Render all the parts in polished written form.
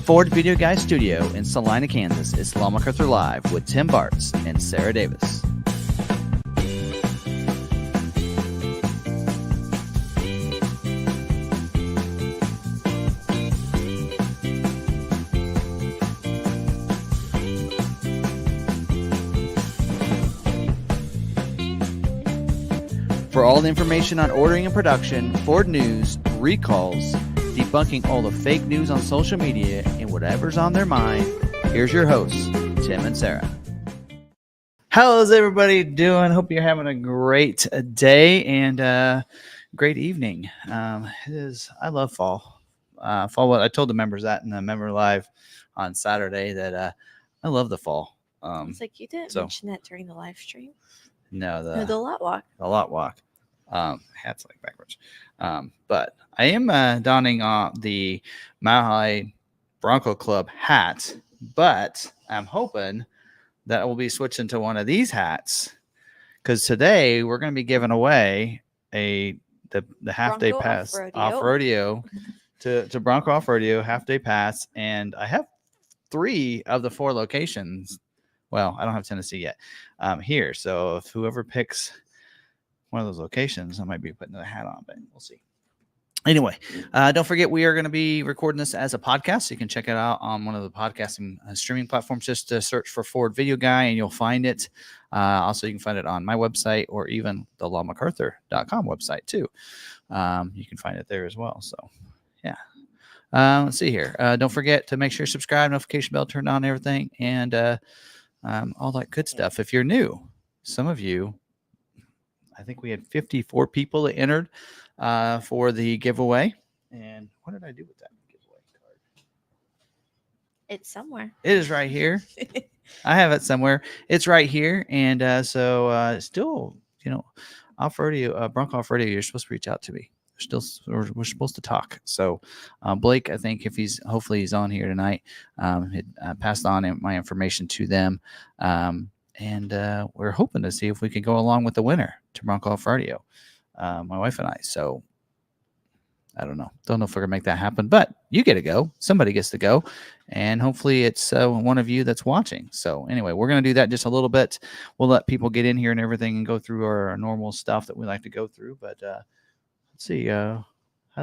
Ford Video Guy Studio in Salina, Kansas, it's McArthur Live with Tim Bartz and Sarah Davis. For all the information on ordering and production, Ford news, recalls, debunking all the fake news on social media, and whatever's on their mind, here's your hosts, Tim and Sarah. How's everybody doing? Hope you're having a great day and great evening. It is. I love fall. Fall. I told the members that in the member live on Saturday that I love the fall. It's like you didn't mention that during the live stream. No, the lot walk. The lot walk. Hat's like backwards. But I am donning the mach-e Bronco Club hat, but I'm hoping that I will be switching to one of these hats because today we're going to be giving away the half day pass off rodeo to Bronco off rodeo half day pass, and I have 3 of the 4 locations. Well, I don't have Tennessee yet here, so if whoever picks one of those locations, I might be putting the hat on, but we'll see. Anyway, don't forget we are going to be recording this as a podcast, so you can check it out on one of the podcasting streaming platforms. Just search for Ford Video Guy, and you'll find it. Also, you can find it on my website or even the McArthur.com website, too. You can find it there as well, so yeah. Let's see here. Don't forget to make sure you subscribe, notification bell turned on, everything, and all that good stuff. If you're new, some of you, I think we had 54 people that entered for the giveaway. And what did I do with that giveaway card? It's somewhere. It is right here. I have it somewhere. It's right here. And so still, off rodeo, Bronco off rodeo, you're supposed to reach out to me. We're supposed to talk. So Blake, I think hopefully he's on here tonight. Passed on my information to them. And we're hoping to see if we can go along with the winner to Bronco off rodeo, my wife and I. So I don't know. Don't know if we're going to make that happen, but you get to go. Somebody gets to go. And hopefully it's one of you that's watching. So anyway, we're going to do that just a little bit. We'll let people get in here and everything and go through our normal stuff that we like to go through. But let's see. How'd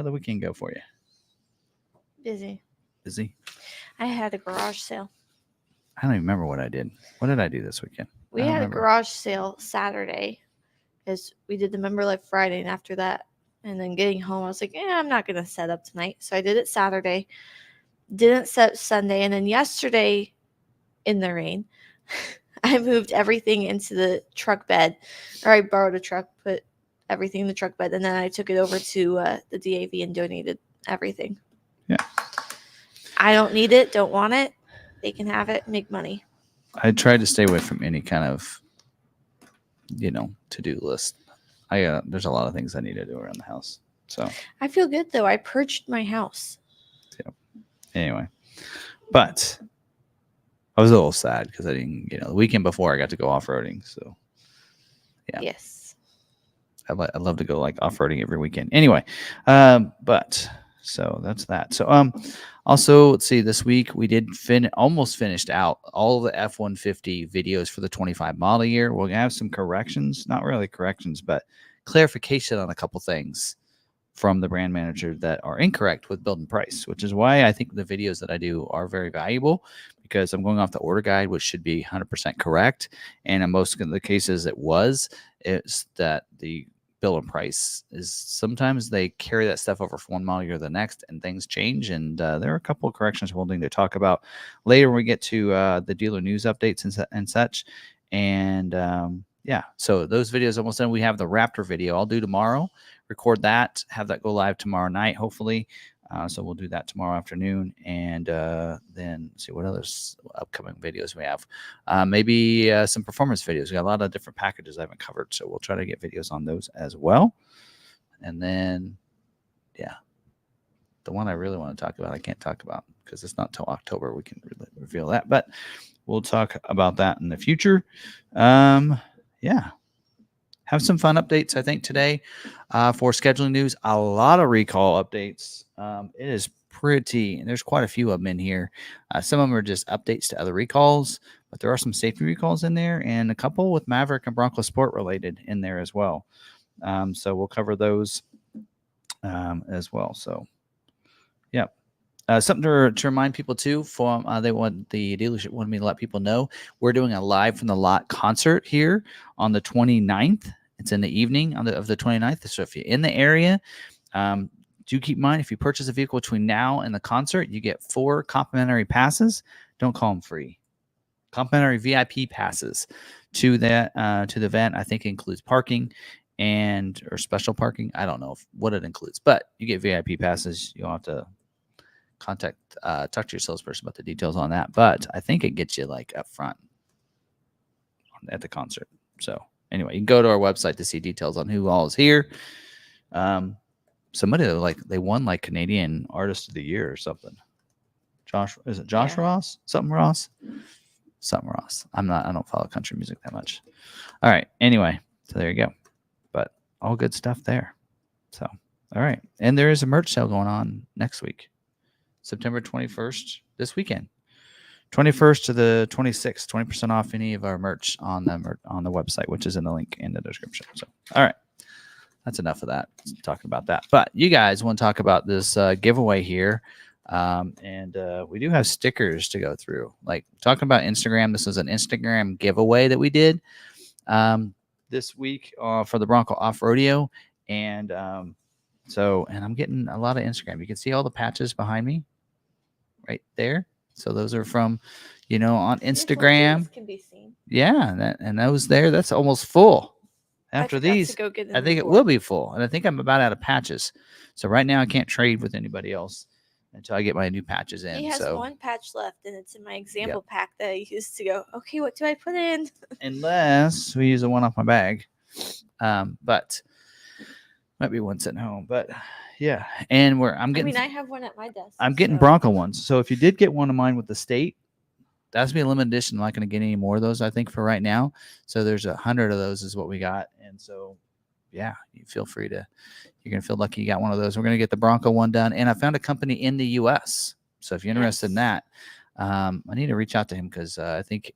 the weekend go for you? Busy? I had a garage sale. I don't even remember what I did. What did I do this weekend? We had a garage sale Saturday because we did the Member Life Friday, and after that, and then getting home, I was like, I'm not going to set up tonight. So I did it Saturday, didn't set up Sunday, and then yesterday in the rain, I moved everything into the truck bed, or I borrowed a truck, put everything in the truck bed, and then I took it over to the DAV and donated everything. Yeah. I don't need it, don't want it. They can have it, make money. I tried to stay away from any kind of, to-do list. There's a lot of things I need to do around the house. So I feel good though. I purged my house. Yeah. Anyway, but I was a little sad because I didn't, the weekend before I got to go off-roading. So yeah. Yes. I love to go like off-roading every weekend. Anyway, but so that's that. So also, let's see, this week we did almost finished out all of the F-150 videos for the 25 model year. We're going to have some corrections, not really corrections, but clarification on a couple things from the brand manager that are incorrect with build and price, which is why I think the videos that I do are very valuable because I'm going off the order guide, which should be 100% correct. And in most of the cases it's that the bill and price is sometimes they carry that stuff over from one model year to the next and things change. And there are a couple of corrections we're going to talk about later when we get to the dealer news updates and such. And yeah, so those videos almost done. We have the Raptor video I'll do tomorrow, record that, have that go live tomorrow night, hopefully. So we'll do that tomorrow afternoon, and then see what other upcoming videos we have. Maybe some performance videos. We got a lot of different packages I haven't covered, so we'll try to get videos on those as well. And then, yeah, the one I really want to talk about, I can't talk about because it's not till October we can really reveal that, but we'll talk about that in the future. Yeah. Have some fun updates, I think, today for scheduling news. A lot of recall updates. It is pretty. There's quite a few of them in here. Some of them are just updates to other recalls, but there are some safety recalls in there, and a couple with Maverick and Bronco Sport related in there as well. So we'll cover those as well. So, yeah. Something to remind people too. From the dealership wanted me to let people know we're doing a live from the lot concert here on the 29th. It's in the evening of the 29th. So if you're in the area, do keep in mind if you purchase a vehicle between now and the concert, you get 4 complimentary passes. Don't call them free. Complimentary VIP passes to the event. I think it includes parking or special parking. I don't know what it includes, but you get VIP passes. You'll have to talk to your salesperson about the details on that, but I think it gets you like up front at the concert. So anyway, you can go to our website to see details on who all is here. Somebody they won like Canadian Artist of the Year or something. Josh Ross? Something Ross. I don't follow country music that much. All right. Anyway, so there you go. But all good stuff there. So, all right. And there is a merch sale going on next week. September 21st, this weekend, 21st to the 26th, 20% off any of our merch on the website, which is in the link in the description. So, all right, that's enough of that. Talking about that, but you guys want to talk about this giveaway here, and we do have stickers to go through. Like talking about Instagram, this is an Instagram giveaway that we did this week for the Bronco Off Rodeo, and and I'm getting a lot of Instagram. You can see all the patches behind me. Right there. So those are from, on Instagram. Can be seen. Yeah, and those there, that's almost full. After these, I think it will be full. And I think I'm about out of patches. So right now I can't trade with anybody else until I get my new patches in. He has one patch left, and it's in my example pack that I used to go, okay, what do I put in? Unless we use the one off my bag. But might be one sitting home. But yeah, and I have one at my desk. I'm getting Bronco ones. So if you did get one of mine with the state, that's be a limited edition. I'm not going to get any more of those, I think, for right now. So there's 100 of those is what we got. And so, yeah, you feel free to, you're going to feel lucky you got one of those. We're going to get the Bronco one done. And I found a company in the U.S. So if you're interested in that, I need to reach out to him because I think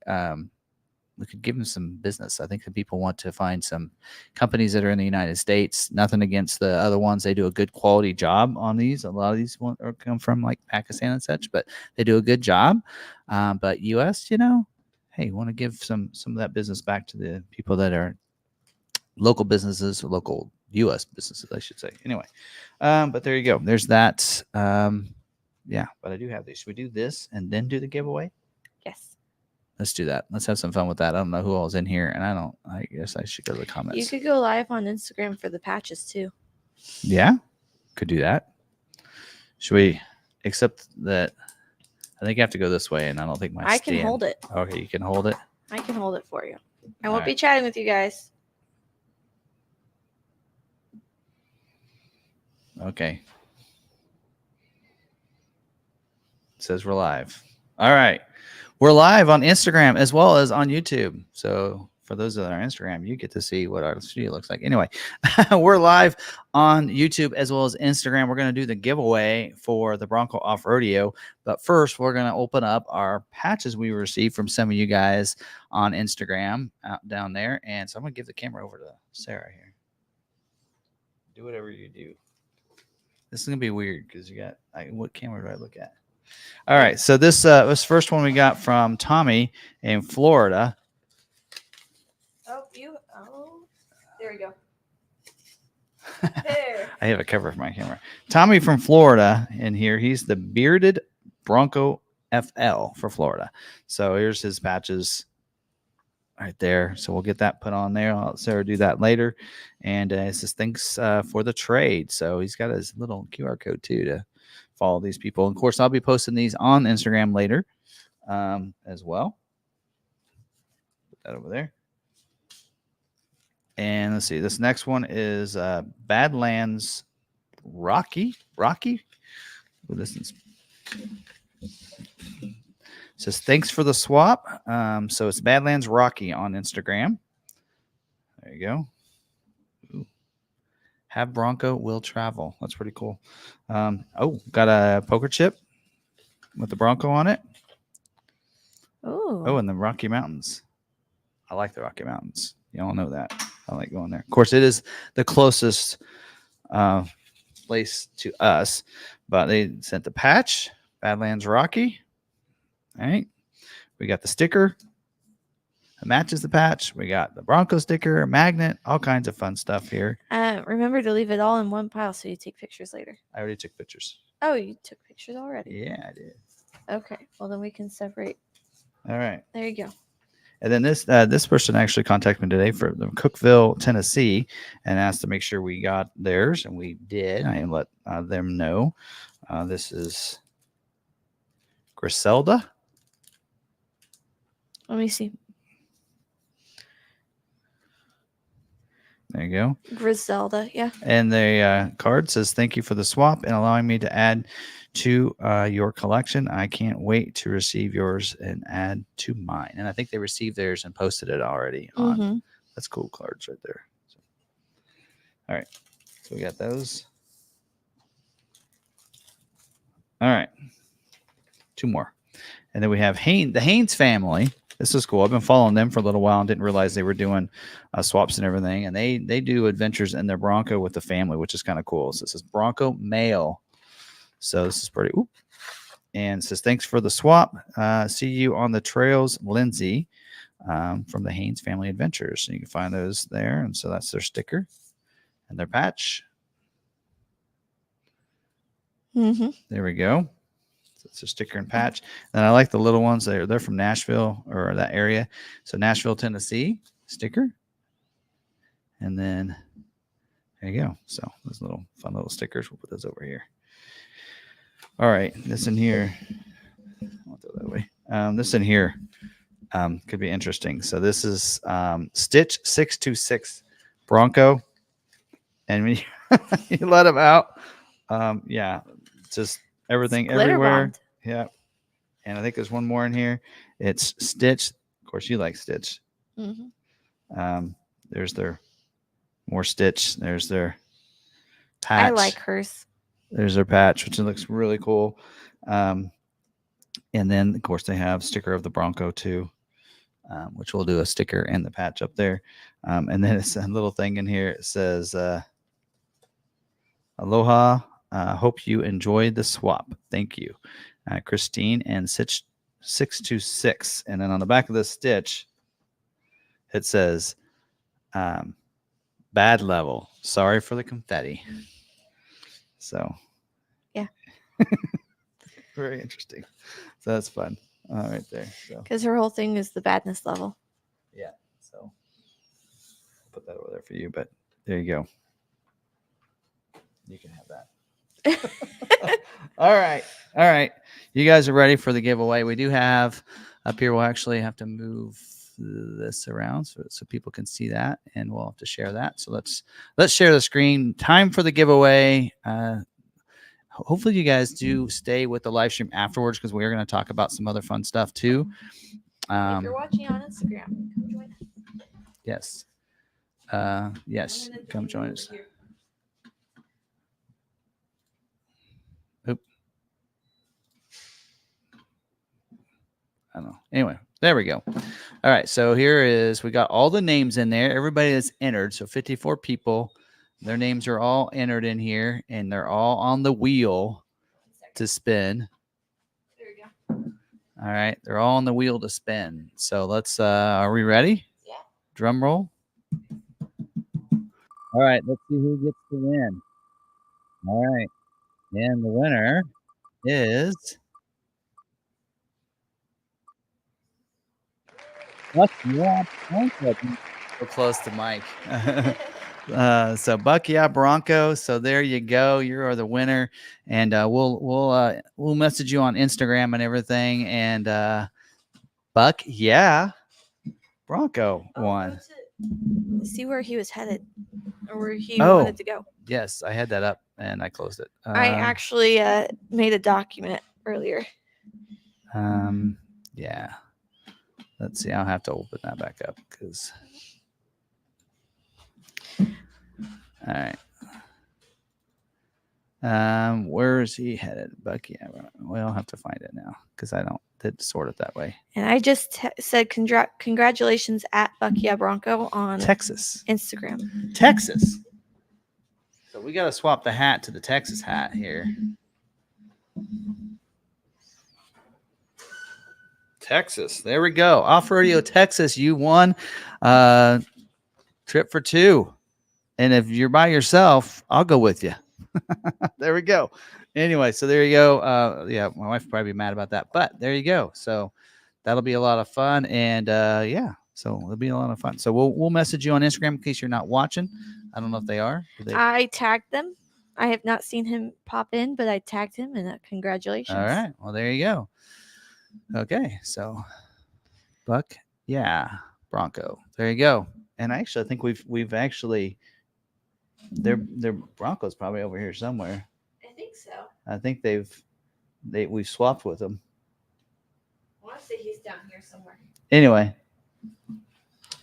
we could give him some business. I think the people want to find some companies that are in the United States. Nothing against the other ones. They do a good quality job on these. A lot of these come from like Pakistan and such, but they do a good job. But US, hey, you want to give some of that business back to the people that are local businesses, or local US businesses, I should say. Anyway, but there you go. There's that. Yeah, but I do have these. Should we do this and then do the giveaway? Yes. Let's do that. Let's have some fun with that. I don't know who all's in here, and I guess I should go to the comments. You could go live on Instagram for the patches too. Yeah, could do that. Should we? Except that I think I have to go this way, and I don't think I can hold it. Okay, you can hold it. I can hold it for you. I won't be chatting with you guys. Okay. It says we're live. All right. We're live on Instagram as well as on YouTube. So for those that are on Instagram, you get to see what our studio looks like. Anyway, we're live on YouTube as well as Instagram. We're going to do the giveaway for the Bronco Off Rodeo. But first, we're going to open up our patches we received from some of you guys on Instagram out down there. And so I'm going to give the camera over to Sarah here. Do whatever you do. This is going to be weird because you got, what camera do I look at? All right, so this first one we got from Tommy in Florida. There we go. There. I have a cover for my camera. Tommy from Florida in here. He's the bearded Bronco FL for Florida. So here's his patches right there. So we'll get that put on there. I'll let Sarah do that later. And it says thanks for the trade. So he's got his little QR code too to follow these people. And of course, I'll be posting these on Instagram later as well. Put that over there. And let's see. This next one is Badlands Rocky. Ooh, this is. Says thanks for the swap. So it's Badlands Rocky on Instagram. There you go. Ooh. Have Bronco will travel. That's pretty cool. Got a poker chip with the Bronco on it. Oh, And the Rocky Mountains. I like the Rocky Mountains. You all know that. I like going there. Of course, it is the closest place to us, but they sent the patch, Badlands Rocky. All right. We got the sticker. It matches the patch. We got the Bronco sticker, magnet, all kinds of fun stuff here. remember to leave it all in one pile so you take pictures later. I already took pictures. Oh, you took pictures already? Yeah, I did. Okay. Well, then we can separate. All right. There you go. And then this person actually contacted me today from Cookeville, Tennessee, and asked to make sure we got theirs, and we did. I let them know. This is Griselda. Let me see. There you go. Griselda, yeah. And the card says, "Thank you for the swap and allowing me to add to your collection. I can't wait to receive yours and add to mine." And I think they received theirs and posted it already on. Mm-hmm. That's cool cards right there. So, all right. So we got those. All right. 2 more. And then we have the Haynes family. This is cool. I've been following them for a little while and didn't realize they were doing swaps and everything. And they do adventures in their Bronco with the family, which is kind of cool. So this is Bronco Mail. So this is pretty. Ooh. And it says, "Thanks for the swap. See you on the trails, Lindsay," from the Haynes Family Adventures. And you can find those there. And so that's their sticker and their patch. Mm-hmm. There we go. So it's a sticker and patch. And I like the little ones. They're from Nashville or that area. So Nashville, Tennessee sticker. And then there you go. So those little fun little stickers. We'll put those over here. All right. This in here. I'll throw that away. This in here could be interesting. So this is Stitch 626 Bronco. And when you let them out, just everything Glitter everywhere. bond. Yeah. And I think there's one more in here. It's Stitch. Of course, you like Stitch. Mm-hmm. There's their more Stitch. There's their patch. I like hers. There's their patch, which looks really cool. And then, of course, they have sticker of the Bronco, too, which we'll do a sticker and the patch up there. And then it's a little thing in here. It says, "Aloha. Hope you enjoyed the swap. Thank you. Christine and 626. And then on the back of the Stitch, it says, "Bad level. Sorry for the confetti." So, yeah. Very interesting. So that's fun. Right there. So, because her whole thing is the badness level. Yeah. So, I'll put that over there for you. But there you go. You can have that. All right. You guys are ready for the giveaway. We do have up here. We'll actually have to move this around so people can see that, and we'll have to share that. So let's share the screen. Time for the giveaway. Hopefully you guys do stay with the live stream afterwards, because we are going to talk about some other fun stuff too. If you're watching on Instagram, come join us. Yes. Yes. Come join us. Oop. I don't know. Anyway, there we go. All right. So we got all the names in there. Everybody that's entered. So 54 people. Their names are all entered in here, and they're all on the wheel to spin. There you go. All right. They're all on the wheel to spin. So are we ready? Yeah. Drum roll. All right. Let's see who gets to win. All right. And the winner is so close to Mike. So Bucky Bronco. So there you go. You are the winner, and we'll message you on Instagram and everything. And Buck, Bronco won. See where he was headed, or where he wanted to go. Yes, I had that up and I closed it. I actually made a document earlier. Yeah. Let's see. I'll have to open that back up because. All right. Where is he headed? Bucky. Well, I'll have to find it now because I didn't sort it that way. And I just said congratulations at Bucky Bronco on Texas. Instagram. Texas. So we got to swap the hat to the Texas hat here. Texas. There we go. Off Radio Texas, you won trip for 2. And if you're by yourself, I'll go with you. There we go. Anyway, so there you go. Yeah, my wife will probably be mad about that, but there you go. So that'll be a lot of fun. And yeah, so it'll be a lot of fun. So we'll message you on Instagram in case you're not watching. I don't know if they are. I tagged them. I have not seen him pop in, but I tagged him and congratulations. All right. Well, there you go. Okay. So Buck, yeah, Bronco. There you go. And actually, I think we've actually their Bronco's probably over here somewhere. I think so. I think we've swapped with them. I want to say he's down here somewhere. Anyway,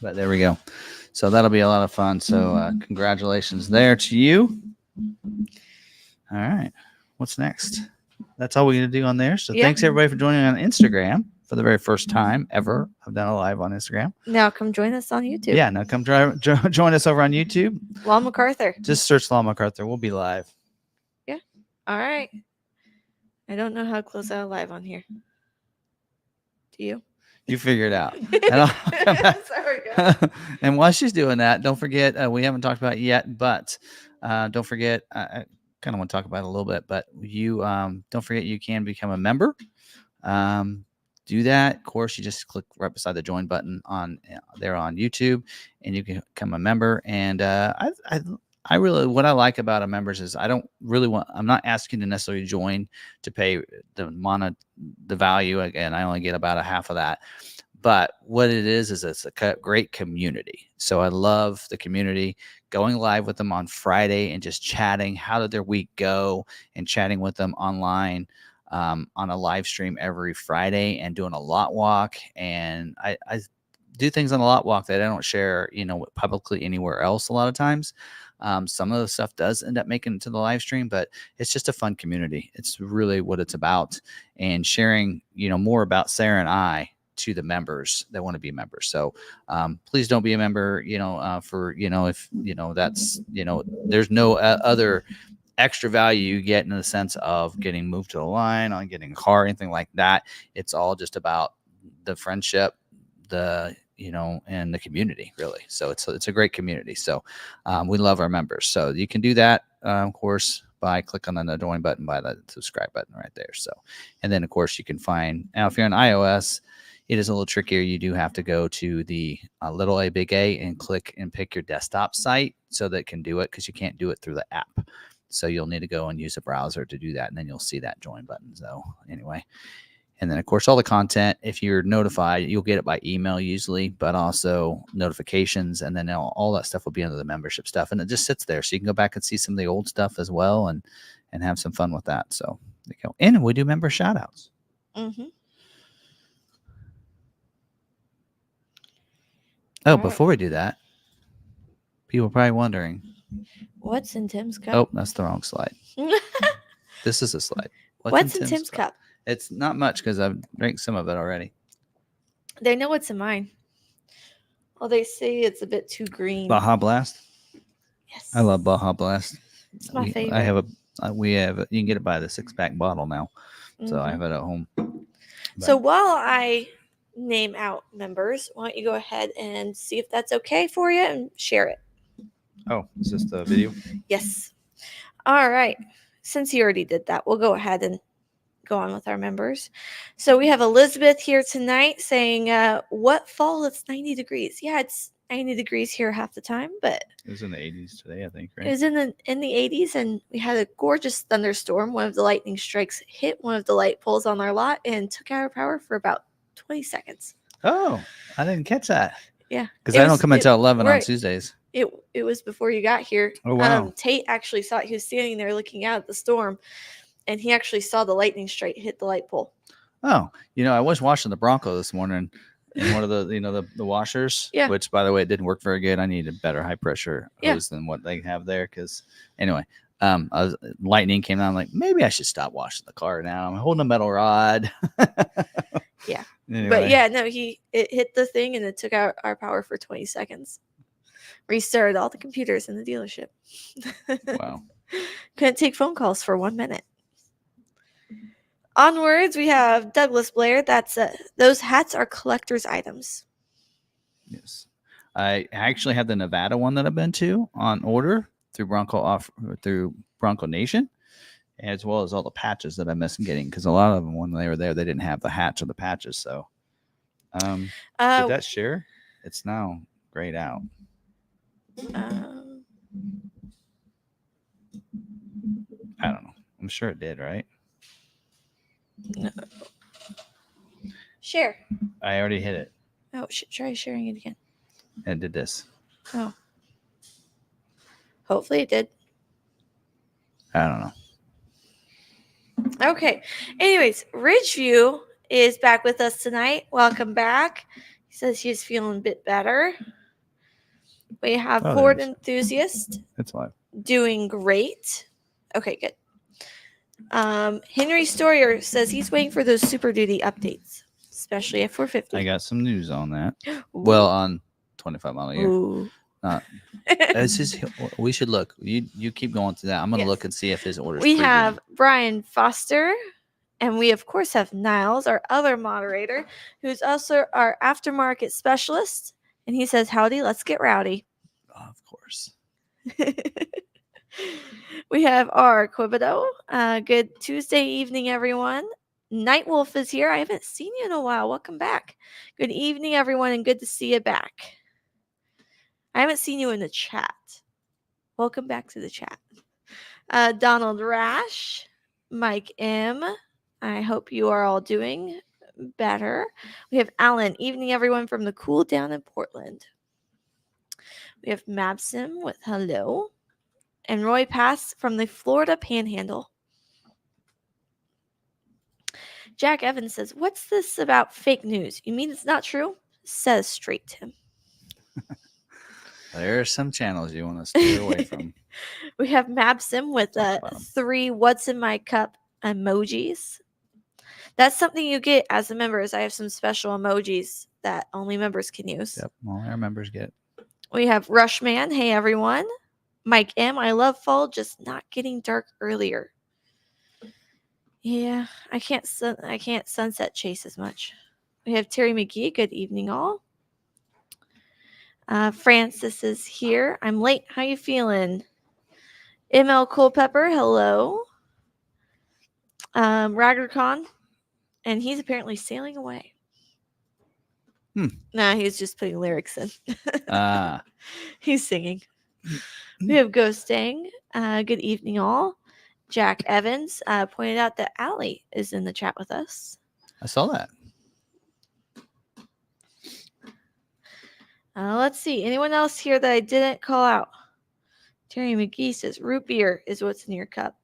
but there we go. So that'll be a lot of fun. So congratulations there to you. All right. What's next? That's all we're going to do on there. So thanks everybody for joining on Instagram for the very first time ever. I've done a live on Instagram. Now come join us on YouTube. Yeah. Now come join us over on YouTube. Law McArthur. Just search Law McArthur. We'll be live. Yeah. All right. I don't know how to close out live on here. Do you? You figure it out. And, Sorry, and while she's doing that, don't forget, we haven't talked about it yet, but don't forget, I kind of want to talk about it a little bit, but you don't forget you can become a member. Do that. Of course, you just click right beside the join button on there on YouTube, and you can become a member. And I really, what I like about a members is I'm not asking to necessarily join to pay the value. Again, I only get about a half of that. But what it is it's a great community. So I love the community, going live with them on Friday and just chatting. How did their week go? And chatting with them online on a live stream every Friday, and doing a lot walk. And I do things on a lot walk that I don't share, publicly anywhere else a lot of times. Some of the stuff does end up making it to the live stream, but it's just a fun community. It's really what it's about, and sharing, more about Sarah and I to the members that want to be members. So please don't be a member, if, that's, there's no other extra value you get in the sense of getting moved to the line, on getting a car, anything like that. It's all just about the friendship, and the community, really. So it's a great community. So we love our members. So you can do that, of course, by clicking on the join button, by the subscribe button right there. So, and then of course you can find, now if you're on iOS, it is a little trickier. You do have to go to the little a big A and click and pick your desktop site so that it can do it, because you can't do it through the app. So you'll need to go and use a browser to do that, and then you'll see that join button. So anyway, and then of course all the content, if you're notified, you'll get it by email usually, but also notifications, and then all that stuff will be under the membership stuff, and it just sits there, so you can go back and see some of the old stuff as well, and have some fun with that. So there you go. And we do member shout outs. Mm-hmm. Oh, before we do that, people are probably wondering, what's in Tim's cup? Oh, that's the wrong slide. This is a slide. What's in Tim's cup? It's not much, because I've drank some of it already. They know what's in mine. Well, they say it's a bit too green. Baja Blast. Yes. I love Baja Blast. It's my favorite. I have you can get it by the 6-pack bottle now. Mm-hmm. So I have it at home. So while I name out members, why don't you go ahead and see if that's okay for you and share it. Oh, is this the video? Yes. All right. Since you already did that, we'll go ahead and go on with our members. So we have Elizabeth here tonight saying, what fall? It's 90 degrees. Yeah, it's 90 degrees here half the time, but it was in the 80s today, I think, right? It was in the 80s, and we had a gorgeous thunderstorm. One of the lightning strikes hit one of the light poles on our lot and took out our power for about 20 seconds. Oh, I didn't catch that. Yeah. Because I don't come until 11 on Tuesdays. It was before you got here. Oh, wow. Tate actually saw it. He was standing there looking out at the storm, and he actually saw the lightning strike hit the light pole. Oh, I was washing the Bronco this morning in one of the, the washers, which, by the way, it didn't work very good. I needed better high pressure hose than what they have there. Because anyway, Lightning came down. I'm like, maybe I should stop washing the car now. I'm holding a metal rod. Yeah. Anyway. But yeah, no, it hit the thing and it took out our power for 20 seconds. Restarted all the computers in the dealership. Wow. Couldn't take phone calls for 1 minute. Onwards, we have Douglas Blair. That's those hats are collector's items. Yes. I actually have the Nevada one that I've been to on order through Bronco Nation, as well as all the patches that I missed getting, because a lot of them when they were there, they didn't have the hats or the patches. So did that share? It's now grayed out. I don't know. I'm sure it did, right? No. Share. I already hit it. Oh, try sharing it again. And it did this. Oh. Hopefully it did. I don't know. Okay. Anyways, Ridgeview is back with us tonight. Welcome back. He says he's feeling a bit better. We have Ford Enthusiast. It's live. Doing great. Okay, good. Henry Stoyer says he's waiting for those Super Duty updates, especially at 450. I got some news on that. Ooh. Well, on 25 mile a year. Ooh. We should look. You keep going to that. I'm going to look and see if his orders. We have Brian Foster, and we of course have Niles, our other moderator, who's also our aftermarket specialist. And he says, "Howdy, let's get rowdy." Oh, of course. We have our Quibido. Good Tuesday evening, everyone. Nightwolf is here. I haven't seen you in a while. Welcome back. Good evening, everyone, and good to see you back. I haven't seen you in the chat. Welcome back to the chat. Donald Rash, Mike M. I hope you are all doing better. We have Alan. Evening, everyone, from the cool down in Portland. We have Mabsim with hello. And Roy Pass from the Florida Panhandle. Jack Evans says, "What's this about fake news? You mean it's not true?" Says straight to him. There are some channels you want to steer away from. We have Mabsim with 3 "What's in my cup" emojis. That's something you get as a member. I have some special emojis that only members can use. Yep, all our members get. We have Rushman. Hey, everyone. Mike M. I love fall, just not getting dark earlier. Yeah, I can't sunset chase as much. We have Terry McGee. Good evening, all. Francis is here. I'm late. How you feeling? ML Culpepper. Hello. Raggercon, and he's apparently sailing away. Nah, he's just putting lyrics in. He's singing. We have Ghostang. Good evening, all. Jack Evans pointed out that Allie is in the chat with us. I saw that. Let's see. Anyone else here that I didn't call out? Terry McGee says root beer is what's in your cup.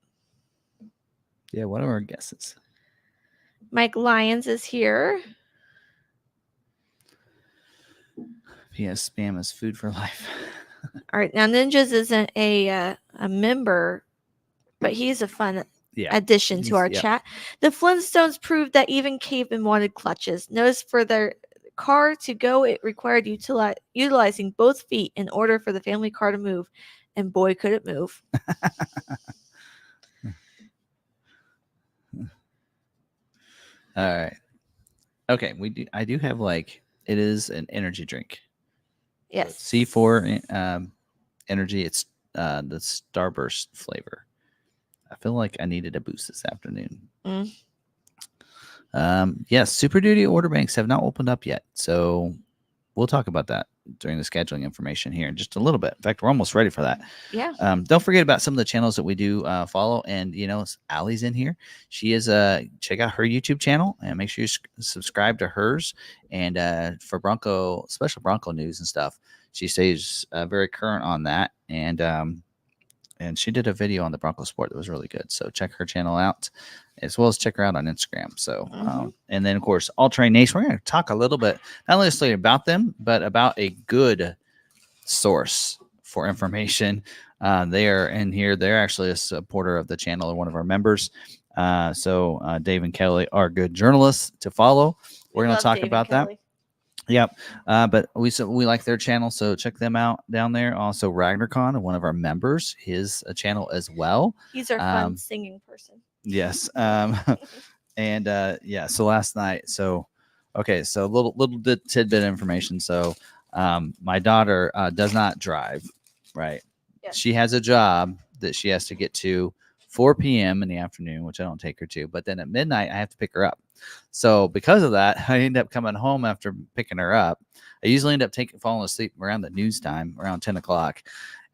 Yeah, what are our guesses? Mike Lyons is here. P.S. Spam is food for life. All right. Now, Ninjas isn't a member, but he's a fun addition to our chat. The Flintstones proved that even cavemen wanted clutches. Notice for their car to go, it required utilizing both feet in order for the family car to move. And boy, could it move. All right. Okay. I do have it is an energy drink. Yes. C4 energy. It's the Starburst flavor. I feel like I needed a boost this afternoon. Yes, Super Duty order banks have not opened up yet. So we'll talk about that during the scheduling information here in just a little bit. In fact, we're almost ready for that. Yeah. Don't forget about some of the channels that we do follow. And, Allie's in here. She is check out her YouTube channel and make sure you subscribe to hers. And for special Bronco news and stuff, she stays very current on that. And she did a video on the Bronco Sport that was really good. So check her channel out, as well as check her out on Instagram. So, and then, of course, All Terrain Nation. We're going to talk a little bit, not necessarily about them, but about a good source for information. They are in here. They're actually a supporter of the channel or one of our members. So Dave and Kelly are good journalists to follow. We're going to talk about that. Yep. But we like their channel, so check them out down there. Also, Ragnarcon, one of our members, his channel as well. He's our fun singing person. Yes. And yeah, so last night, so little tidbit information. So my daughter does not drive, right? Yes. She has a job that she has to get to 4 p.m. in the afternoon, which I don't take her to, but then at midnight I have to pick her up. So because of that, I end up coming home after picking her up. I usually end up falling asleep around the news time, around 10 o'clock.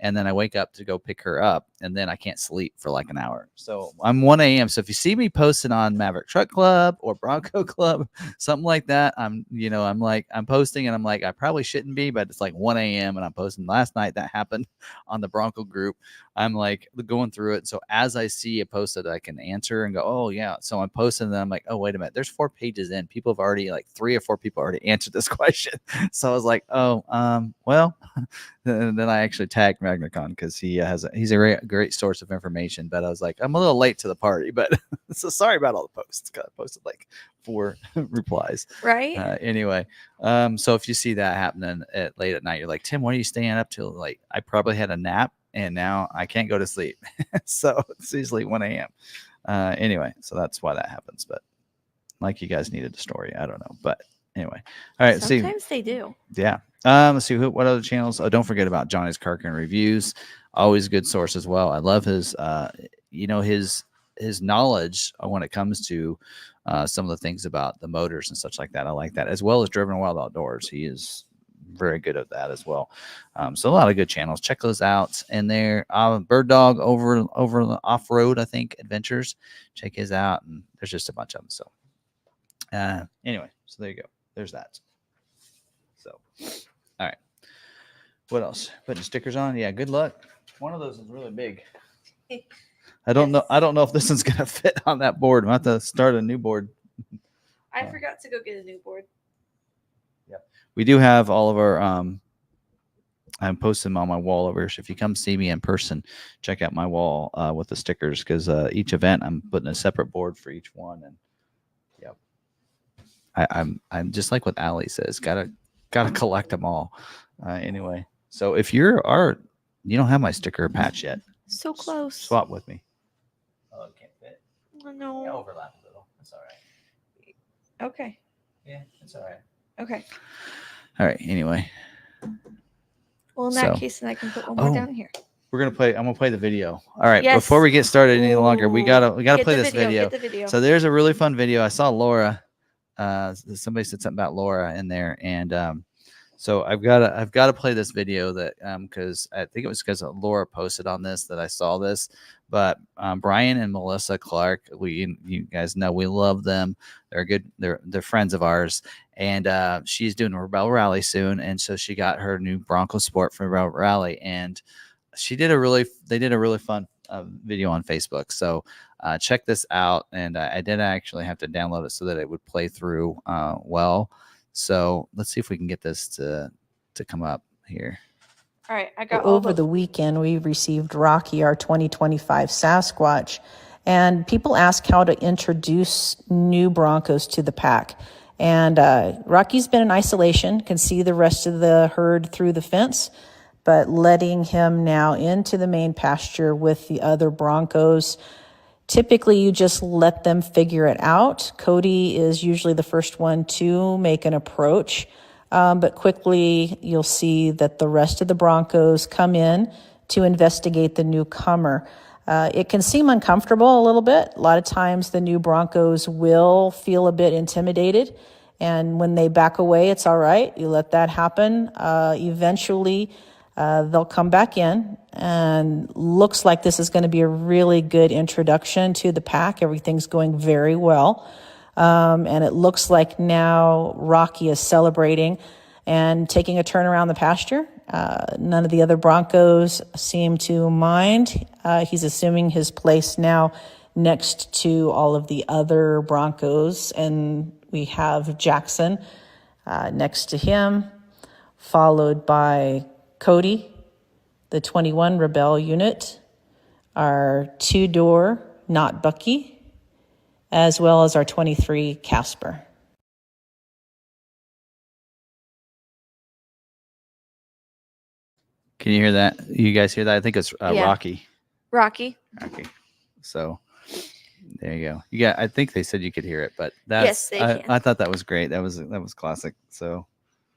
And then I wake up to go pick her up, and then I can't sleep for like an hour. So I'm 1 a.m. So if you see me posting on Maverick Truck Club or Bronco Club, something like that, I'm posting, and I'm like, I probably shouldn't be, but it's like 1 a.m. and I'm posting. Last night that happened on the Bronco group. I'm like going through it. So as I see a post that I can answer and go, oh yeah. So I'm posting, and I'm like, oh, wait a minute. There's 4 pages in. People have already, like 3 or 4 people already answered this question. So I was like, oh, well, and then I actually tagged Magnacon because he's a great source of information. But I was like, I'm a little late to the party, but so sorry about all the posts. I posted like 4 replies. Right. Anyway, so if you see that happening late at night, you're like, Tim, what are you staying up till? Like, I probably had a nap and now I can't go to sleep. So it's usually 1 a.m. Anyway, so that's why that happens. But like, you guys needed a story. I don't know. But anyway, all right. Sometimes they do. Yeah. Let's see what other channels. Oh, don't forget about Johnny's Car Care Reviews. Always good source as well. I love his knowledge when it comes to some of the things about the motors and such like that. I like that, as well as Driven Wild Outdoors. He is very good at that as well. So a lot of good channels. Check those out. And there, Bird Dog over the off road, I think, adventures. Check his out, and there's just a bunch of them. So anyway, so there you go. There's that. So, all right. What else? Putting stickers on? Yeah. Good luck. One of those is really big. I don't know. I don't know if this one's gonna fit on that board. I'm going to have to start a new board. I forgot to go get a new board. Yeah. We do have all of our. I'm posting them on my wall over here. So if you come see me in person, check out my wall with the stickers, because each event I'm putting a separate board for each one. And yep. I'm just like what Allie says. Gotta collect them all. Anyway, so if you don't have my sticker patch yet. So close. Swap with me. Oh, it can't fit. Oh, no. Yeah, overlap a little. That's all right. Okay. Yeah, it's all right. Okay. All right. Anyway. Well, in that case, then I can put one more down here. We're gonna play. I'm gonna play the video. All right. Yes. Before we get started any longer, we gotta play this video. Get the video. So there's a really fun video. I saw Laura. Somebody said something about Laura in there, and so I've got to play this video that because I think it was because Laura posted on this that I saw this. But Brian and Melissa Clark, you guys know we love them. They're good. They're friends of ours, and she's doing a Rebel Rally soon, and so she got her new Bronco Sport for Rebel Rally, and they did a really fun video on Facebook. So check this out, and I did actually have to download it so that it would play through well. So let's see if we can get this to come up here. All right, I got over the weekend. We received Rocky, our 2025 Sasquatch, and people ask how to introduce new Broncos to the pack. And Rocky's been in isolation, can see the rest of the herd through the fence, but letting him now into the main pasture with the other Broncos. Typically, you just let them figure it out. Cody is usually the first one to make an approach, but quickly you'll see that the rest of the Broncos come in to investigate the newcomer. It can seem uncomfortable a little bit. A lot of times the new Broncos will feel a bit intimidated, and when they back away, it's all right. You let that happen. Eventually, they'll come back in, and looks like this is going to be a really good introduction to the pack. Everything's going very well. And it looks like now Rocky is celebrating and taking a turn around the pasture. None of the other Broncos seem to mind. He's assuming his place now next to all of the other Broncos. And we have Jackson next to him, followed by Cody, the 21 Rebel unit, our 2-door Not Bucky, as well as our 23 Casper. Can you hear that? You guys hear that? I think it's Yeah. Rocky. Rocky. So there you go. You got. I think they said you could hear it, but that's. Yes, they can. I thought that was great. That was classic. So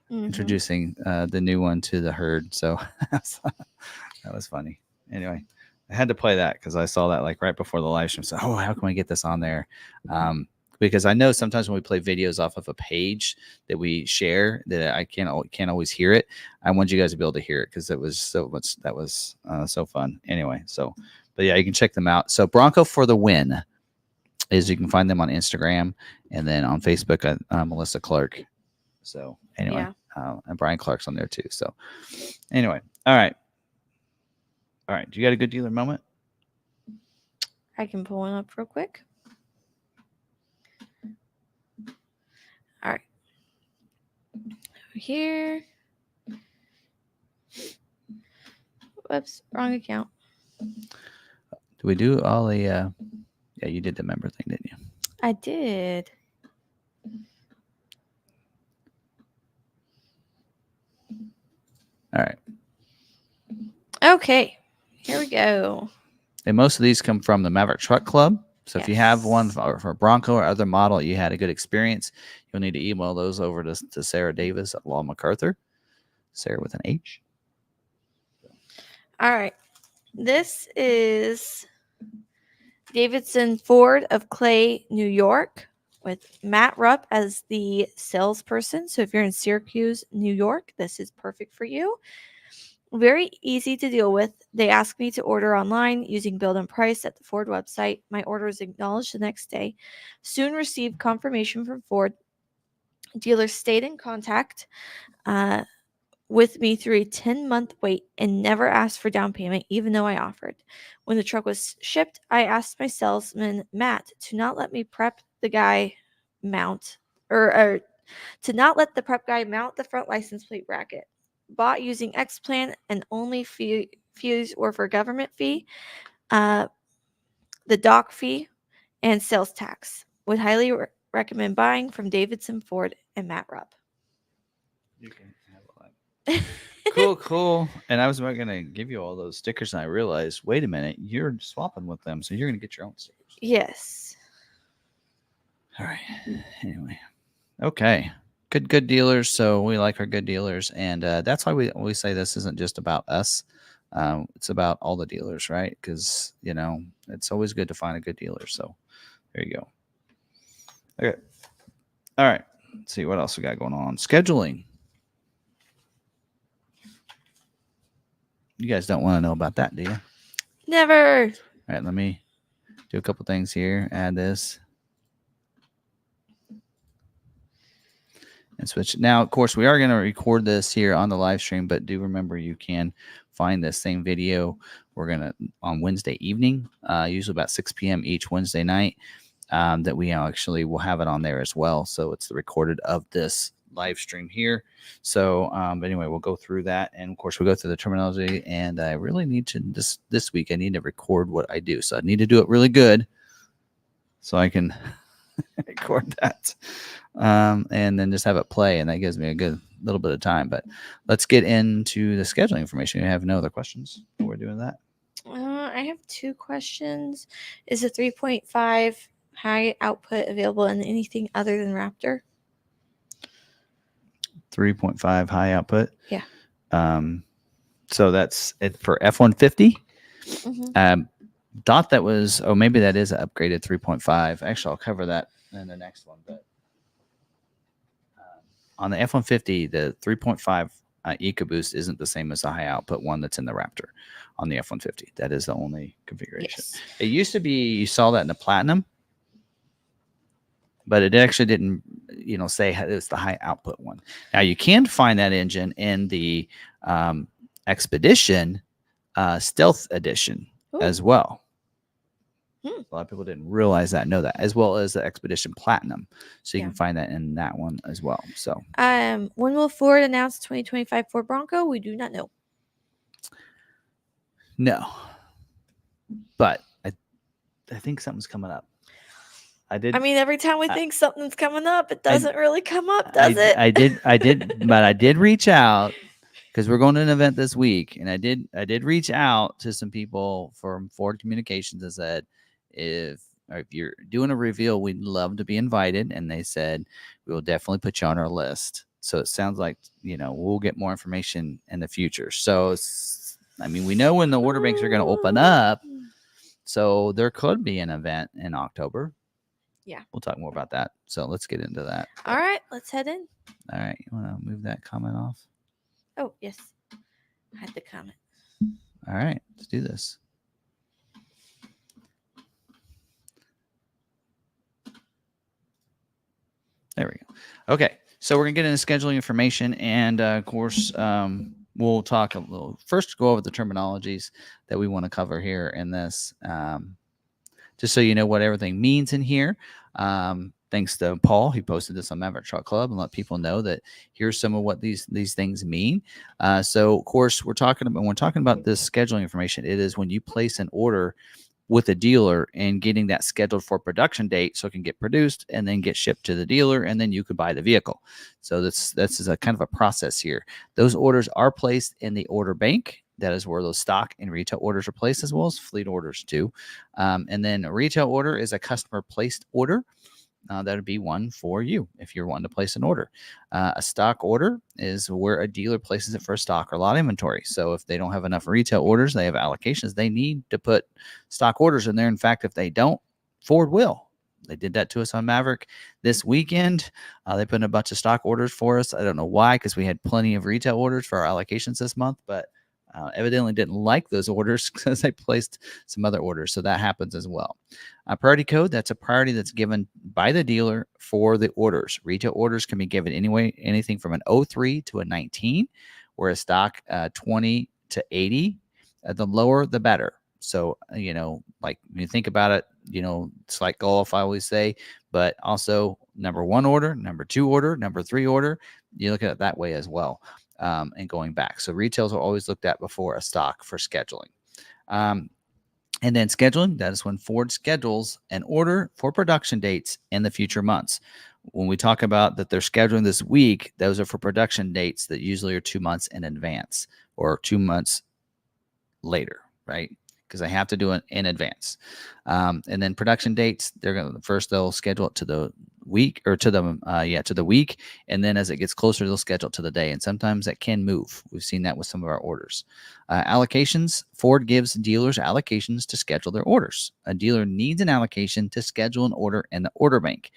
introducing the new one to the herd. So that was funny. Anyway, I had to play that because I saw that like right before the live stream. So how can we get this on there? Because I know sometimes when we play videos off of a page that we share that I can't always hear it. I want you guys to be able to hear it because it was so much. That was so fun. Anyway, so but yeah, you can check them out. So Bronco for the Win is you can find them on Instagram and then on Facebook at Melissa Clark. So anyway, and Brian Clark's on there too. So anyway, all right. Do you got a good dealer moment? I can pull one up real quick. All right. Over here. Whoops, wrong account. Do we do all the yeah, you did the member thing, didn't you? I did. All right. Okay. Here we go. And most of these come from the Maverick Truck Club. So if you have one for a Bronco or other model, you had a good experience, you'll need to email those over to Sarah Davis at Law McArthur. Sarah with an H. All right. This is Davidson Ford of Clay, New York, with Matt Rupp as the salesperson. So if you're in Syracuse, New York, this is perfect for you. Very easy to deal with. They asked me to order online using Build and Price at the Ford website. My order is acknowledged the next day. Soon received confirmation from Ford. Dealer stayed in contact with me through a 10-month wait and never asked for down payment, even though I offered. When the truck was shipped, I asked my salesman, Matt, to not let me prep the guy mount, or to not let the prep guy mount the front license plate bracket. Bought using X-Plan, and only fees were for government fee, the dock fee, and sales tax. Would highly recommend buying from Davidson Ford and Matt Rupp. You can have a lot. Cool. And I was going to give you all those stickers, and I realized, wait a minute, you're swapping with them, so you're going to get your own stickers. Yes. All right. Anyway. Okay. Good dealers. So we like our good dealers, and that's why we say this isn't just about us. It's about all the dealers, right? Because it's always good to find a good dealer. So there you go. Okay. All right. Let's see what else we got going on. Scheduling. You guys don't want to know about that, do you? Never. All right. Let me do a couple things here. Add this. And switch. Now, of course, we are going to record this here on the live stream, but do remember you can find this same video. We're going to on Wednesday evening, usually about 6 p.m. each Wednesday night, that we actually will have it on there as well. So it's the recorded of this live stream here. So, but anyway, we'll go through that. And of course, we'll go through the terminology. And I really need to this week, I need to record what I do. So I need to do it really good so I can record that. And then just have it play, and that gives me a good little bit of time. But let's get into the scheduling information. You have no other questions before we're doing that? I have 2 questions. Is a 3.5 high output available in anything other than Raptor? 3.5 high output. Yeah. So that's it for F-150. Mm-hmm. Thought that was, maybe that is an upgraded 3.5. Actually, I'll cover that in the next one. But on the F-150, the 3.5 EcoBoost isn't the same as the high output one that's in the Raptor on the F-150. That is the only configuration. Yes. It used to be, you saw that in the Platinum, but it actually didn't, say it's the high output one. Now you can find that engine in the Expedition Stealth Edition as well. A lot of people didn't realize that, know that, as well as the Expedition Platinum. So you can find that in that one as well. So, when will Ford announce 2025 Ford Bronco? We do not know. No, but I think something's coming up. I mean, every time we think something's coming up, it doesn't really come up, does it? I did, but I did reach out because we're going to an event this week, and I did reach out to some people from Ford Communications and said, if you're doing a reveal, we'd love to be invited, and they said we will definitely put you on our list. So it sounds like we'll get more information in the future. So I mean, we know when the order banks are going to open up, so there could be an event in October. Yeah. We'll talk more about that. So let's get into that. All right, let's head in. All right. You want to move that comment off? Oh, yes. I had the comment. All right. Let's do this. There we go. Okay. So we're going to get into scheduling information. And of course, we'll talk a little. First, go over the terminologies that we want to cover here in this. Just so you know what everything means in here. Thanks to Paul, he posted this on Maverick Truck Club and let people know that here's some of what these things mean. So, of course, when we're talking about this scheduling information, it is when you place an order with a dealer and getting that scheduled for production date so it can get produced and then get shipped to the dealer and then you could buy the vehicle. So this is a kind of a process here. Those orders are placed in the order bank. That is where those stock and retail orders are placed, as well as fleet orders too. And then a retail order is a customer placed order. That would be one for you if you're wanting to place an order. A stock order is where a dealer places it for a stock or lot inventory. So if they don't have enough retail orders, they have allocations, they need to put stock orders in there. In fact, if they don't, Ford will. They did that to us on Maverick this weekend. They put in a bunch of stock orders for us. I don't know why, because we had plenty of retail orders for our allocations this month, but evidently didn't like those orders because they placed some other orders. So that happens as well. A priority code, that's a priority that's given by the dealer for the orders. Retail orders can be given anything from an 03 to a 19, where a stock 20 to 80. The lower, the better. So, like when you think about it, it's like golf, I always say, but also number 1 order, number 2 order, number 3 order. You look at it that way as well. And going back. So retails are always looked at before a stock for scheduling. And then scheduling, that is when Ford schedules an order for production dates in the future months. When we talk about that they're scheduling this week, those are for production dates that usually are 2 months in advance or 2 months later, right? Because they have to do it in advance. And then production dates, they'll schedule it to the week or to the week. And then as it gets closer, they'll schedule it to the day. And sometimes that can move. We've seen that with some of our orders. Allocations, Ford gives dealers allocations to schedule their orders. A dealer needs an allocation to schedule an order in the order bank.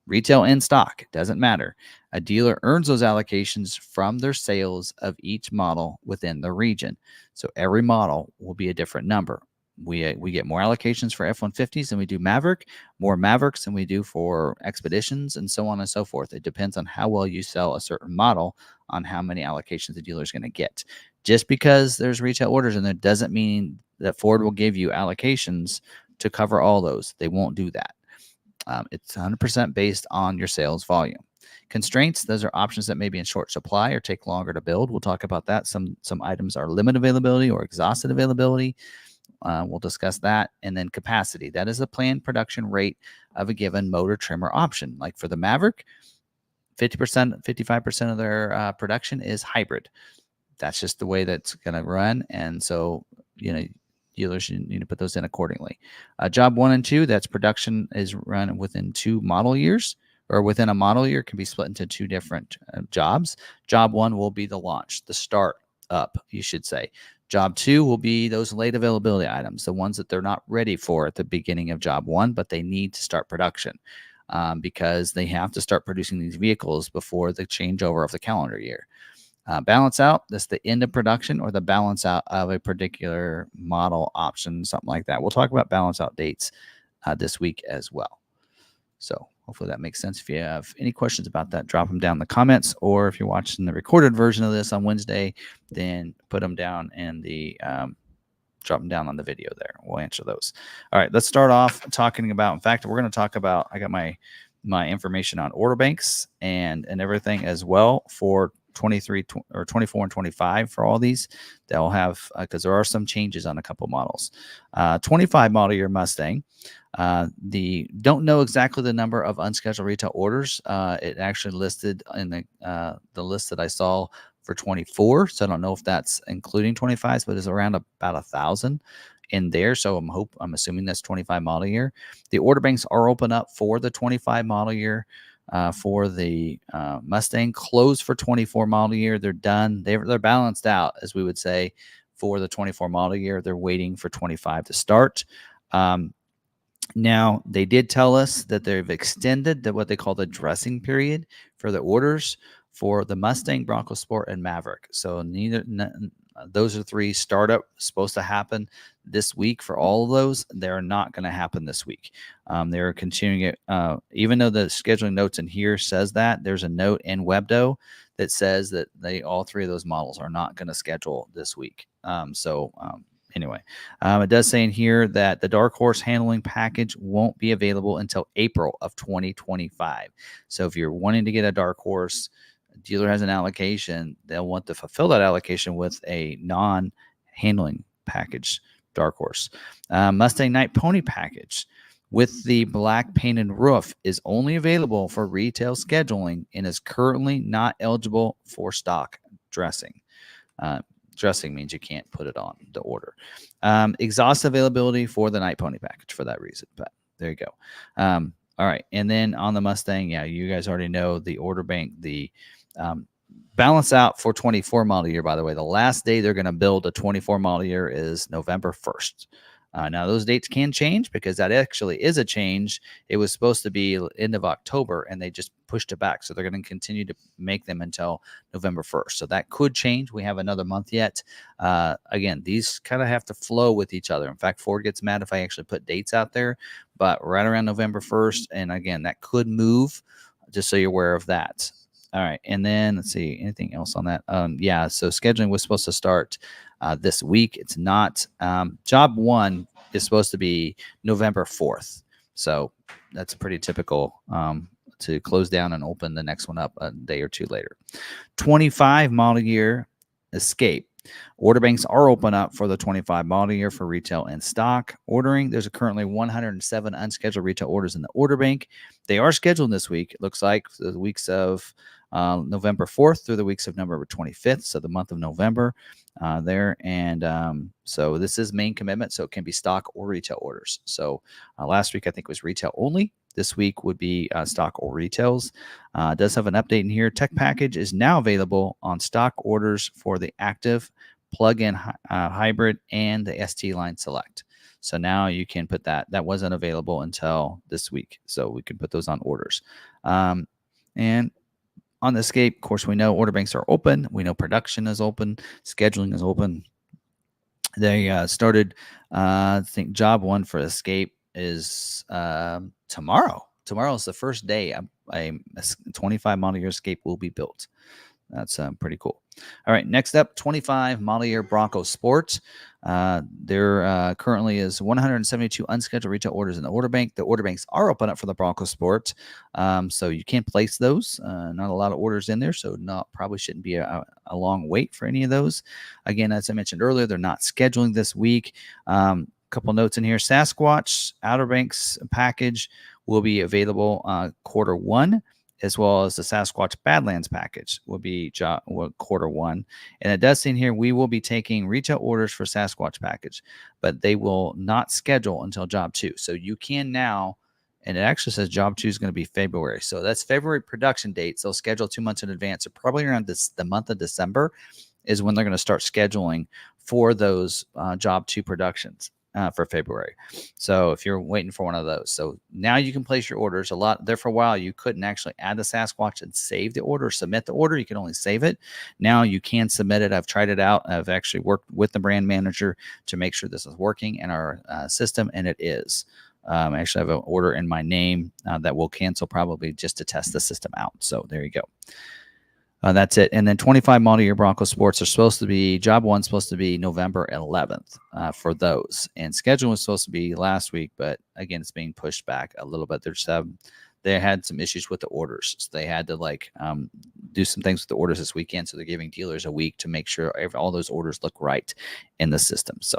Retail in stock, doesn't matter. A dealer earns those allocations from their sales of each model within the region. So every model will be a different number. We get more allocations for F-150s than we do Maverick, more Mavericks than we do for Expeditions, and so on and so forth. It depends on how well you sell a certain model on how many allocations the dealer is going to get. Just because there's retail orders in there doesn't mean that Ford will give you allocations to cover all those. They won't do that. It's 100% based on your sales volume. Constraints, those are options that may be in short supply or take longer to build. We'll talk about that. Some items are limited availability or exhausted availability. We'll discuss that. And then capacity, that is the planned production rate of a given motor, trim, or option. Like for the Maverick, 50%, 55% of their production is hybrid. That's just the way that's going to run. And so, dealers need to put those in accordingly. Job 1 and 2, that's production is run within 2 model years, or within a model year, can be split into 2 different jobs. Job 1 will be the launch, the start up, you should say. Job 2 will be those late availability items, the ones that they're not ready for at the beginning of job 1, but they need to start production because they have to start producing these vehicles before the changeover of the calendar year. Balance out, that's the end of production or the balance out of a particular model option, something like that. We'll talk about balance out dates this week as well. So hopefully that makes sense. If you have any questions about that, drop them down in the comments, or if you're watching the recorded version of this on Wednesday, then put them down in the drop them down on the video there. We'll answer those. All right, let's start off talking about, in fact, we're going to talk about, I got my information on order banks and everything as well for 23 or 24 and 25 for all these. They'll have, because there are some changes on a couple models. 25 model year Mustang. Don't know exactly the number of unscheduled retail orders. It actually listed in the list that I saw for 24. So I don't know if that's including 25s, but it's around about 1,000 in there. So I'm assuming that's 25 model year. The order banks are open up for the 25 model year. For the Mustang, closed for 24 model year. They're done. They're balanced out, as we would say, for the 24 model year. They're waiting for 25 to start. Now, they did tell us that they've extended what they call the dressing period for the orders for the Mustang, Bronco Sport, and Maverick. So those are three startup supposed to happen this week. For all of those, they're not going to happen this week. They're continuing it, even though the scheduling notes in here says that. There's a note in Webdo that says that all three of those models are not going to schedule this week. Anyway, it does say in here that the Dark Horse handling package won't be available until April of 2025. So if you're wanting to get a Dark Horse, dealer has an allocation, they'll want to fulfill that allocation with a non-handling package Dark Horse. Mustang Night Pony package with the black painted roof is only available for retail scheduling and is currently not eligible for stock dressing. Dressing means you can't put it on the order. Exhaust availability for the Night Pony package for that reason, but there you go. All right, and then on the Mustang, yeah, you guys already know the order bank, the balance out for 24 model year. By the way, the last day they're going to build a 24 model year is November 1st. Now, those dates can change because that actually is a change. It was supposed to be end of October, and they just pushed it back. So they're going to continue to make them until November 1st. So that could change. We have another month yet. Again, these kind of have to flow with each other. In fact, Ford gets mad if I actually put dates out there, but right around November 1st. And again, that could move, just so you're aware of that. All right. And then let's see, anything else on that? Yeah. So scheduling was supposed to start this week. It's not. Job 1 is supposed to be November 4th. So that's pretty typical to close down and open the next one up a day or two later. 25 model year Escape. Order banks are open up for the 25 model year for retail and stock ordering. There's currently 107 unscheduled retail orders in the order bank. They are scheduled this week. It looks like the weeks of November 4th through the weeks of November 25th. So the month of November there. And so this is main commitment. So it can be stock or retail orders. So last week, I think was retail only. This week would be stock or retails. It does have an update in here. Tech package is now available on stock orders for the active plug-in hybrid and the ST line select. So now you can put that. That wasn't available until this week. So we can put those on orders. And on the Escape, of course, we know order banks are open. We know production is open. Scheduling is open. They started, I think, job 1 for Escape is tomorrow. Tomorrow is the first day a 25 model year Escape will be built. That's pretty cool. All right, next up, 25 model year Bronco Sport. There currently is 172 unscheduled retail orders in the order bank. The order banks are open up for the Bronco Sport, so you can place those. Not a lot of orders in there, so probably shouldn't be a long wait for any of those. Again, as I mentioned earlier, they're not scheduling this week. Couple notes in here. Sasquatch Outer Banks package will be available quarter 1, as well as the Sasquatch Badlands package will be quarter 1. And it does say in here, we will be taking retail orders for Sasquatch package, but they will not schedule until job 2. So you can now, and it actually says job 2 is going to be February. So that's February production dates. They'll schedule 2 months in advance. So probably around the month of December is when they're going to start scheduling for those job 2 productions. For February. So if you're waiting for one of those, so now you can place your orders. There for a while, you couldn't actually add the Sasquatch and save the order, or submit the order. You can only save it. Now you can submit it. I've tried it out. I've actually worked with the brand manager to make sure this is working in our system, and it is. I actually have an order in my name that will cancel probably just to test the system out. So there you go. That's it. And then 25 model year Bronco Sports are supposed to be, job 1 supposed to be November 11th for those. And schedule was supposed to be last week, but again, it's being pushed back a little bit. There's they had some issues with the orders. So they had to do some things with the orders this weekend. So they're giving dealers a week to make sure all those orders look right in the system. So,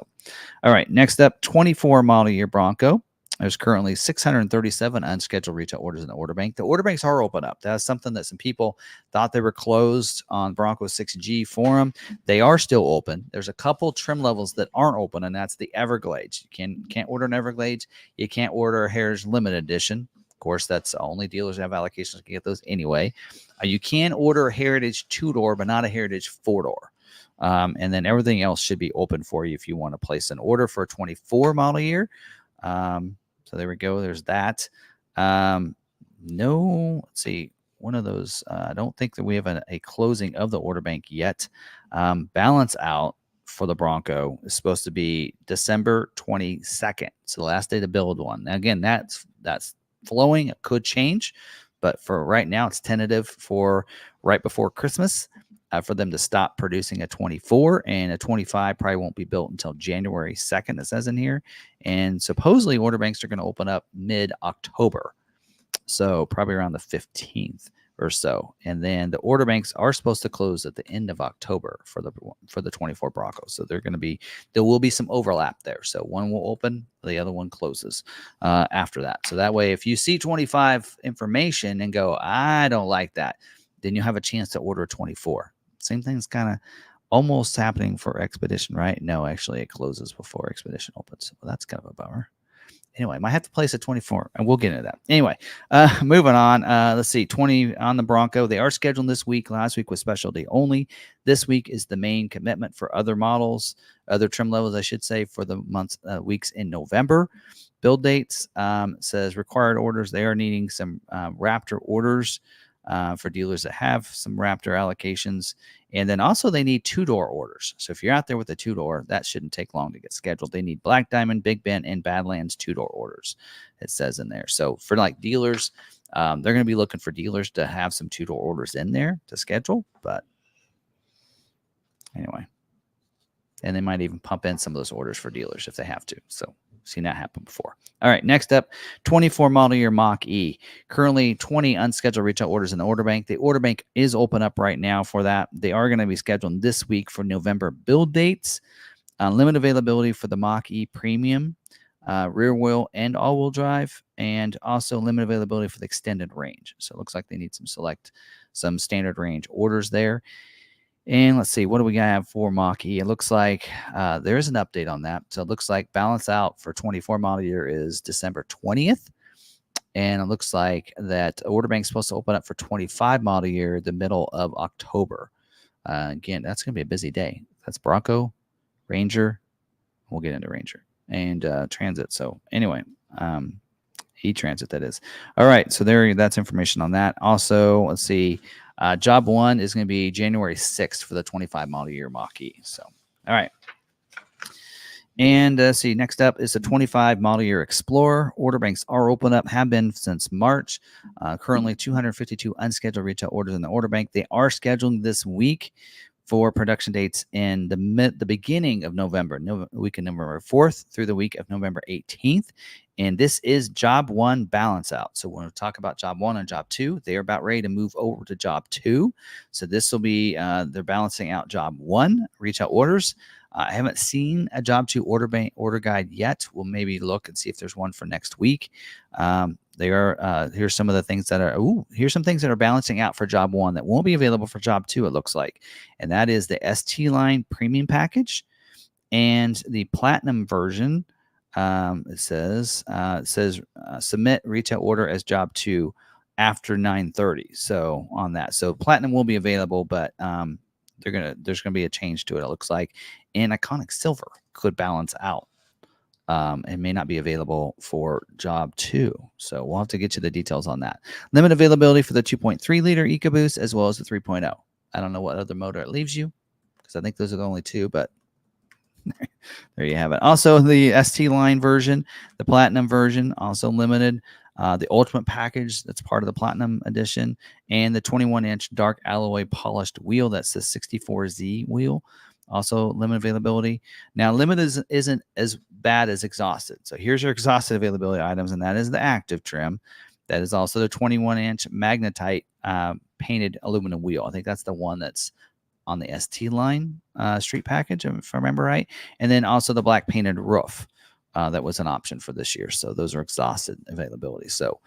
all right, next up, 24 model year Bronco. There's currently 637 unscheduled retail orders in the order bank. The order banks are open up. That's something that some people thought they were closed on Bronco 6G forum. They are still open. There's a couple trim levels that aren't open, and that's the Everglades. You can't order an Everglades. You can't order a Heritage Limited Edition. Of course, that's only dealers that have allocations can get those anyway. You can order a Heritage 2-door, but not a Heritage 4-door. And then everything else should be open for you if you want to place an order for a 24 model year. So there we go. There's that. No, let's see. One of those, I don't think that we have a closing of the order bank yet. Balance out for the Bronco is supposed to be December 22nd. So the last day to build one. Now, again, that's flowing. It could change, but for right now, it's tentative for right before Christmas. For them to stop producing a 24, and a 25 probably won't be built until January 2nd, it says in here. And supposedly order banks are going to open up mid-October. So probably around the 15th or so. And then the order banks are supposed to close at the end of October for the 24 Broncos. So there will be some overlap there. So one will open, the other one closes after that. So that way, if you see 25 information and go, I don't like that, then you'll have a chance to order a 24. Same thing's kind of almost happening for Expedition, right? No, actually, it closes before Expedition opens. Well, that's kind of a bummer. Anyway, might have to place a 24, and we'll get into that. Anyway, moving on. Let's see, 20 on the Bronco. They are scheduled this week. Last week was specialty only. This week is the main commitment for other models, other trim levels, I should say, for the weeks in November. Build dates says required orders. They are needing some Raptor orders. For dealers that have some Raptor allocations. And then also they need 2-door orders. So if you're out there with a 2-door, that shouldn't take long to get scheduled. They need Black Diamond, Big Bend, and Badlands 2-door orders, it says in there. So for dealers, they're going to be looking for dealers to have some 2-door orders in there to schedule. But anyway, and they might even pump in some of those orders for dealers if they have to. So seen that happen before. All right, next up, 24 model year Mach-E. Currently 20 unscheduled retail orders in the order bank. The order bank is open up right now for that. They are going to be scheduled this week for November build dates. Limited availability for the Mach-E Premium, rear wheel and all-wheel drive, and also limited availability for the extended range. So it looks like they need some standard range orders there. And let's see, what do we have for Mach-E? It looks like there is an update on that. So it looks like balance out for 24 model year is December 20th. And it looks like that order bank is supposed to open up for 25 model year the middle of October. Again, that's going to be a busy day. That's Bronco, Ranger. We'll get into Ranger and Transit. So anyway, E-Transit, that is. All right, so that's information on that. Also, let's see. Job 1 is going to be January 6th for the 25 model year Mach-E. So, all right. And see, next up is the 25 model year Explorer. Order banks are open up, have been since March. Currently 252 unscheduled retail orders in the order bank. They are scheduled this week for production dates in the beginning of November, week of November 4th through the week of November 18th. And this is Job 1 balance out. So when we talk about Job 1 and Job 2, they are about ready to move over to Job 2. So this will be, they're balancing out Job 1 retail orders. I haven't seen a Job 2 order guide yet. We'll maybe look and see if there's one for next week. Here's some of the things that are, here's some things that are balancing out for Job 1 that won't be available for Job 2, it looks like. And that is the ST line premium package and the platinum version. It says submit retail order as Job 2 after 9:30. So on that, so platinum will be available, but there's gonna be a change to it. It looks like, and Iconic Silver could balance out. It may not be available for Job 2. So we'll have to get you the details on that. Limit availability for the 2.3 liter EcoBoost as well as the 3.0. I don't know what other motor it leaves you because I think those are the only two, but there you have it. Also, the ST line version, the platinum version, also limited. The ultimate package, that's part of the platinum edition, and the 21-inch dark alloy polished wheel, that's the 64Z wheel, also limited availability. Now, limited isn't as bad as exhausted. So here's your exhausted availability items, and that is the active trim. That is also the 21-inch magnetite painted aluminum wheel. I think that's the one that's on the ST line street package, if I remember right. And then also the black painted roof that was an option for this year. So those are exhausted availability. So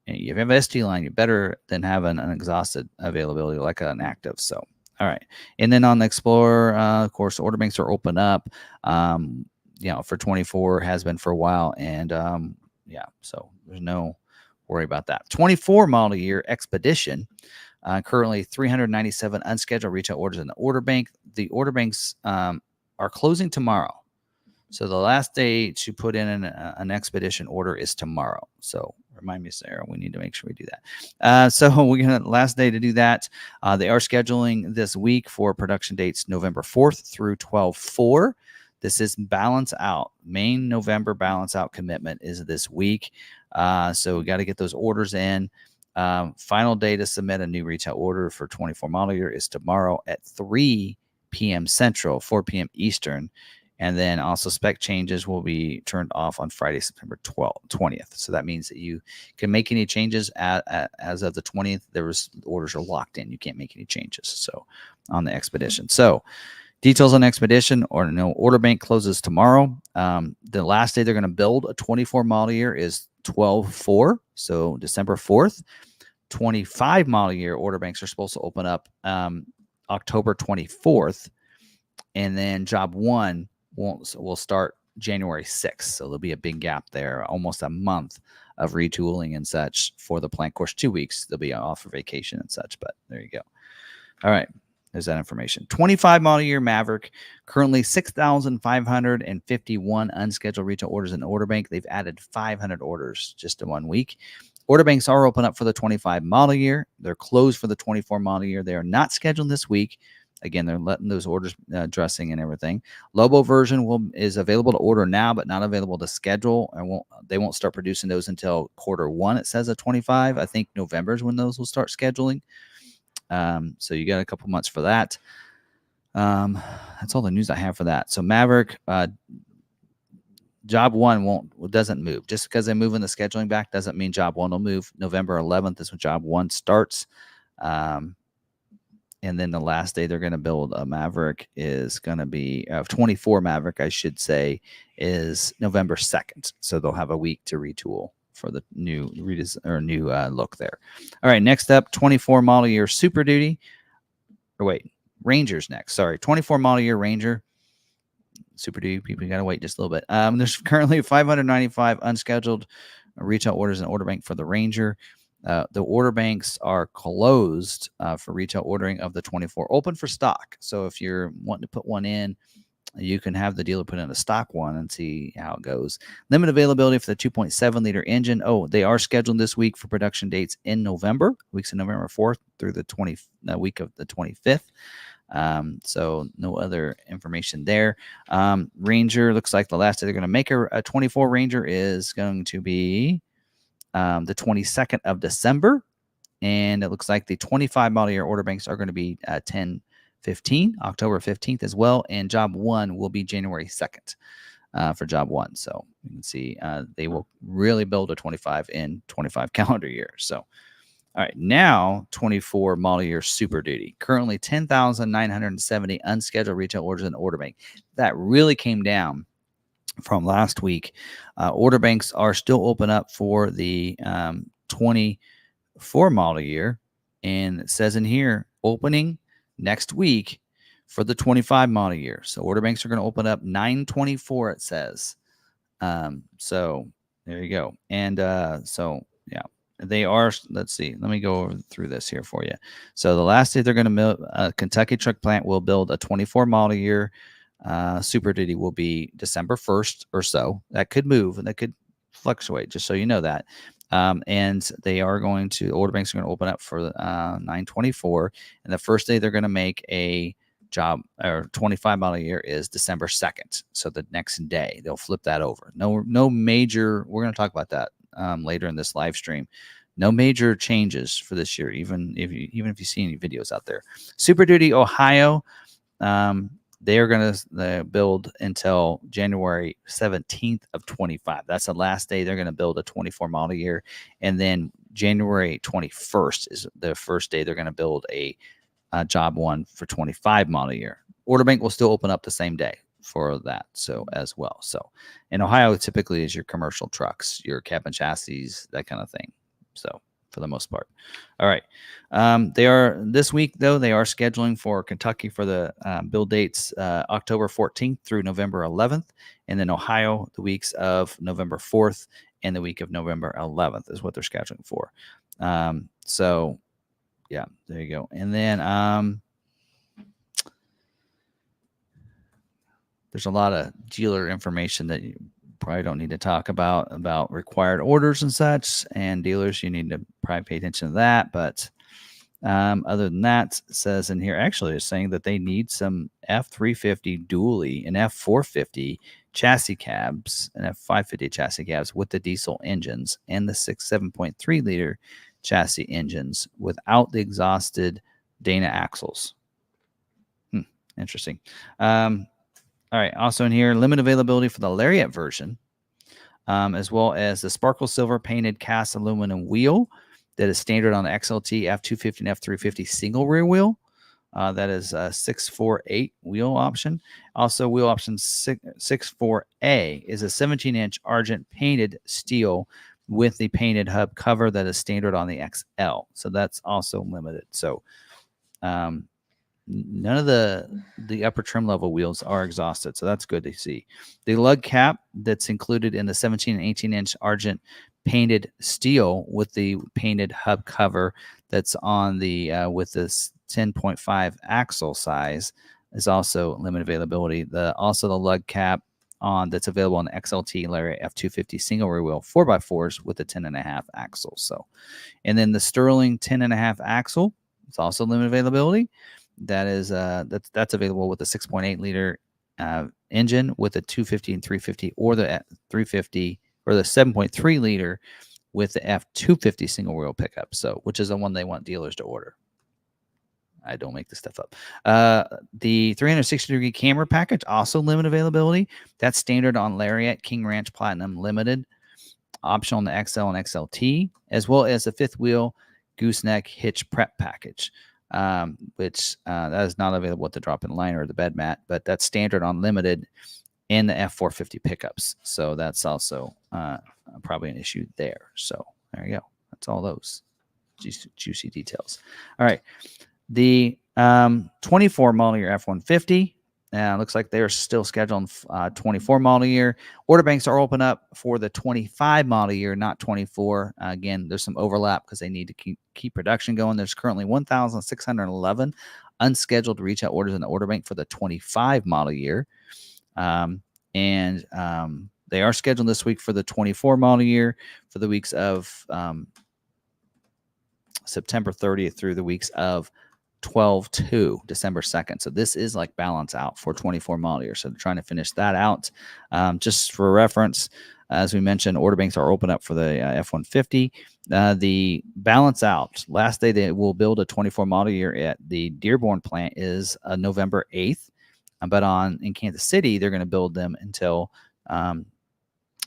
if you have an ST line, you're better than having an exhausted availability like an active. So, all right. And then on the Explorer, of course, order banks are open up, for 24, has been for a while. And so there's no worry about that. 24 model year Expedition. Currently 397 unscheduled retail orders in the order bank. The order banks are closing tomorrow. So the last day to put in an Expedition order is tomorrow. So remind me, Sarah, we need to make sure we do that. So we're going to last day to do that. They are scheduling this week for production dates November 4th through 12/4. This is balance out. Main November balance out commitment is this week. So we got to get those orders in. Final day to submit a new retail order for 24 model year is tomorrow at 3 p.m. Central, 4 p.m. Eastern. And then also spec changes will be turned off on Friday, September 20th. So that means that you can make any changes as of the 20th. Orders are locked in. You can't make any changes. So on the Expedition. So details on Expedition or no order bank closes tomorrow. The last day they're going to build a 24 model year is 12/4. So December 4th. 25 model year order banks are supposed to open up October 24th. And then job one will start January 6th. So there'll be a big gap there, almost a month of retooling and such for the plant. Of course, 2 weeks they'll be off for vacation and such, but there you go. All right. There's that information. 25 model year Maverick, currently 6,551 unscheduled retail orders in the order bank. They've added 500 orders just in 1 week. Order banks are open up for the 25 model year. They're closed for the 24 model year. They are not scheduled this week. Again, they're letting those orders dressing and everything. Lobo version is available to order now, but not available to schedule. They won't start producing those until Q1. It says at 25. I think November is when those will start scheduling. So you got a couple months for that. That's all the news I have for that. So Maverick, job one doesn't move. Just because they're moving the scheduling back doesn't mean job one will move. November 11th is when job one starts. And then the last day they're going to build a Maverick is going to be 24 Maverick, I should say, is November 2nd. So they'll have a week to retool for the new look there. All right, next up, 24 model year Super Duty. Ranger's next. Sorry, 24 model year Ranger. Super Duty, people, you got to wait just a little bit. There's currently 595 unscheduled retail orders in order bank for the Ranger. The order banks are closed for retail ordering of the 24, open for stock. So if you're wanting to put one in, you can have the dealer put in a stock one and see how it goes. Limited availability for the 2.7 liter engine. They are scheduled this week for production dates in November, weeks of November 4th through the week of the 25th. So no other information there. Ranger looks like the last day they're going to make a 24 Ranger is going to be the 22nd of December. And it looks like the 25 model year order banks are going to be 10/15, October 15th as well. And job one will be January 2nd for job one. So you can see they will really build a 25 in 25 calendar years. So, all right, now 24 model year Super Duty. Currently 10,970 unscheduled retail orders in the order bank. That really came down from last week. Order banks are still open up for the 24 model year. And it says in here, opening next week for the 25 model year. So order banks are going to open up 9/24, it says. So there you go. And so, yeah, they are, let's see, let me go through this here for you. So the last day they're going to build, Kentucky Truck Plant will build a 24 model year. Super Duty will be December 1st or so. That could move and that could fluctuate, just so you know that. And they are going to, order banks are going to open up for 9/24. And the first day they're going to make a job or 25 model year is December 2nd. So the next day they'll flip that over. No major, we're going to talk about that later in this live stream. No major changes for this year, even if you see any videos out there. Super Duty Ohio, they are going to build until January 17th of 25. That's the last day they're going to build a 24 model year. And then January 21st is the first day they're going to build a job 1 for 25 model year. Order bank will still open up the same day for that, so as well. So in Ohio, typically is your commercial trucks, your cab and chassis, that kind of thing. So for the most part. All right. They are this week, though, they are scheduling for Kentucky for the build dates October 14th through November 11th. And then Ohio, the weeks of November 4th and the week of November 11th is what they're scheduling for. So, yeah, there you go. And then there's a lot of dealer information that you probably don't need to talk about required orders and such, and dealers, you need to probably pay attention to that. But other than that, it says in here, actually, it's saying that they need some F350 dually and F450 chassis cabs and F550 chassis cabs with the diesel engines and the 7.3 liter chassis engines without the exhausted Dana axles. Interesting. All right. Also in here, limit availability for the Lariat version, as well as the sparkle silver painted cast aluminum wheel that is standard on the XLT, F250, and F350 single rear wheel. That is a 648 wheel option. Also, wheel option 64A is a 17-inch argent painted steel with the painted hub cover that is standard on the XL. So that's also limited. So none of the upper trim level wheels are exhausted, so that's good to see. The lug cap that's included in the 17 and 18-inch argent painted steel with the painted hub cover that's on the with this 10.5 axle size is also limited availability. Also the lug cap on that's available on the XLT Lariat F250 single rear wheel 4x4s with a 10.5 axle. So, and then the Sterling 10.5 axle, it's also limited availability. That is that's available with the 6.8 liter engine with the 250 and 350, or the 350 or the 7.3 liter with the F250 single wheel pickup. So, which is the one they want dealers to order. I don't make this stuff up. The 360-degree camera package, also limited availability. That's standard on Lariat, King Ranch Platinum Limited. Optional on the XL and XLT, as well as the fifth wheel gooseneck hitch prep package. Which that is not available with the drop-in liner or the bed mat, but that's standard on limited in the F450 pickups. So that's also probably an issue there. So there you go. That's all those juicy details. All right. The 24 model year F-150, looks like they're still scheduled on 24 model year. Order banks are open up for the 25 model year, not 24. Again, there's some overlap because they need to keep production going. There's currently 1,611 unscheduled retail orders in the order bank for the 25 model year. They are scheduled this week for the 24 model year for the weeks of September 30th through the weeks of 12 to December 2nd. So this is like balance out for 24 model year. So they're trying to finish that out. Just for reference, as we mentioned, order banks are open up for the F-150. The balance out, last day they will build a 24 model year at the Dearborn plant is November 8th. But in Kansas City, they're going to build them until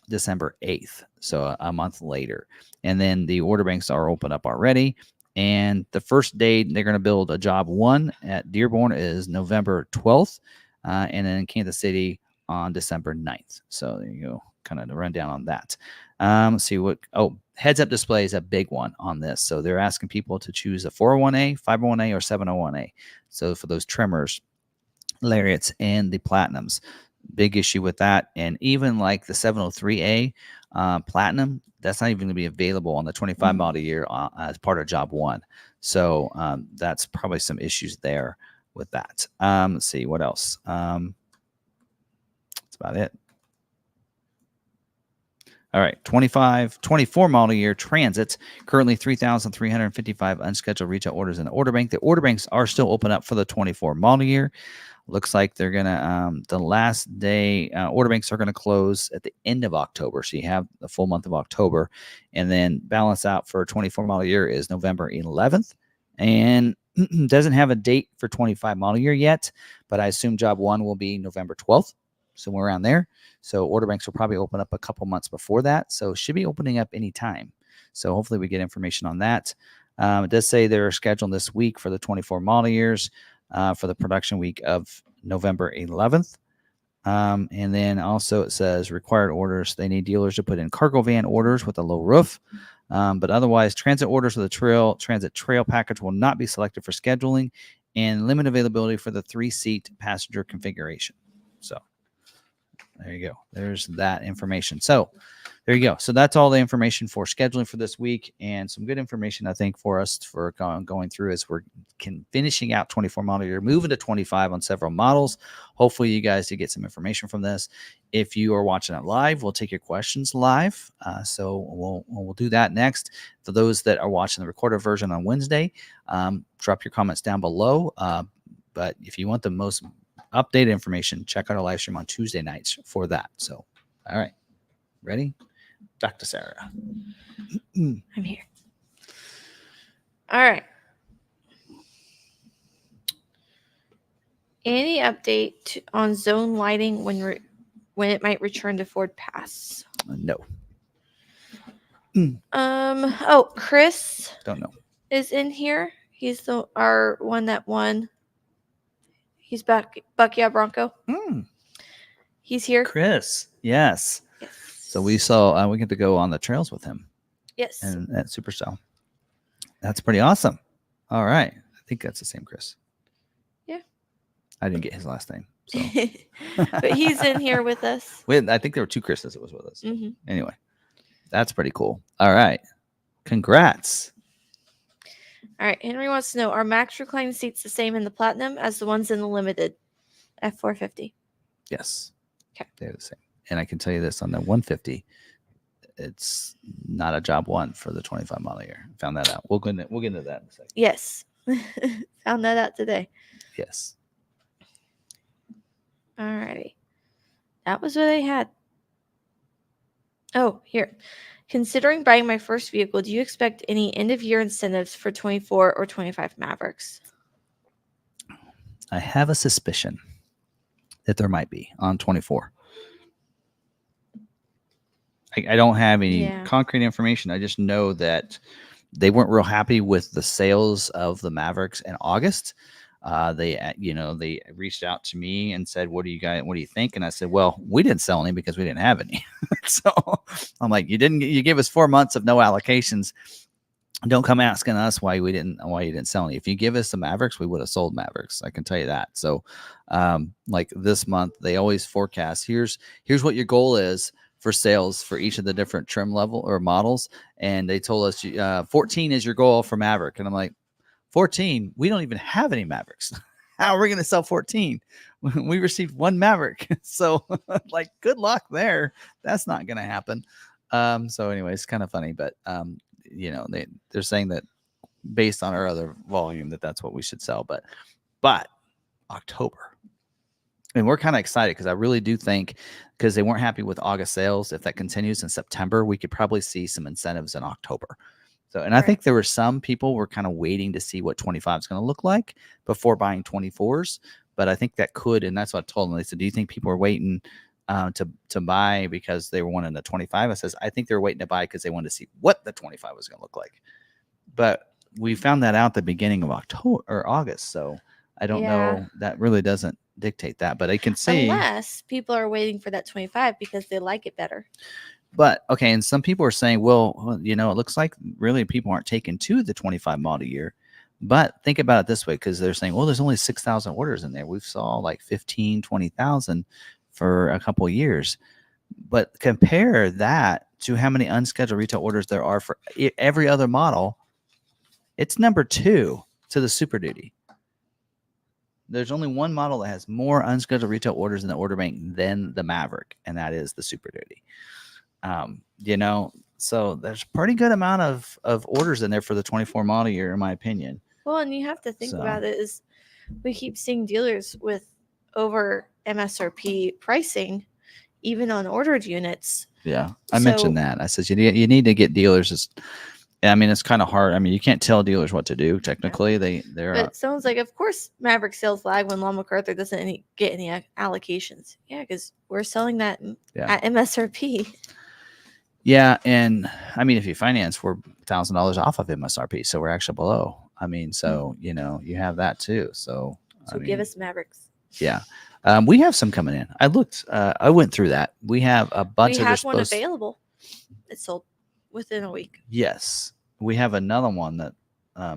December 8th. So a month later. And then the order banks are open up already. And the first day they're going to build a job 1 at Dearborn is November 12th, and then in Kansas City on December 9th. So there you go, kind of the rundown on that. Let's see what, heads-up display is a big one on this. So they're asking people to choose a 401A, 501A, or 701A. So for those trimmers, Lariats, and the Platinums. Big issue with that. And even like the 703A Platinum, that's not even going to be available on the 25 model year as part of job 1. So that's probably some issues there with that. Let's see what else. That's about it. All right, 24 model year Transits, currently 3,355 unscheduled retail orders in the order bank. The order banks are still open up for the 24 model year. Looks like they're going to, the last day, order banks are going to close at the end of October. So you have the full month of October. And then balance out for 24 model year is November 11th. And doesn't have a date for 25 model year yet, but I assume job 1 will be November 12th. Somewhere around there. So order banks will probably open up a couple months before that. So should be opening up anytime. So hopefully we get information on that. It does say they're scheduled this week for the 24 model years for the production week of November 11th. And then also it says required orders. They need dealers to put in cargo van orders with a low roof. But otherwise, transit orders for the transit trail package will not be selected for scheduling, and limit availability for the 3-seat passenger configuration. So there you go. There's that information. So there you go. So that's all the information for scheduling for this week, and some good information, I think, for us for going through as we're finishing out 24 model year, moving to 25 on several models. Hopefully you guys did get some information from this. If you are watching it live, we'll take your questions live. So we'll do that next. For those that are watching the recorded version on Wednesday, drop your comments down below. But if you want the most updated information, check out our live stream on Tuesday nights for that. So, all right. Ready? Dr. Sarah. I'm here. All right. Any update on zone lighting when it might return to Ford Pass? No. Oh, Chris Don't know. is in here. He's our one that won. He's back. Buckeyard Bronco. He's here. Chris. Yes. Yes. So we saw we get to go on the trails with him. Yes. And at Supercell. That's pretty awesome. All right. I think that's the same Chris. Yeah. I didn't get his last name. So. But he's in here with us. I think there were 2 Chris's that was with us. Mm-hmm. Anyway, that's pretty cool. All right. Congrats. All right. Henry wants to know, are max reclining seats the same in the Platinum as the ones in the Limited F450? Yes. Okay. They're the same. And I can tell you this, on the 150, it's not a job one for the 25 model year. Found that out. We'll get into that in a second. Yes. Found that out today. Yes. All righty. That was what I had. Oh, here. Considering buying my first vehicle, do you expect any end-of-year incentives for 24 or 25 Mavericks? I have a suspicion that there might be on 24. I don't have any concrete information. I just know that they weren't real happy with the sales of the Mavericks in August. They reached out to me and said, what do you think? And I said, well, we didn't sell any because we didn't have any. So I'm like, you gave us 4 months of no allocations. Don't come asking us why you didn't sell any. If you give us the Mavericks, we would have sold Mavericks. I can tell you that. So, like this month, they always forecast, here's what your goal is for sales for each of the different trim level or models. And they told us 14 is your goal for Maverick. And I'm like, 14, we don't even have any Mavericks. How are we going to sell 14? We received 1 Maverick. So like, good luck there. That's not going to happen. So anyway, it's kind of funny, but they're saying that based on our other volume, that's what we should sell. But October, and we're kind of excited because I really do think, because they weren't happy with August sales, if that continues in September, we could probably see some incentives in October. So, and I think there were some people were kind of waiting to see what 25 is going to look like before buying 24s. But I think that could, and that's what I told them. They said, do you think people are waiting to buy because they were wanting the 25? I says, I think they're waiting to buy because they wanted to see what the 25 was going to look like. But we found that out at the beginning of October or August. So I don't know. That really doesn't dictate that, but I can see, unless people are waiting for that 25 because they like it better. But okay, and some people are saying, well, it looks like really people aren't taken to the 25 model year. But think about it this way, because they're saying, well, there's only 6,000 orders in there. We've saw like 15, 20,000 for a couple of years. But compare that to how many unscheduled retail orders there are for every other model. It's number 2 to the Super Duty. There's only one model that has more unscheduled retail orders in the order bank than the Maverick, and that is the Super Duty. So there's a pretty good amount of orders in there for the 24 model year, in my opinion. Well, and you have to think about it is we keep seeing dealers with over MSRP pricing, even on ordered units. Yeah, I mentioned that. I said, you need to get dealers. It's kind of hard. You can't tell dealers what to do. Technically, they're. But it sounds like, of course, Maverick sales lag when McArthur doesn't get any allocations. Yeah, because we're selling that at MSRP. Yeah, and I mean, if you finance, we're $1,000 off of MSRP, so we're actually below. I mean, so you have that too. So So I give mean, us Mavericks. yeah, we have some coming in. I looked, I went through that. We have a bunch We that are have one supposed. available. It's sold within a week. Yes, we have another one that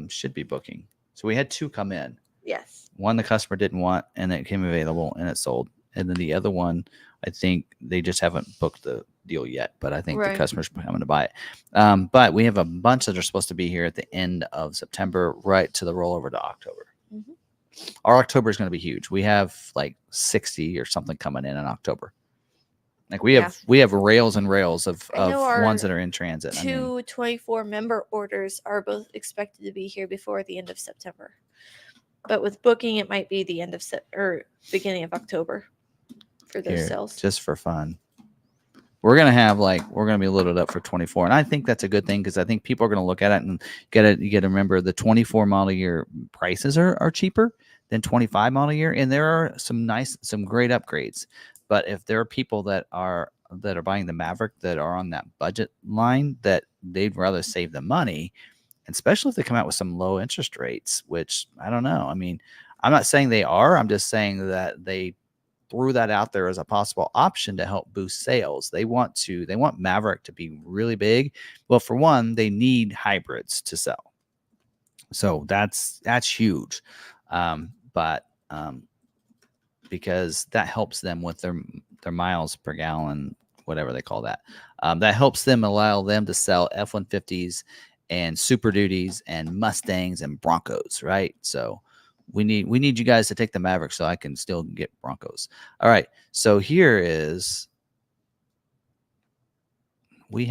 should be booking. So we had 2 come in. Yes. One the customer didn't want, and it came available, and it sold. And then the other one, I think they just haven't booked the deal yet, but I think the Right. customer's coming to buy it. But we have a bunch that are supposed to be here at the end of September, right to the rollover to October. Mhm. Our October is going to be huge. We have like 60 or something coming in October. Like we have rails and rails of ones that are in transit. 224 member orders are both expected to be here before the end of September. But with booking, it might be the end of beginning of October for those here, sales. just for fun. We're gonna be loaded up for 24, and I think that's a good thing because I think people are gonna look at it and you got to remember the 24 model year prices are cheaper than 25 model year, and there are some great upgrades. But if there are people that are buying the Maverick that are on that budget line, that they'd rather save the money, and especially if they come out with some low interest rates, which I don't know. I mean, I'm not saying they are. I'm just saying that they threw that out there as a possible option to help boost sales. They want Maverick to be really big. Well, for one, they need hybrids to sell. So that's huge. But because that helps them with their miles per gallon, whatever they call that. That helps them allow them to sell F-150s and Super Duties and Mustangs and Broncos, right? So we need you guys to take the Maverick so I can still get Broncos. All right. So here is we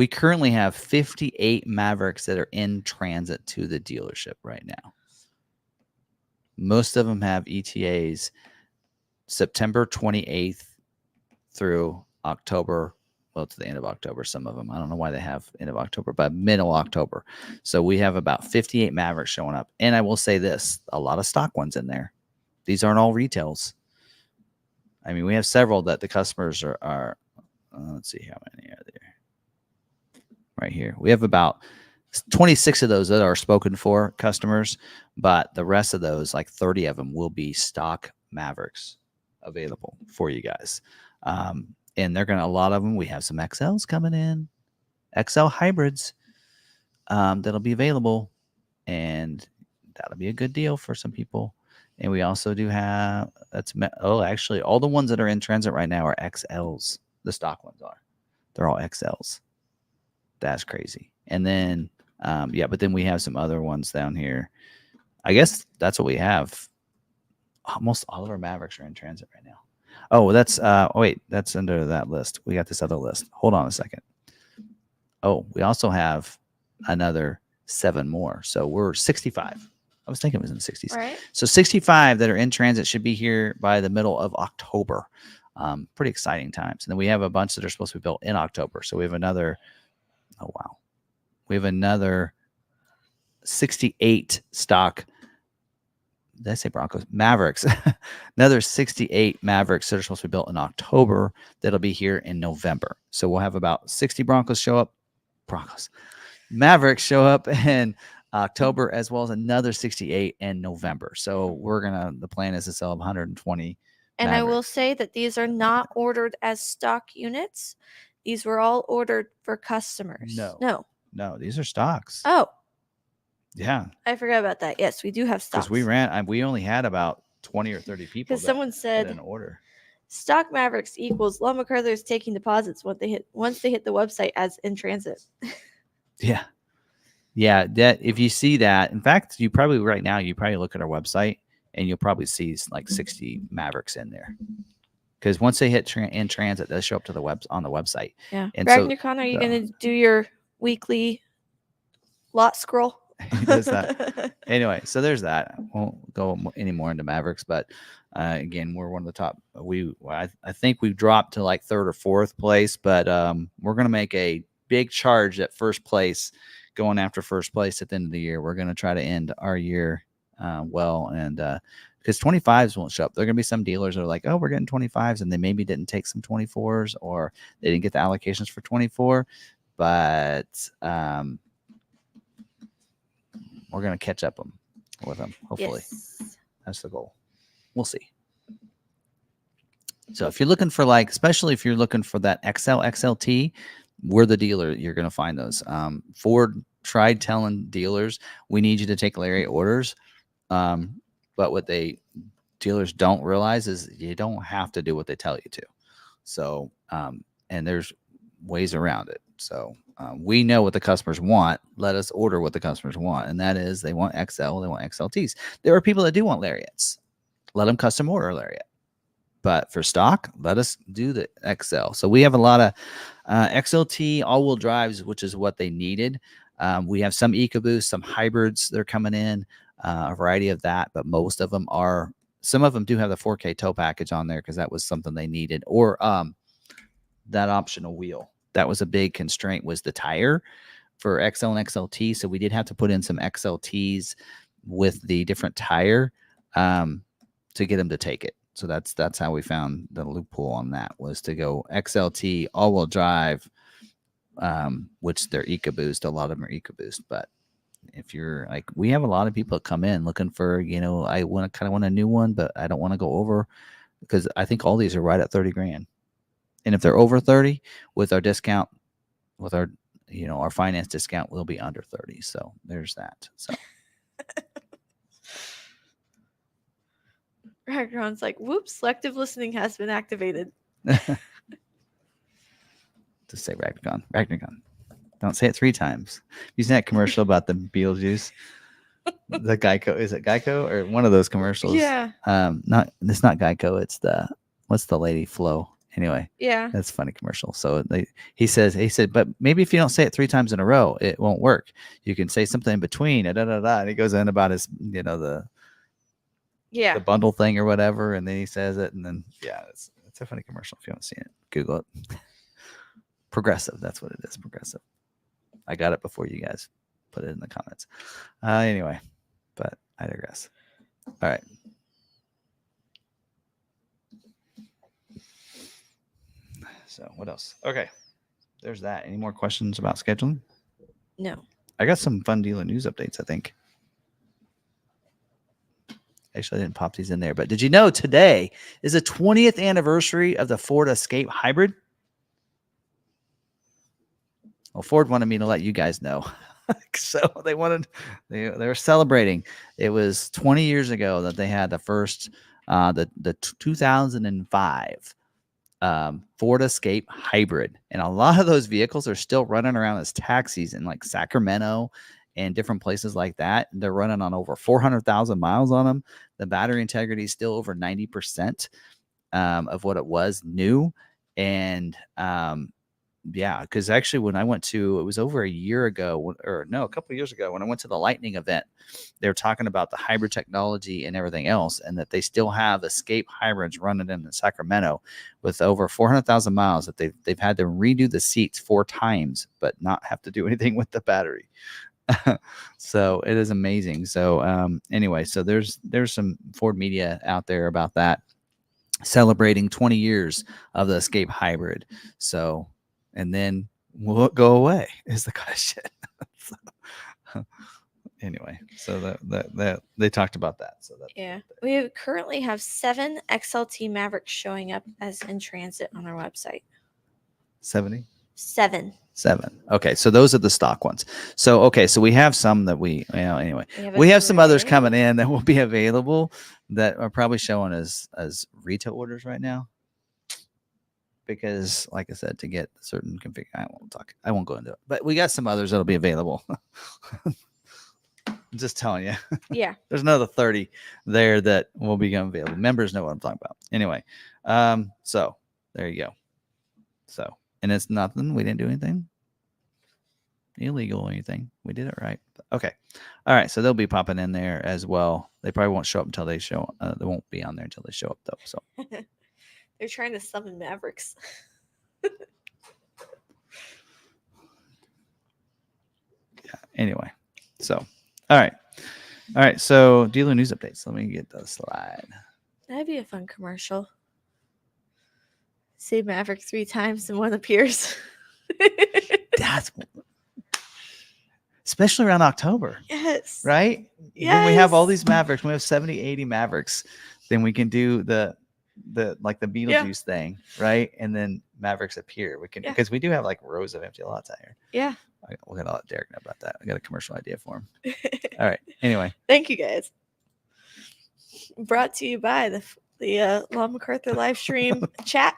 currently have 58 Mavericks that are in transit to the dealership right now. Most of them have ETAs September 28th through October. Well, to the end of October, some of them. I don't know why they have end of October, but middle October. So we have about 58 Mavericks showing up. And I will say this, a lot of stock ones in there. These aren't all retails. I mean, we have several that the customers are let's see how many are there. Right here. We have about 26 of those that are spoken for customers, but the rest of those, like 30 of them, will be stock Mavericks available for you guys. And they're a lot of them. We have some XLs coming in, XL hybrids that'll be available, and that'll be a good deal for some people. And we also do have actually all the ones that are in transit right now are XLs. The stock ones are. They're all XLs. That's crazy. And then but then we have some other ones down here. I guess that's what we have. Almost all of our Mavericks are in transit right now. Oh, that's that's under that list. We got this other list. Hold on a second. Oh, we also have another 7 more. So we're 65. I was thinking it was in the 60s. Right. So 65 that are in transit should be here by the middle of October. Pretty exciting times. And then we have a bunch that are supposed to be built in October. So we have another, we have another 68 stock. Did I say Broncos? Mavericks. Another 68 Mavericks that are supposed to be built in October that'll be here in November. So we'll have about 60 Mavericks show up in October, as well as another 68 in November. So the plan is to sell 120. And Mavericks. I will say that these are not ordered as stock units. These were all ordered for customers. No, these are stocks. Oh. Yeah. I forgot about that. Yes, we do have stocks. Because we only had about 20 or 30 people. Because someone said an order. Stock Mavericks equals McArthur is taking deposits once they hit the website as in transit. Yeah. Yeah. That if you see that, in fact, you probably look at our website and you'll probably see like 60 Mavericks in there. Because once they hit in transit, they'll show up to on the website. Yeah. And Ragnar, are you going to do your weekly lot scroll? He does that. Anyway, so there's that. I won't go any more into Mavericks, but again, we're one of the top. I think we've dropped to like 3rd or 4th place, but we're going to make a big charge at 1st place, going after 1st place at the end of the year. We're going to try to end our year well and because 25s won't show up. There are going to be some dealers that are like, oh, we're getting 25s, and they maybe didn't take some 24s, or they didn't get the allocations for 24. But we're going to catch up with them, hopefully. Yes. That's the goal. We'll see. So if you're looking for, like, especially if you're looking for that XL, XLT, we're the dealer. You're going to find those. Ford tried telling dealers, we need you to take Lariat orders. But what dealers don't realize is you don't have to do what they tell you to. So, and there's ways around it. So we know what the customers want. Let us order what the customers want. And that is, they want XL, they want XLTs. There are people that do want Lariats. Let them custom order a Lariat. But for stock, let us do the XL. So we have a lot of XLT all-wheel drives, which is what they needed. We have some EcoBoost, some hybrids that are coming in, a variety of that. But most of them are, some of them do have the 4K tow package on there because that was something they needed. Or that optional wheel. That was a big constraint, was the tire for XL and XLT. So we did have to put in some XLTs with the different tire to get them to take it. So that's how we found the loophole on that, was to go XLT all-wheel drive, which they're EcoBoost. A lot of them are EcoBoost. But if you're like, we have a lot of people that come in looking for, I kind of want a new one, but I don't want to go over, because I think all these are right at 30 grand. And if they're over 30, with our discount, with our, our finance discount, we'll be under 30. So there's that. So. Ragron's like, whoops, selective listening has been activated. Just say Ragnagon. Don't say it 3 times. You seen that commercial about the Beetlejuice? The Geico. Is it Geico or one of those commercials? Yeah. It's not Geico. It's what's the lady? Flo. Anyway. Yeah. That's a funny commercial. So he said, but maybe if you don't say it 3 times in a row, it won't work. You can say something in between. And he goes in about his, the bundle thing or whatever, and then he says it, and then it's a funny commercial. If you haven't seen it, Google it. Progressive, that's what it is. Progressive. I got it before you guys put it in the comments. Anyway, but I digress. All right. So what else? Okay, there's that. Any more questions about scheduling? No. I got some fun dealer news updates, I think. Actually, I didn't pop these in there, but did you know today is the 20th anniversary of the Ford Escape Hybrid? Well, Ford wanted me to let you guys know. So they were celebrating. It was 20 years ago that they had the first, the 2005 Ford Escape Hybrid. And a lot of those vehicles are still running around as taxis in like Sacramento and different places like that. They're running on over 400,000 miles on them. The battery integrity is still over 90% of what it was new. And because actually when I went to, it was over a year ago, a couple of years ago, when I went to the Lightning event, they were talking about the hybrid technology and everything else, and that they still have Escape hybrids running in Sacramento with over 400,000 miles, that they've had to redo the seats 4 times, but not have to do anything with the battery. So it is amazing. So anyway, so there's some Ford media out there about that, celebrating 20 years of the Escape hybrid. So, and then will it go away is the question. So, anyway, so that they talked about that. So that we currently have 7 XLT Mavericks showing up as in transit on our website. 70? 7. Okay, so those are the stock ones. So so we have some that anyway, we have some others coming in that will be available that are probably showing as retail orders right now, because like I said, to get certain config, I won't go into it, but we got some others that'll be available. I'm just telling you. Yeah. There's another 30 there that will become available. Members know what I'm talking about. Anyway, so there you go. So, and it's nothing. We didn't do anything illegal or anything. We did it right. Okay. All right. So they'll be popping in there as well. They probably won't show up until they show. They won't be on there until they show up though. So they're trying to summon Mavericks. Yeah. Anyway. So, all right. All right. So dealer news updates. Let me get the slide. That'd be a fun commercial. Say Maverick 3 times and one appears. That's especially around October, Yes. right? Yes. When we have all these Mavericks, when we have 70, 80 Mavericks, then we can do the like the Beetlejuice thing, right? And then Mavericks appear. We can because we do have like rows of empty lots out here. Yeah. We're gonna let Derek know about that. I got a commercial idea for him. All right. Anyway. Thank you guys. Brought to you by the Law McArthur live stream chat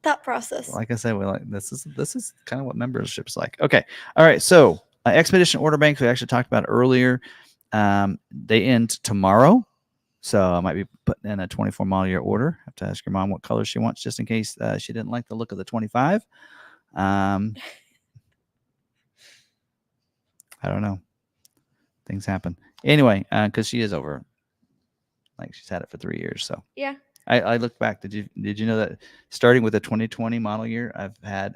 thought process. Like I said, we like this is kind of what membership's like. Okay. All right. So Expedition order banks we actually talked about earlier. They end tomorrow. So I might be putting in a 24 model year order. I have to ask your mom what color she wants just in case she didn't like the look of the 25. I don't know. Things happen. Anyway, because she is over. Like she's had it for 3 years. So yeah. I looked back. Did you know that starting with a 2020 model year, I've had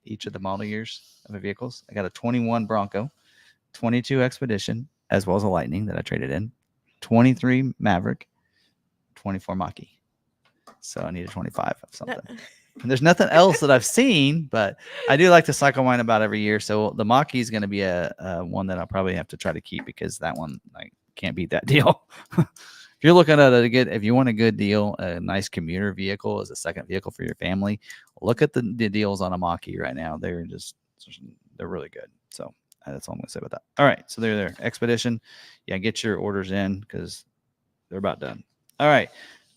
each of the model years of the vehicles. I got a 21 Bronco, 22 Expedition, as well as a Lightning that I traded in, 23 Maverick, 24 mach-e. So I need a 25 of something. And there's nothing else that I've seen, but I do like to cycle mine about every year. So the mach-e is going to be a one that I'll probably have to try to keep because that one I can't beat that deal. If you're looking at if you want a good deal, a nice commuter vehicle as a second vehicle for your family, look at the deals on a mach-e right now. They're really good. So that's all I'm going to say about that. All right. So they're there. Expedition. Yeah. Get your orders in because they're about done. All right.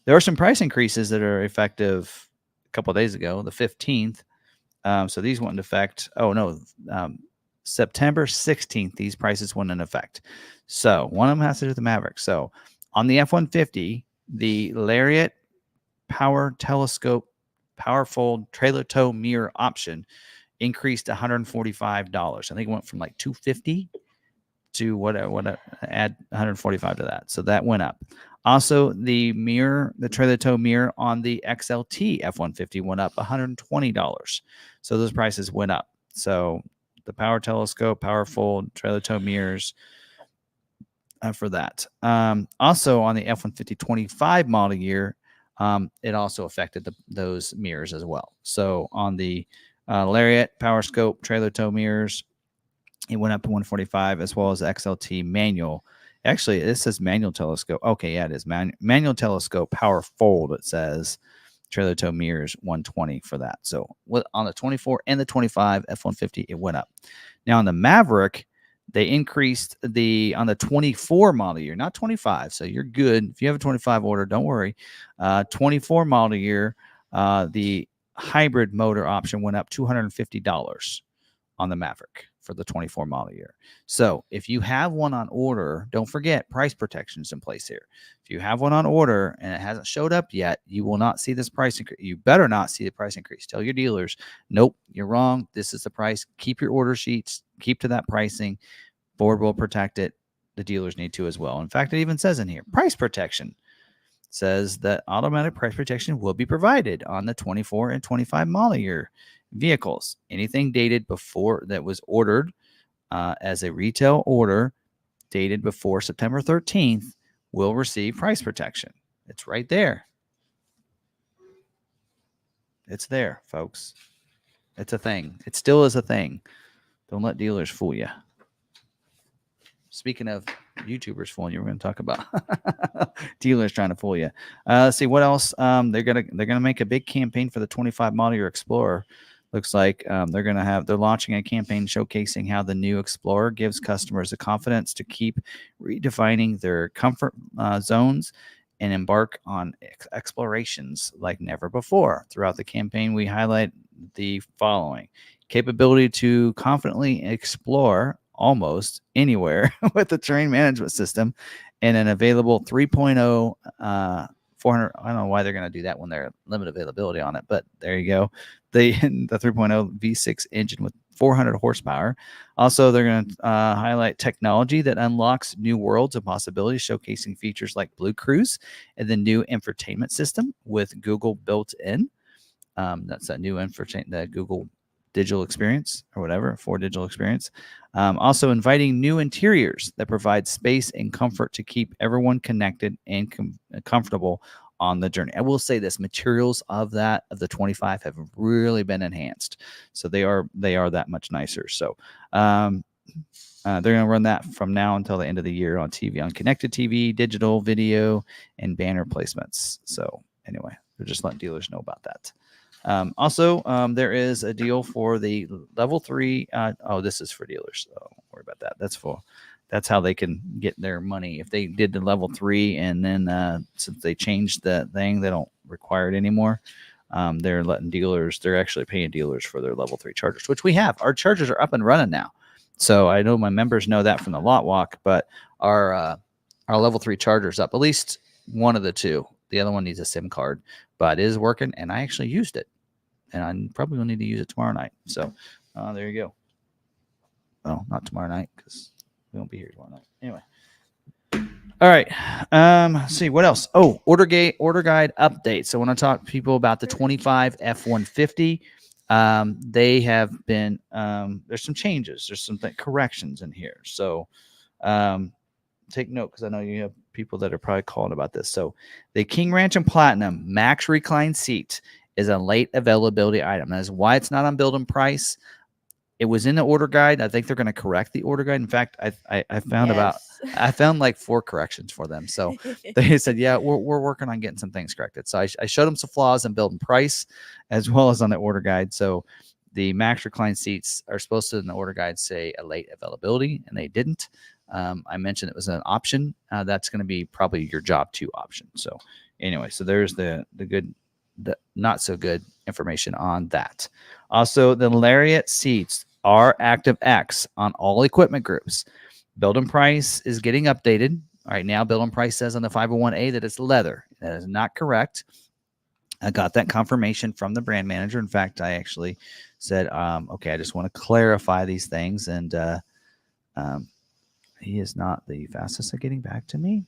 There are some price increases that are effective a couple of days ago, the 15th. So these went into effect. Oh, no. September 16th, these prices went in effect. So one of them has to do with the Maverick. So on the F-150, the Lariat Power Telescope Power Fold Trailer Tow Mirror option increased $145. I think it went from like $250 to whatever, add $145 to that. So that went up. Also, the trailer tow mirror on the XLT F-150 went up $120. So those prices went up. So the Power Telescope, Power Fold, trailer tow mirrors, for that. Also on the F-150 25 model year, it also affected those mirrors as well. So on the Lariat Power Scope trailer tow mirrors, it went up to 145 as well as XLT manual. Actually, it says manual telescope. Okay, yeah, it is manual telescope Power Fold. It says trailer tow mirrors 120 for that. So on the 24 and the 25 F-150, it went up. Now on the Maverick, they increased on the 24 model year, not 25. So you're good. If you have a 25 order, don't worry. 24 model year, the hybrid motor option went up $250 on the Maverick for the 24 model year. So if you have one on order, don't forget price protection is in place here. If you have one on order and it hasn't showed up yet, you will not see this price increase. You better not see the price increase. Tell your dealers, nope, you're wrong. This is the price. Keep your order sheets. Keep to that pricing. Board will protect it. The dealers need to as well. In fact, it even says in here, price protection. It says that automatic price protection will be provided on the 24 and 25 model year vehicles. Anything dated before that was ordered as a retail order dated before September 13th will receive price protection. It's right there. It's there, folks. It's a thing. It still is a thing. Don't let dealers fool you. Speaking of YouTubers fooling you, we're going to talk about dealers trying to fool you. Let's see what else. They're gonna make a big campaign for the 25 model year Explorer. Looks like they're launching a campaign showcasing how the new Explorer gives customers the confidence to keep redefining their comfort zones and embark on explorations like never before. Throughout the campaign, we highlight the following: capability to confidently explore almost anywhere with the terrain management system and an available 3.0 400. I don't know why they're going to do that when they're limited availability on it, but there you go. The 3.0 V6 engine with 400 horsepower. Also, they're going to highlight technology that unlocks new worlds of possibilities, showcasing features like Blue Cruise and the new infotainment system with Google built in. That's a new infotainment that Google digital experience or whatever for digital experience. Also inviting new interiors that provide space and comfort to keep everyone connected and comfortable on the journey. I will say this: materials of the 25 have really been enhanced, so they are that much nicer. So they're going to run that from now until the end of the year on TV, on connected TV, digital video, and banner placements. So anyway, they're just letting dealers know about that. Also, there is a deal for the level 3. This is for dealers, so don't worry about that. That's how they can get their money. If they did the level 3 and then since they changed the thing, they don't require it anymore. They're letting dealers. They're actually paying dealers for their level 3 chargers, which we have. Our chargers are up and running now. So I know my members know that from the lot walk, but our level 3 charger's up. At least one of the two. The other one needs a SIM card, but it is working, and I actually used it. And I probably will need to use it tomorrow night. So there you go. Well, not tomorrow night because we won't be here tomorrow night. Anyway. All right. Let's see what else. Oh, order guide update. So when I talk to people about the 25 F-150, they have been there's some changes. There's some corrections in here. So take note because I know you have people that are probably calling about this. So the King Ranch and Platinum Max Recline Seat is a late availability item. That is why it's not on build and price. It was in the order guide. I think they're going to correct the order guide. In fact, I found I found like 4 corrections for them. So they said, yeah, we're working on getting some things corrected. So I showed them some flaws in build and price as well as on the order guide. So the Max Recline seats are supposed to in the order guide say a late availability, and they didn't. I mentioned it was an option. That's going to be probably your job 2 option. So anyway, so there's the not so good information on that. Also, the Lariat seats are Active X on all equipment groups. Build and price is getting updated. All right, now build and price says on the 501A that it's leather. That is not correct. I got that confirmation from the brand manager. In fact, I actually said, okay, I just want to clarify these things. And he is not the fastest at getting back to me.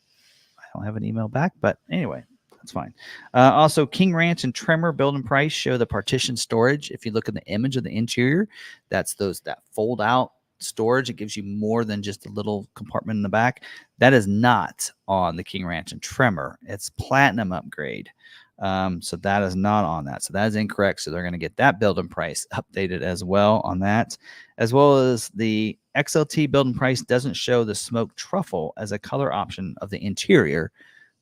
I don't have an email back, but anyway, that's fine. Also, King Ranch and Tremor build and price show the partition storage. If you look at the image of the interior, that's that fold out storage. It gives you more than just a little compartment in the back. That is not on the King Ranch and Tremor. It's Platinum upgrade. So that is not on that. So that is incorrect. So they're going to get that build and price updated as well on that, as well as the XLT build and price doesn't show the smoked truffle as a color option of the interior,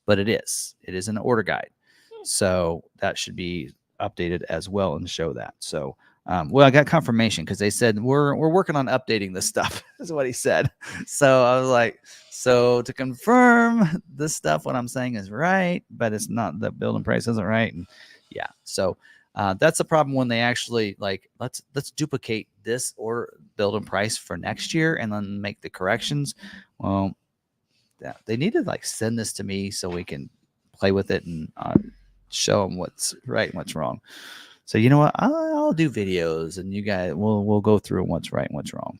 but it is in the order guide. So that should be updated as well and show that. So, I got confirmation because they said we're working on updating this stuff is what he said. So I was like, so to confirm this stuff, what I'm saying is right, but it's not, the build and price isn't right. And yeah, so that's the problem when they actually like, let's duplicate this or build and price for next year and then make the corrections. Well, yeah, they need to like send this to me so we can play with it and show them what's right and what's wrong. So you know what? I'll do videos, and you guys we'll go through what's right and what's wrong.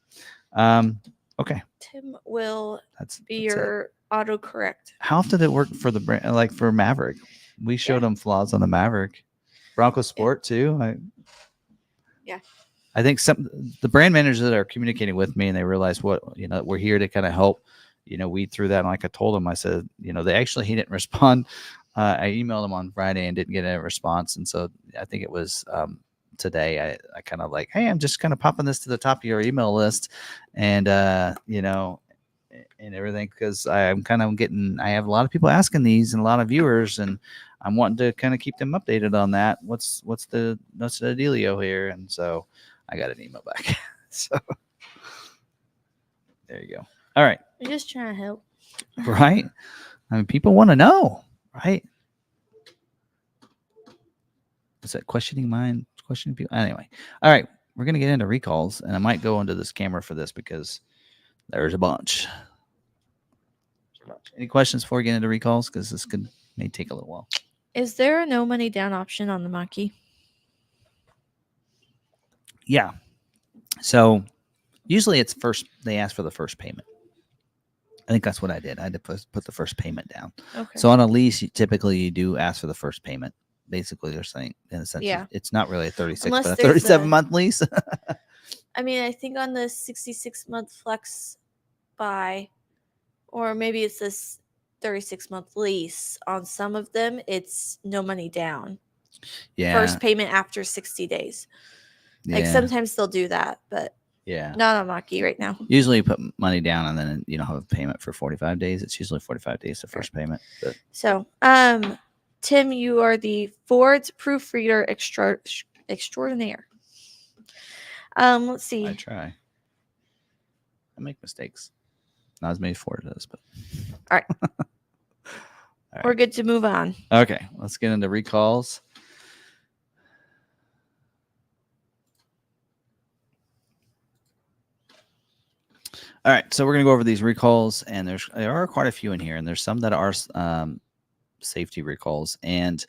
Okay. Tim will That's your autocorrect. How often did it work for the brand, like for Maverick? We showed them flaws on the Maverick, Bronco Sport too. I think the brand managers that are communicating with me, and they realize we're here to kind of help. Weed through that. And like I told them, I said, he didn't respond. I emailed them on Friday and didn't get a response. And so I think it was today. I kind of like, hey, I'm just kind of popping this to the top of your email list, and and everything, because I'm kind of I have a lot of people asking these and a lot of viewers, and I'm wanting to kind of keep them updated on that. What's the dealio here? And so I got an email back. So there you go. All right. We're just trying to help. Right. I mean, people want to know, right? Is that questioning people? Anyway. All right. We're going to get into recalls, and I might go into this camera for this because there's a bunch. Any questions before we get into recalls? Because this may take a little while. Is there a no money down option on the mach-e? Yeah. So usually it's they ask for the first payment. I think that's what I did. I had to put the first payment down. Okay. So on a lease, typically you do ask for the first payment. basically they're saying in a sense Yeah. it's not really a 36 Unless but a there's 37-month lease. I mean, I think on the 66-month flex buy, or maybe it's this 36-month lease, on some of them it's no money down. Yeah. First payment after 60 days. Like Yeah. sometimes they'll do that, but Yeah. not on mach-e right now. Usually you put money down and then you don't have a payment for 45 days. It's usually 45 days the first payment. But So, Tim, you are the Ford's proofreader extraordinaire. Let's see. I try. I make mistakes. Not as many Ford does, but All right. All We're right. good to move on. Okay, let's get into recalls. All right, so we're going to go over these recalls, and there are quite a few in here, and there's some that are safety recalls, and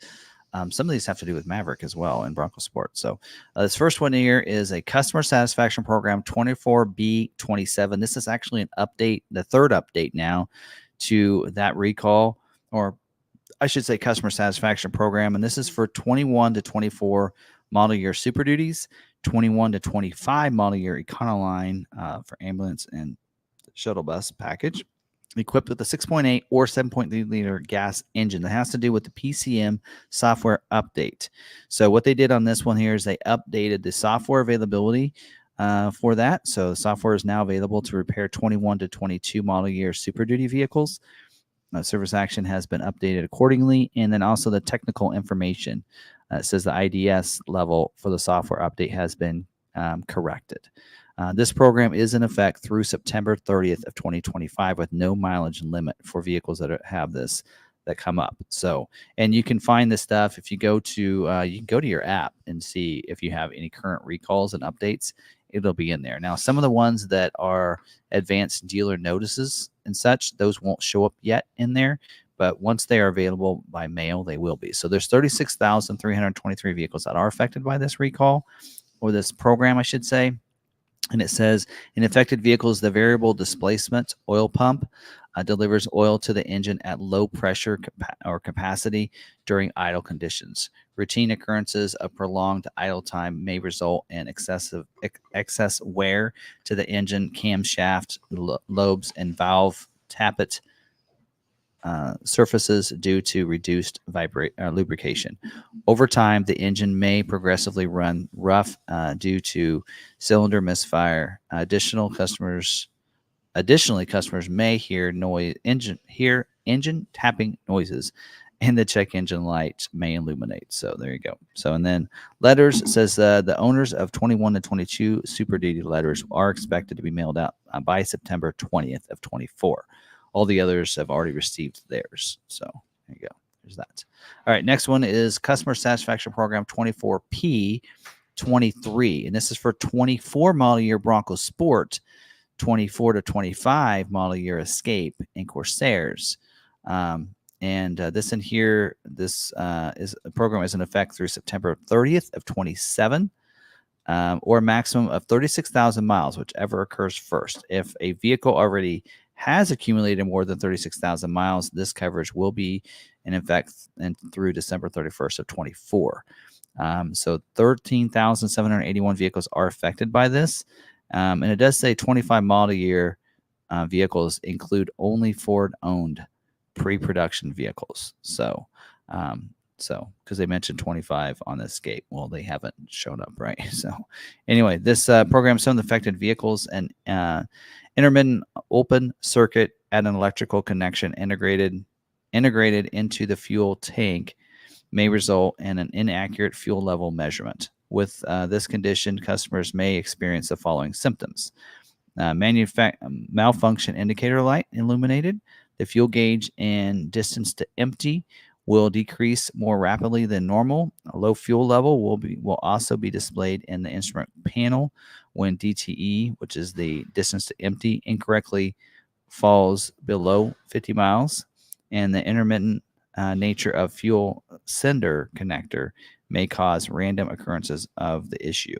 some of these have to do with Maverick as well in Bronco Sport. So this first one here is a customer satisfaction program 24B27. This is actually an update, the third update now to that recall, or I should say customer satisfaction program, and this is for 21 to 24 model year Super Duties, 21 to 25 model year Econoline for ambulance and shuttle bus package, equipped with a 6.8 or 7.3 liter gas engine. That has to do with the PCM software update. So what they did on this one here is they updated the software availability for that. So the software is now available to repair 21 to 22 model year Super Duty vehicles. Service action has been updated accordingly. And then also the technical information. It says the IDS level for the software update has been corrected. This program is in effect through September 30th of 2025 with no mileage limit for vehicles that have this that come up. So, and you can find this stuff if you go to you can go to your app and see if you have any current recalls and updates. It'll be in there. Now, some of the ones that are advanced dealer notices and such, those won't show up yet in there. But once they are available by mail, they will be. So there's 36,323 vehicles that are affected by this recall, or this program, I should say. And it says, in affected vehicles, the variable displacement oil pump delivers oil to the engine at low pressure or capacity during idle conditions. Routine occurrences of prolonged idle time may result in excess wear to the engine camshaft lobes and valve tappet surfaces due to reduced lubrication. Over time, the engine may progressively run rough due to cylinder misfire. Additionally, customers may hear engine tapping noises, and the check engine light may illuminate. So there you go. So, and then letters, it says the owners of 21 to 22 Super Duty letters are expected to be mailed out by September 20th of 24. All the others have already received theirs. So there you go. There's that. All right. Next one is Customer Satisfaction Program 24P23. And this is for 24 model year Bronco Sport, 24 to 25 model year Escape and Corsairs. This in here, this is a program is in effect through September 30th of 27. Or a maximum of 36,000 miles, whichever occurs first. If a vehicle already has accumulated more than 36,000 miles, this coverage will be in effect through December 31st of 24. So 13,781 vehicles are affected by this. And it does say 25 model year vehicles include only Ford-owned pre-production vehicles. So because they mentioned 25 on the Escape. Well, they haven't shown up, right? So anyway, this program, some of the affected vehicles and intermittent open circuit at an electrical connection integrated into the fuel tank may result in an inaccurate fuel level measurement. With this condition, customers may experience the following symptoms. Malfunction indicator light illuminated. The fuel gauge and distance to empty will decrease more rapidly than normal. A low fuel level will also be displayed in the instrument panel when DTE, which is the distance to empty, incorrectly falls below 50 miles. And the intermittent nature of fuel sender connector may cause random occurrences of the issue.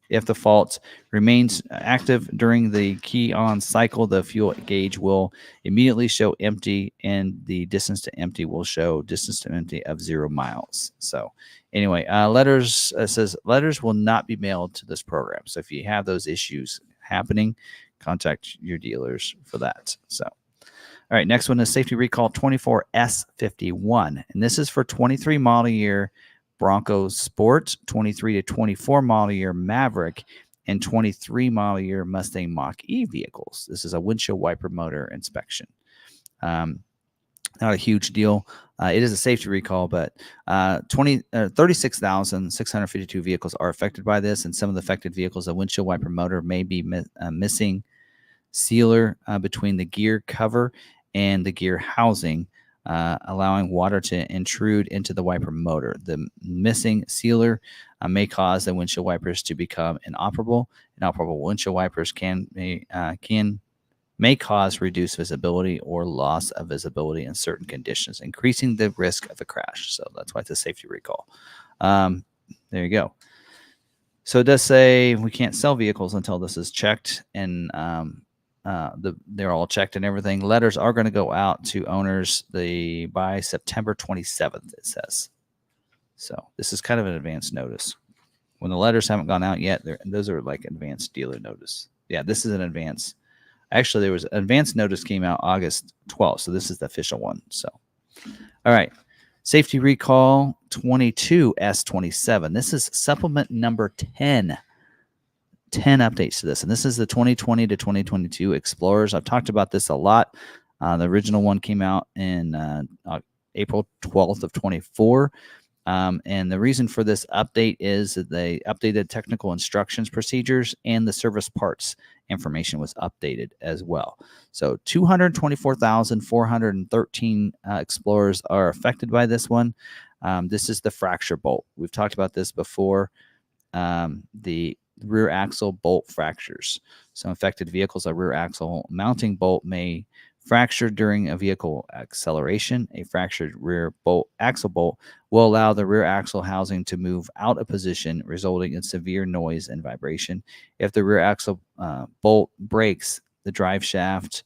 If the fault remains active during the key on cycle, the fuel gauge will immediately show empty, and the distance to empty will show distance to empty of 0 miles. So anyway, letters says letters will not be mailed to this program. So if you have those issues happening, contact your dealers for that. So, all right, next one is safety recall 24S51, and this is for 23 model year Bronco Sport, 23 to 24 model year Maverick, and 23 model year Mustang Mach-E vehicles. This is a windshield wiper motor inspection. Not a huge deal. It is a safety recall, but 36,652 vehicles are affected by this, and some of the affected vehicles, a windshield wiper motor may be missing sealer between the gear cover and the gear housing, allowing water to intrude into the wiper motor. The missing sealer may cause the windshield wipers to become inoperable. Inoperable windshield wipers may cause reduced visibility or loss of visibility in certain conditions, increasing the risk of a crash. So that's why it's a safety recall. There you go. So it does say we can't sell vehicles until this is checked, and they're all checked and everything. Letters are going to go out to owners by September 27th, it says. So this is kind of an advance notice. When the letters haven't gone out yet, those are like advanced dealer notice. Yeah, this is an advance. Actually, there was an advance notice came out August 12th, so this is the official one. So, all right. Safety recall 22S27. This is supplement number 10. 10 updates to this, and this is the 2020 to 2022 Explorers. I've talked about this a lot. The original one came out in April 12th of 24. And the reason for this update is that they updated technical instructions procedures, and the service parts information was updated as well. So 224,413 Explorers are affected by this one. This is the fracture bolt. We've talked about this before. The rear axle bolt fractures. Some affected vehicles, a rear axle mounting bolt may fracture during a vehicle acceleration. A fractured rear axle bolt will allow the rear axle housing to move out of position, resulting in severe noise and vibration. If the rear axle bolt breaks, the drive shaft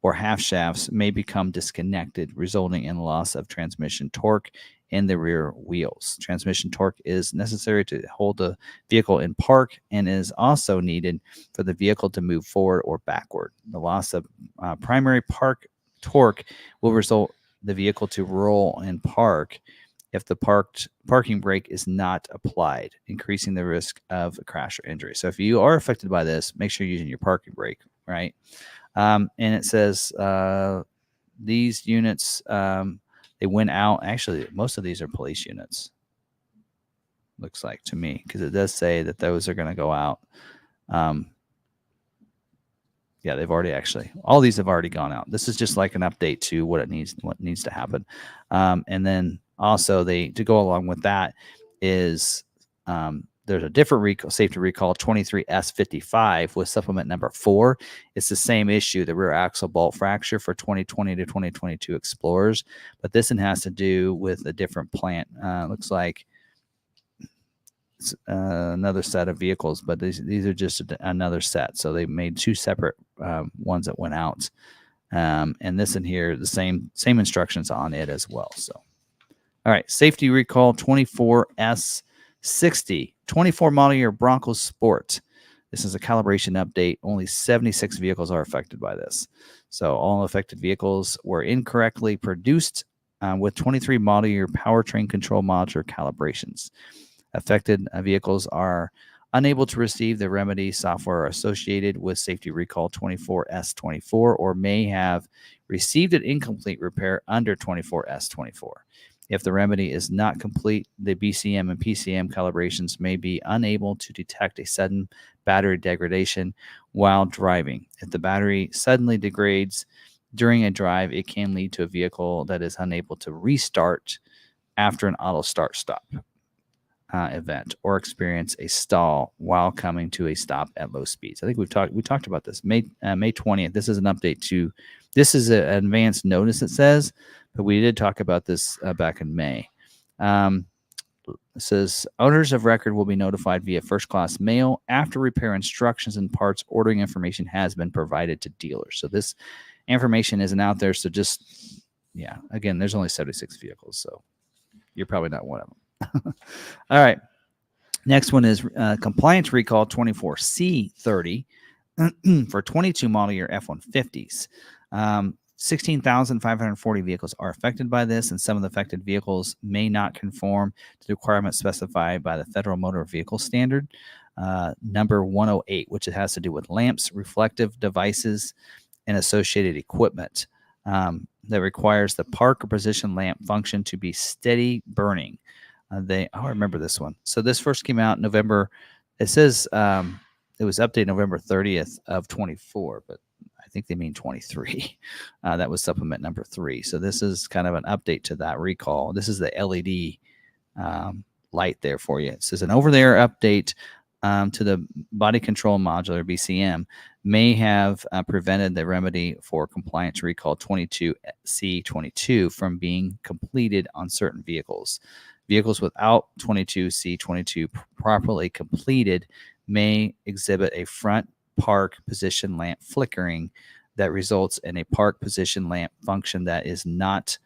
or half shafts may become disconnected, resulting in loss of transmission torque in the rear wheels. Transmission torque is necessary to hold the vehicle in park and is also needed for the vehicle to move forward or backward. The loss of primary park torque will result the vehicle to roll and park if the parking brake is not applied, increasing the risk of a crash or injury. So if you are affected by this, make sure you're using your parking brake, right? And it says these units, they went out. Actually, most of these are police units, looks like to me, because it does say that those are going to go out. Yeah, they've already all these have already gone out. This is just like an update to what needs to happen. And then also to go along with that is there's a different safety recall 23S55 with supplement number 4. It's the same issue, the rear axle bolt fracture for 2020 to 2022 Explorers, but this one has to do with a different plant. Looks like it's another set of vehicles, but these are just another set. So they made 2 separate ones that went out, and this in here, the same instructions on it as well. So, all right, safety recall 24S60. 24 model year Bronco Sport. This is a calibration update. Only 76 vehicles are affected by this. So all affected vehicles were incorrectly produced with 23 model year powertrain control module calibrations. Affected vehicles are unable to receive the remedy software associated with safety recall 24S24 or may have received an incomplete repair under 24S24. If the remedy is not complete, the BCM and PCM calibrations may be unable to detect a sudden battery degradation while driving. If the battery suddenly degrades during a drive, it can lead to a vehicle that is unable to restart after an auto start-stop event or experience a stall while coming to a stop at low speeds. I think we talked about this. May 20th. This is an update to. This is an advanced notice, it says, but we did talk about this back in May. It says owners of record will be notified via first class mail after repair instructions and parts ordering information has been provided to dealers. So this information isn't out there. So just, yeah, again, there's only 76 vehicles. So you're probably not one of them. All right. Next one is compliance recall 24C30 for 22 model year F-150s. 16,540 vehicles are affected by this, and some of the affected vehicles may not conform to the requirements specified by the Federal Motor Vehicle Standard, number 108, which it has to do with lamps, reflective devices, and associated equipment that requires the park or position lamp function to be steady burning. I remember this one. So this first came out November. It says it was updated November 30th of 24, but I think they mean 23. That was supplement number 3. So this is kind of an update to that recall. This is the LED light there for you. It says an over-the-air update to the body control modular BCM may have prevented the remedy for compliance recall 22C22 from being completed on certain vehicles. Vehicles without 22C22 properly completed may exhibit a front park position lamp flickering that results in a park position lamp function that is not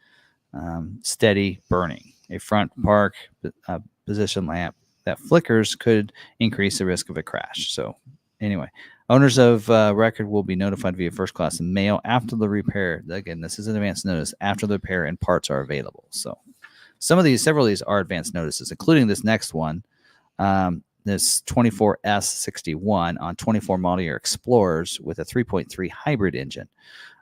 steady burning. A front park position lamp that flickers could increase the risk of a crash. So anyway, owners of record will be notified via first class mail after the repair. Again, this is an advance notice after the repair and parts are available. So several of these are advance notices, including this next one, this 24S61 on 24 model year Explorers with a 3.3 hybrid engine.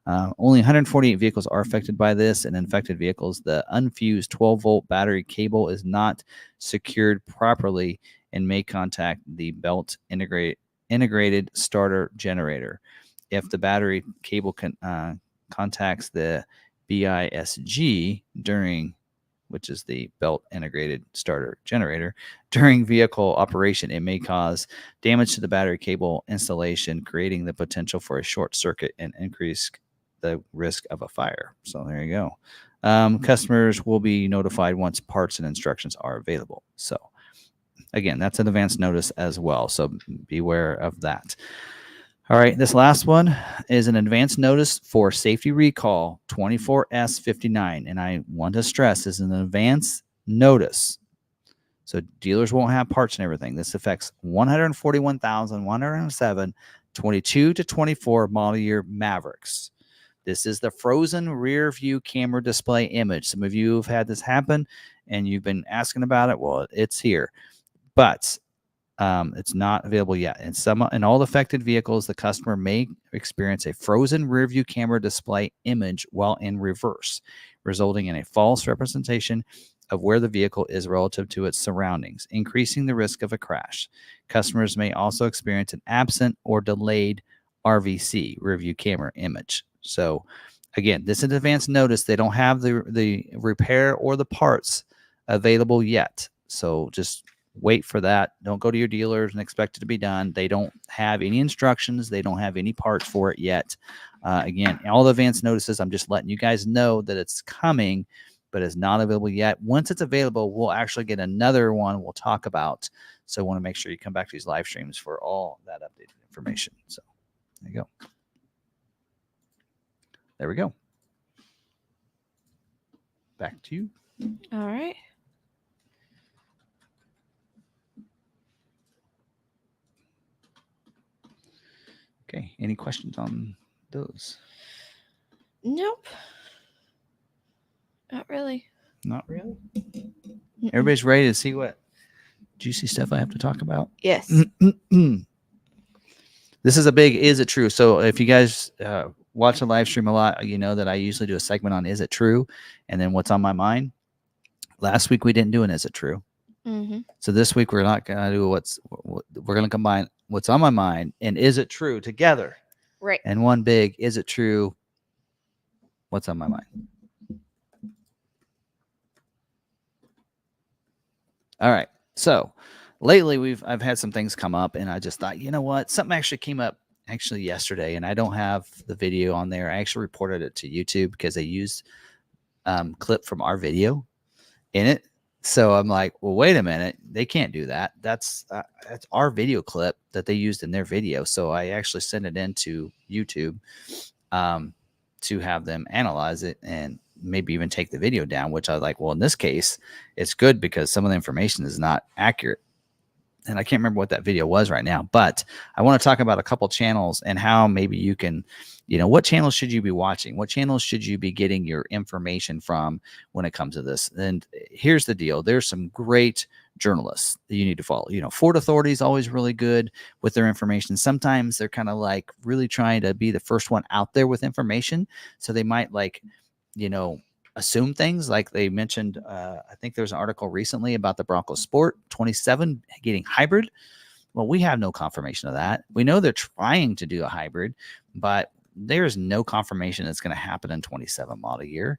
Only 148 vehicles are affected by this, and infected vehicles, the unfused 12-volt battery cable is not secured properly and may contact the belt integrated starter generator. If the battery cable contacts the BISG which is the belt integrated starter generator, during vehicle operation, it may cause damage to the battery cable installation, creating the potential for a short circuit and increase the risk of a fire. So there you go. Customers will be notified once parts and instructions are available. So again, that's an advance notice as well. So beware of that. All right, this last one is an advance notice for safety recall 24S59. And I want to stress this is an advance notice. So dealers won't have parts and everything. This affects 141,107 22 to 24 model year Mavericks. This is the frozen rear view camera display image. Some of you have had this happen and you've been asking about it. Well, it's here, but it's not available yet. In all affected vehicles, the customer may experience a frozen rear view camera display image while in reverse, resulting in a false representation of where the vehicle is relative to its surroundings, increasing the risk of a crash. Customers may also experience an absent or delayed RVC, rear view camera image. So again, this is an advance notice. They don't have the repair or the parts available yet. So just wait for that. Don't go to your dealers and expect it to be done. They don't have any instructions. They don't have any parts for it yet. Again, all the advance notices, I'm just letting you guys know that it's coming, but it's not available yet. Once it's available, we'll actually get another one we'll talk about. So I want to make sure you come back to these live streams for all that updated information. So there you go. There we go. Back to you. All right. Okay. Any questions on those? Nope. Not really. Not really. Everybody's ready to see what juicy stuff I have to talk about? Yes. This is a big is it true? So if you guys watch the live stream a lot, you know that I usually do a segment on is it true and then what's on my mind. Last week we didn't do an is it true. Mm-hmm. So this week we're not going to do we're going to combine what's on my mind and is it true together. Right. And one big is it true? What's on my mind? All right. So lately I've had some things come up and I just thought, you know what? Something actually came up yesterday and I don't have the video on there. I actually reported it to YouTube because they used clip from our video in it. So I'm like, well, wait a minute. They can't do that. That's our video clip that they used in their video. So I actually sent it into YouTube to have them analyze it and maybe even take the video down, which I was like, well, in this case, it's good because some of the information is not accurate. And I can't remember what that video was right now, but I want to talk about a couple channels and how maybe you can, what channels should you be watching? What channels should you be getting your information from when it comes to this? And here's the deal. There's some great journalists that you need to follow. Ford Authority is always really good with their information. Sometimes they're kind of like really trying to be the first one out there with information. So they might assume things like they mentioned. I think there's an article recently about the Bronco Sport 27 getting hybrid. Well, we have no confirmation of that. We know they're trying to do a hybrid, but there's no confirmation it's going to happen in 27 model year.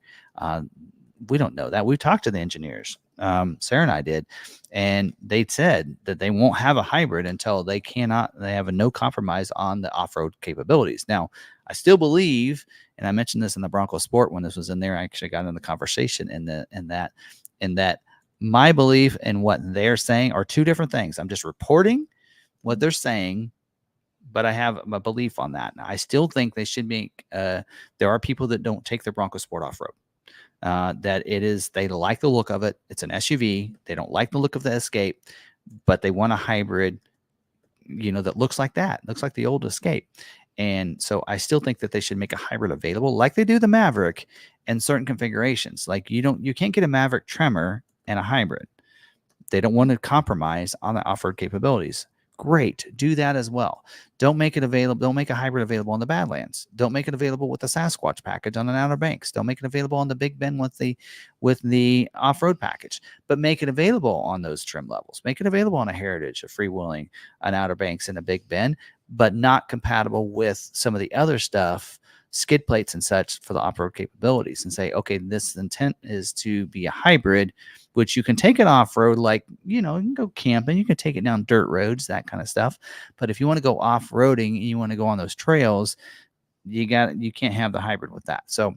We don't know that. We talked to the engineers. Sarah and I did, and they said that they won't have a hybrid until they have a no compromise on the off-road capabilities. Now, I still believe, and I mentioned this in the Bronco Sport when this was in there, I actually got in the conversation in that my belief and what they're saying are two different things. I'm just reporting what they're saying, but I have a belief on that. Now, I still think they should make, there are people that don't take their Bronco Sport off-road. They like the look of it. It's an SUV. They don't like the look of the Escape, but they want a hybrid, that looks like the old Escape. And so I still think that they should make a hybrid available like they do the Maverick in certain configurations. Like you can't get a Maverick Tremor and a hybrid. They don't want to compromise on the off-road capabilities. Great. Do that as well. Don't make it available. Don't make a hybrid available on the Badlands. Don't make it available with the Sasquatch package on an Outer Banks. Don't make it available on the Big Bend with the off-road package, but make it available on those trim levels. Make it available on a Heritage, a Freewheeling, an Outer Banks, and a Big Bend, but not compatible with some of the other stuff, skid plates and such for the off-road capabilities, and say, okay, this intent is to be a hybrid, which you can take it off-road, like, you can go camping, you can take it down dirt roads, that kind of stuff. But if you want to go off-roading and you want to go on those trails, you can't have the hybrid with that. So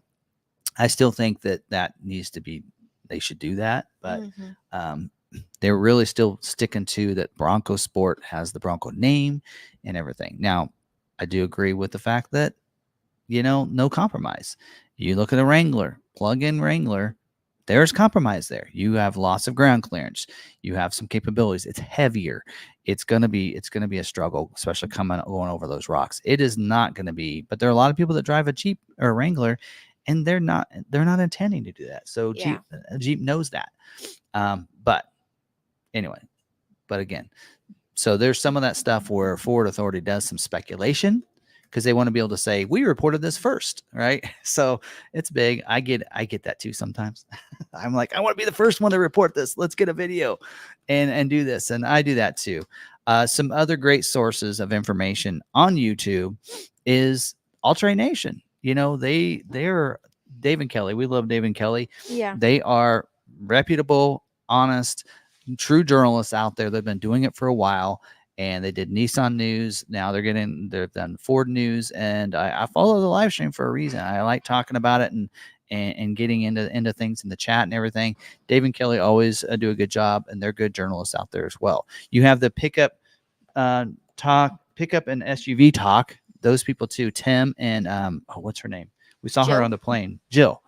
I still think that needs to be, they should do that, but they're really still sticking to that Bronco Sport has the Bronco name and everything. Now, I do agree with the fact that, no compromise. You look at a Wrangler, plug-in Wrangler, there's compromise there. You have lots of ground clearance. You have some capabilities. It's heavier. It's gonna be a struggle, especially going over those rocks. It is not gonna be, but there are a lot of people that drive a Jeep or a Wrangler, and they're not intending to do that. So yeah. Jeep knows that. But anyway, again, so there's some of that stuff where Ford Authority does some speculation because they want to be able to say, we reported this first, right? So it's big. I get that too sometimes. I'm like, I want to be the first one to report this. Let's get a video and do this. And I do that too. Some other great sources of information on YouTube is All Terrain Nation. They're Dave and Kelly. We love Dave and Kelly. Yeah. They are reputable, honest, true journalists out there. They've been doing it for a while. And they did Nissan news. Now they've done Ford news, and I follow the live stream for a reason. I like talking about it and getting into things in the chat and everything. Dave and Kelly always do a good job, and they're good journalists out there as well. You have the pickup and SUV talk. Those people too, Tim and what's her name? We saw Jill. her on the plane, Jill.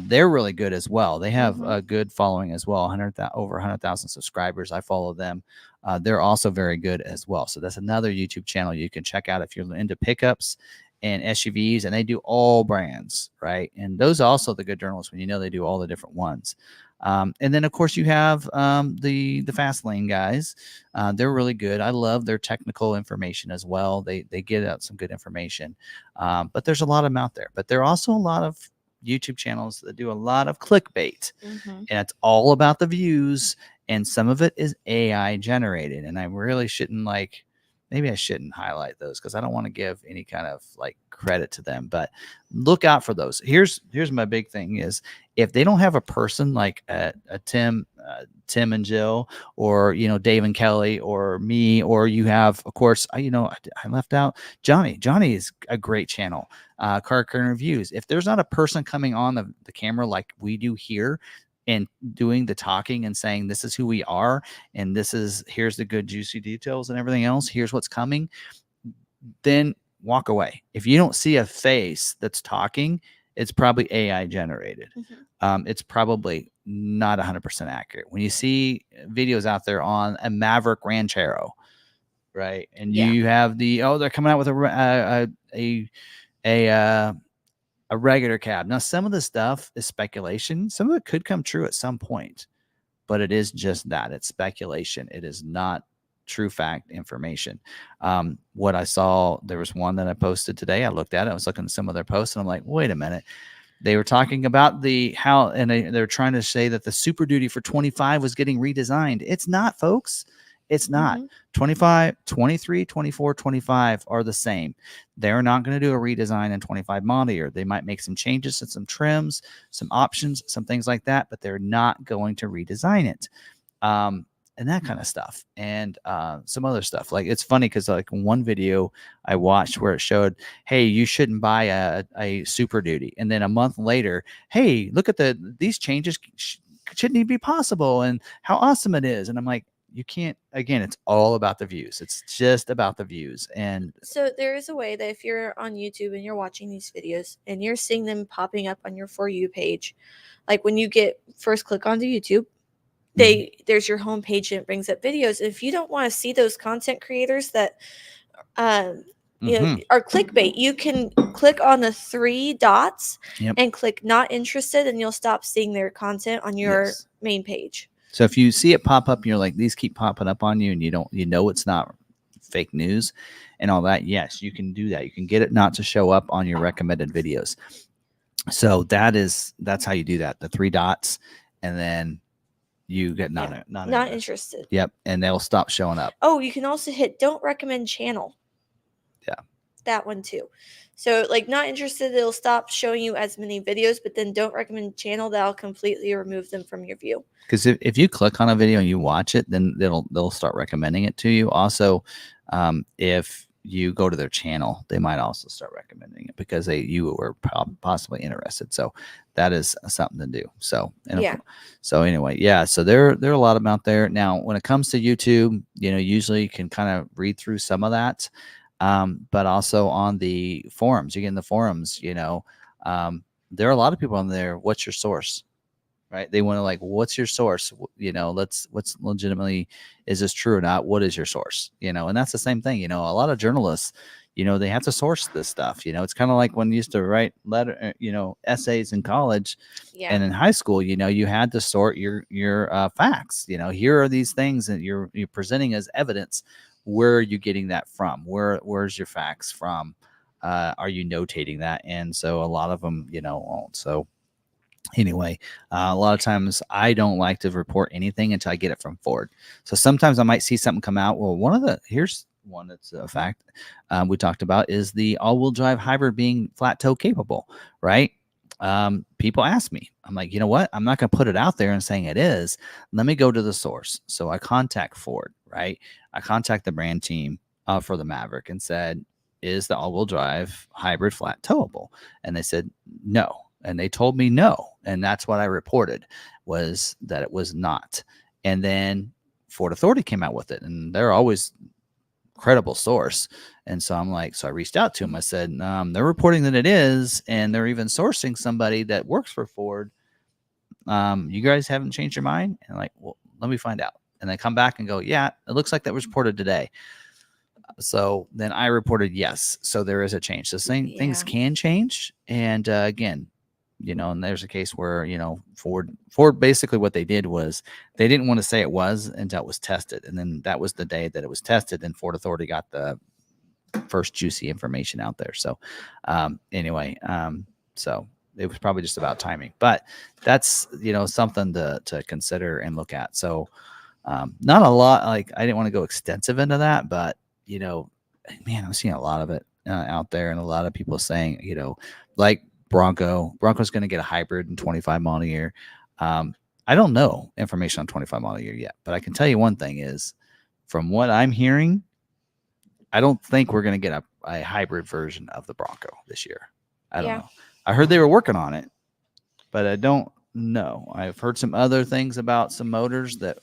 They're really good as well. They have a good following as well. Over 100,000 subscribers. I follow them. They're also very good as well. So that's another YouTube channel you can check out if you're into pickups and SUVs, and they do all brands, right? And those are also the good journalists when they do all the different ones. And then of course you have the Fast Lane guys. They're really good. I love their technical information as well. They get out some good information. But there's a lot of them out there. But there are also a lot of YouTube channels that do a lot of clickbait, and it's all about the views, and some of it is AI generated. And I really shouldn't maybe I shouldn't highlight those because I don't want to give any kind of credit to them, but look out for those. Here's my big thing is if they don't have a person like a Tim and Jill, or Dave and Kelly, or me, or you have, of course, I left out Johnny is a great channel, Car Current Reviews. If there's not a person coming on the camera like we do here and doing the talking and saying, this is who we are. And here's the good juicy details and everything else. Here's what's coming. Then walk away. If you don't see a face that's talking, it's probably AI generated. It's probably not 100% accurate. When you see videos out there on a Maverick Ranchero, right, and you have they're coming out with a regular cab. Now, some of the stuff is speculation. Some of it could come true at some point, but it is just that. It's speculation. It is not true fact information. What I saw, there was one that I posted today. I looked at it. I was looking at some of their posts, and I'm like, wait a minute. They were talking about they're trying to say that the Super Duty for 25 was getting redesigned. It's not, folks. It's not. 25, 23, 24, 25 are the same. They're not going to do a redesign in 25 model year. They might make some changes and some trims, some options, some things like that, but they're not going to redesign it. And that kind of stuff. And some other stuff. Like, it's funny because like one video I watched where it showed, hey, you shouldn't buy a Super Duty. And then a month later, hey, look at these changes shouldn't even be possible and how awesome it is. And I'm like, you can't, again, it's all about the views. It's just about the views. And so there is a way that if you're on YouTube and you're watching these videos and you're seeing them popping up on your For You page, like when you first click onto YouTube, there's your homepage and it brings up videos. If you don't want to see those content creators that are clickbait, you can click on the 3 dots and click not interested, and you'll stop seeing their content on your main page. So if you see it pop up and you're like, these keep popping up on you and you know it's not fake news and all that, yes, you can do that. You can get it not to show up on your recommended videos. So that's how you do that. The 3 dots, and then you get not interested. Yep. And they'll stop showing up. Oh, you can also hit don't recommend channel. Yeah. That one too. So like not interested, it'll stop showing you as many videos, but then don't recommend channel, that'll completely remove them from your view. Because if you click on a video and you watch it, then they'll start recommending it to you. Also, if you go to their channel, they might also start recommending it because you were possibly interested. So that is something to do. So So anyway, so there are a lot of them out there. Now, when it comes to YouTube, usually you can kind of read through some of that, but also on the forums. You get in the forums. There are a lot of people on there. What's your source? Right? They want to like, what's your source? What's legitimately, is this true or not? What is your source? And that's the same thing. A lot of journalists, they have to source this stuff. It's kind of like when you used to write essays in college and in high school, you had to sort your facts. Here are these things that you're presenting as evidence. Where are you getting that from? Where's your facts from? Are you notating that? And so a lot of them, won't. So anyway, a lot of times I don't like to report anything until I get it from Ford. So sometimes I might see something come out. Well, here's one that's a fact we talked about is the all-wheel drive hybrid being flat toe capable, right? People ask me, I'm like, you know what? I'm not going to put it out there and saying it is. Let me go to the source. So I contact Ford, right? I contact the brand team for the Maverick and said, is the all-wheel drive hybrid flat towable? And they said, no. And they told me no. And that's what I reported, was that it was not. And then Ford Authority came out with it, and they're always credible source. And so I'm like, so I reached out to them. I said, they're reporting that it is, and they're even sourcing somebody that works for Ford. You guys haven't changed your mind? And like, well, let me find out. And they come back and go, yeah, it looks like that was reported today. So then I reported yes. So there is a change. The same things can change. And again, and there's a case where, Ford basically what they did was they didn't want to say it was until it was tested. And then that was the day that it was tested, and Ford Authority got the first juicy information out there. So so it was probably just about timing, but that's, something to consider and look at. So not a lot, like I didn't want to go extensive into that, but, man, I'm seeing a lot of it out there, and a lot of people saying, like, Bronco's going to get a hybrid in 25 model year. I don't know information on 25 model year yet, but I can tell you one thing is, from what I'm hearing, I don't think we're going to get a hybrid version of the Bronco this year. I don't know. I heard they were working on it, but I don't No, I've heard some other things about some motors that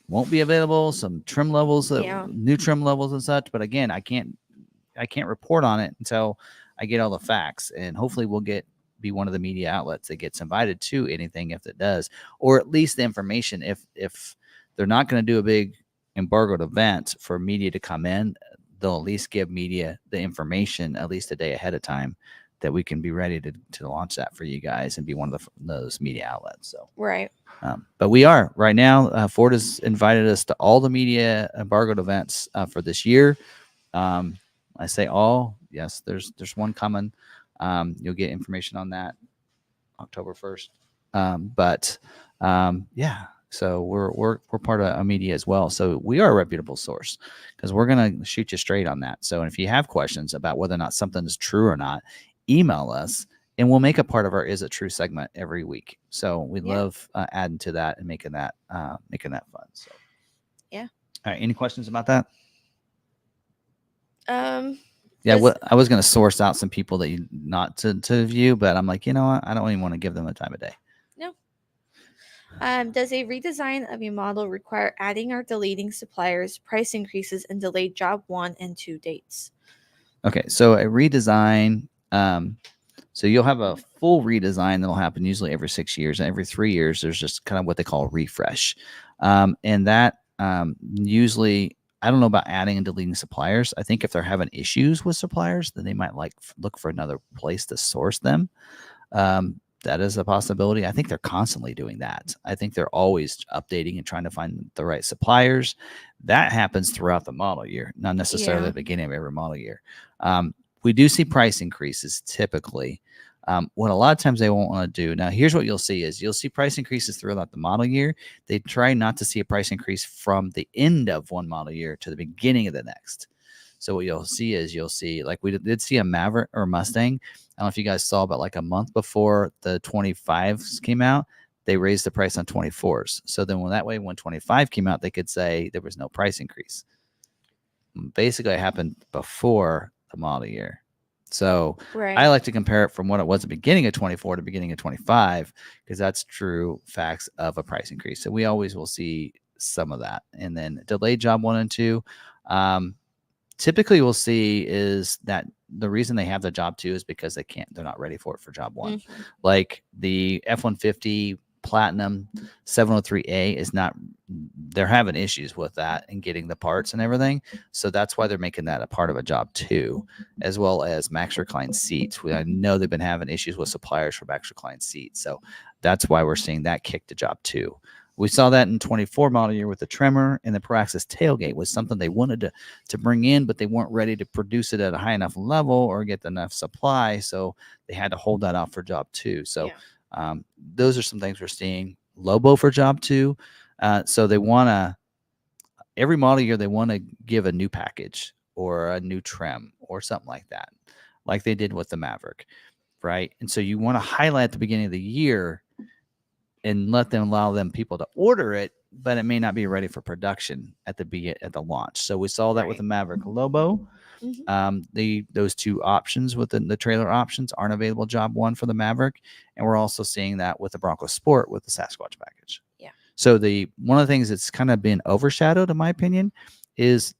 won't be available, some trim levels, new trim levels and such. But again, I can't report on it until I get all the facts, and hopefully we'll be one of the media outlets that gets invited to anything if it does, or at least the information. If they're not going to do a big embargoed event for media to come in, they'll at least give media the information at least a day ahead of time, that we can be ready to launch that for you guys and be one of those media outlets. So Right. But we are right now. Ford has invited us to all the media embargoed events for this year. I say all. Yes, there's one coming. You'll get information on that October 1st. Yeah. So we're part of a media as well. So we are a reputable source, because we're gonna shoot you straight on that. So if you have questions about whether or not something is true or not, email us, and we'll make a part of our "Is It True" segment every week. So we love adding to that and making that fun. So yeah. All right. Any questions about that? Yeah, I was going to source out some people that you not to view, but I'm like, you know what? I don't even want to give them a time of day. No. Does a redesign of a model require adding or deleting suppliers, price increases, and delayed job 1 and 2 dates? Okay, so a redesign. So you'll have a full redesign that'll happen usually every 6 years, and every 3 years there's just kind of what they call a refresh, and that usually. I don't know about adding and deleting suppliers. I think if they're having issues with suppliers, then they might look for another place to source them. That is a possibility. I think they're constantly doing that. I think they're always updating and trying to find the right suppliers. That happens throughout the model year, not necessarily at the beginning of every model year. We do see price increases typically. What a lot of times they won't want to do. Now, here's what you'll see is you'll see price increases throughout the model year. They try not to see a price increase from the end of one model year to the beginning of the next. So what you'll see like we did see a Maverick or Mustang. I don't know if you guys saw, but like a month before the 25s came out, they raised the price on 24s. So then when 25 came out, they could say there was no price increase. Basically, it happened before the model year. So I like to compare it from what it was at the beginning of 24 to beginning of 25, because that's true facts of a price increase. So we always will see some of that. And then delayed job 1 and 2. Typically we'll see is that the reason they have the job 2 is because they're not ready for it for job 1. Mm-hmm. Like the F-150 Platinum 703A is not, they're having issues with that and getting the parts and everything. So that's why they're making that a part of a job 2, as well as max recline seats. I know they've been having issues with suppliers for max recline seats. So that's why we're seeing that kick to job 2. We saw that in 24 model year with the Tremor, and the Pro-Access tailgate was something they wanted to bring in, but they weren't ready to produce it at a high enough level or get enough supply. So they had to hold that out for job 2. So those are some things we're seeing. Lobo for job 2. So they want to, every model year, they want to give a new package or a new trim or something like that, like they did with the Maverick, right? And so you want to highlight at the beginning of the year and allow them people to order it, but it may not be ready for production at the launch. So we saw that with the Maverick Lobo. Mm-hmm. Those 2 options with the trailer options aren't available job 1 for the Maverick, and we're also seeing that with the Bronco Sport with the Sasquatch package. Yeah. So one of the things that's kind of been overshadowed, in my opinion, is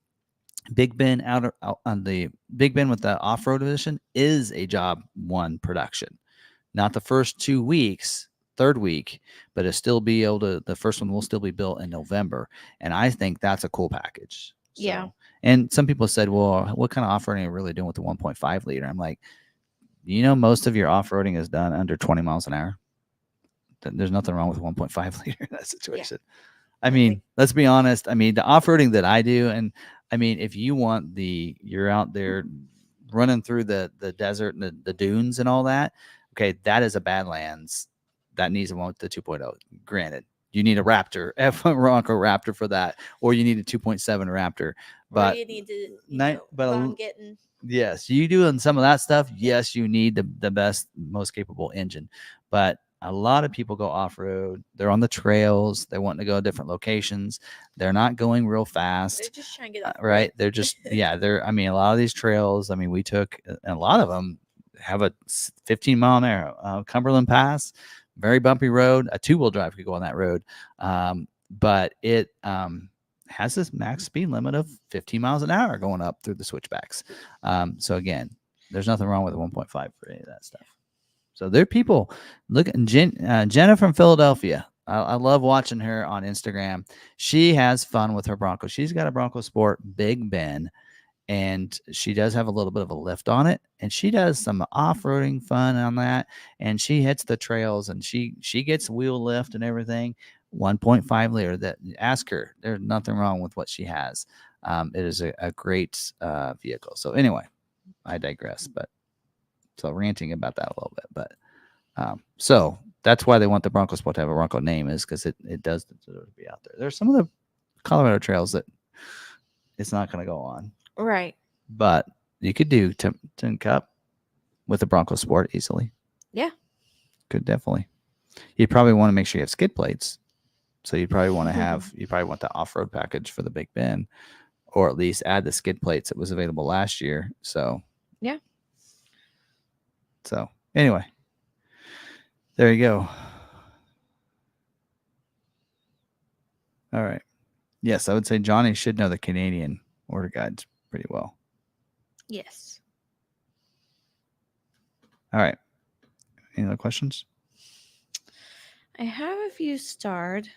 Big Ben on the Big Ben with the off-road edition is a job 1 production, not the first 2 weeks. 3rd week, but it'll still be able to, the first one will still be built in November. And I think that's a cool package. So, yeah. And some people said, well, what kind of off-roading are you really doing with the 1.5 liter? I'm like, most of your off-roading is done under 20 miles an hour. There's nothing wrong with 1.5 liter in that situation. Yeah. I mean, let's be honest. I mean, the off-roading that I do, and I mean, if you want you're out there running through the desert and the dunes and all that, okay, that is a Badlands. That needs the 2.0. Granted, you need a Raptor, F1 Bronco Raptor for that, or you need a 2.7 Raptor. But or you need to, yes, you doing some of that stuff. Yes, you need the best, most capable engine. But a lot of people go off road. They're on the trails. They're wanting to go to different locations. They're not going real fast. They're just trying to get off right. They're just I mean, a lot of these trails. I mean, we took, and a lot of them have a 15-mile an hour Cumberland Pass. very bumpy road. A 2-wheel drive could go on that road, but it has this max speed limit of 15 miles an hour going up through the switchbacks. So again, there's nothing wrong with a 1.5 for any of that stuff. So there are people. Look at Jenna from Philadelphia. I love watching her on Instagram. She has fun with her Bronco. She's got a Bronco Sport Big Ben, and she does have a little bit of a lift on it, and she does some off-roading fun on that, and she hits the trails, and she gets wheel lift and everything. 1.5 liter. That, ask her. There's nothing wrong with what she has. It is a great vehicle. So anyway, I digress, but so ranting about that a little bit, but so that's why they want the Bronco Sport to have a Bronco name, is because it does deserve to be out there. There's some of the Colorado trails that it's not going to go on. Right. But you could do Tin Cup with a Bronco Sport easily. Yeah. Could definitely. You'd probably want to make sure you have skid plates. So you'd probably want to have, you probably want the off-road package for the Big Ben, or at least add the skid plates that was available last year. So, yeah. So anyway, there you go. All right. Yes, I would say Johnny should know the Canadian order guides pretty well. Yes. All right. Any other questions? I have a few starred.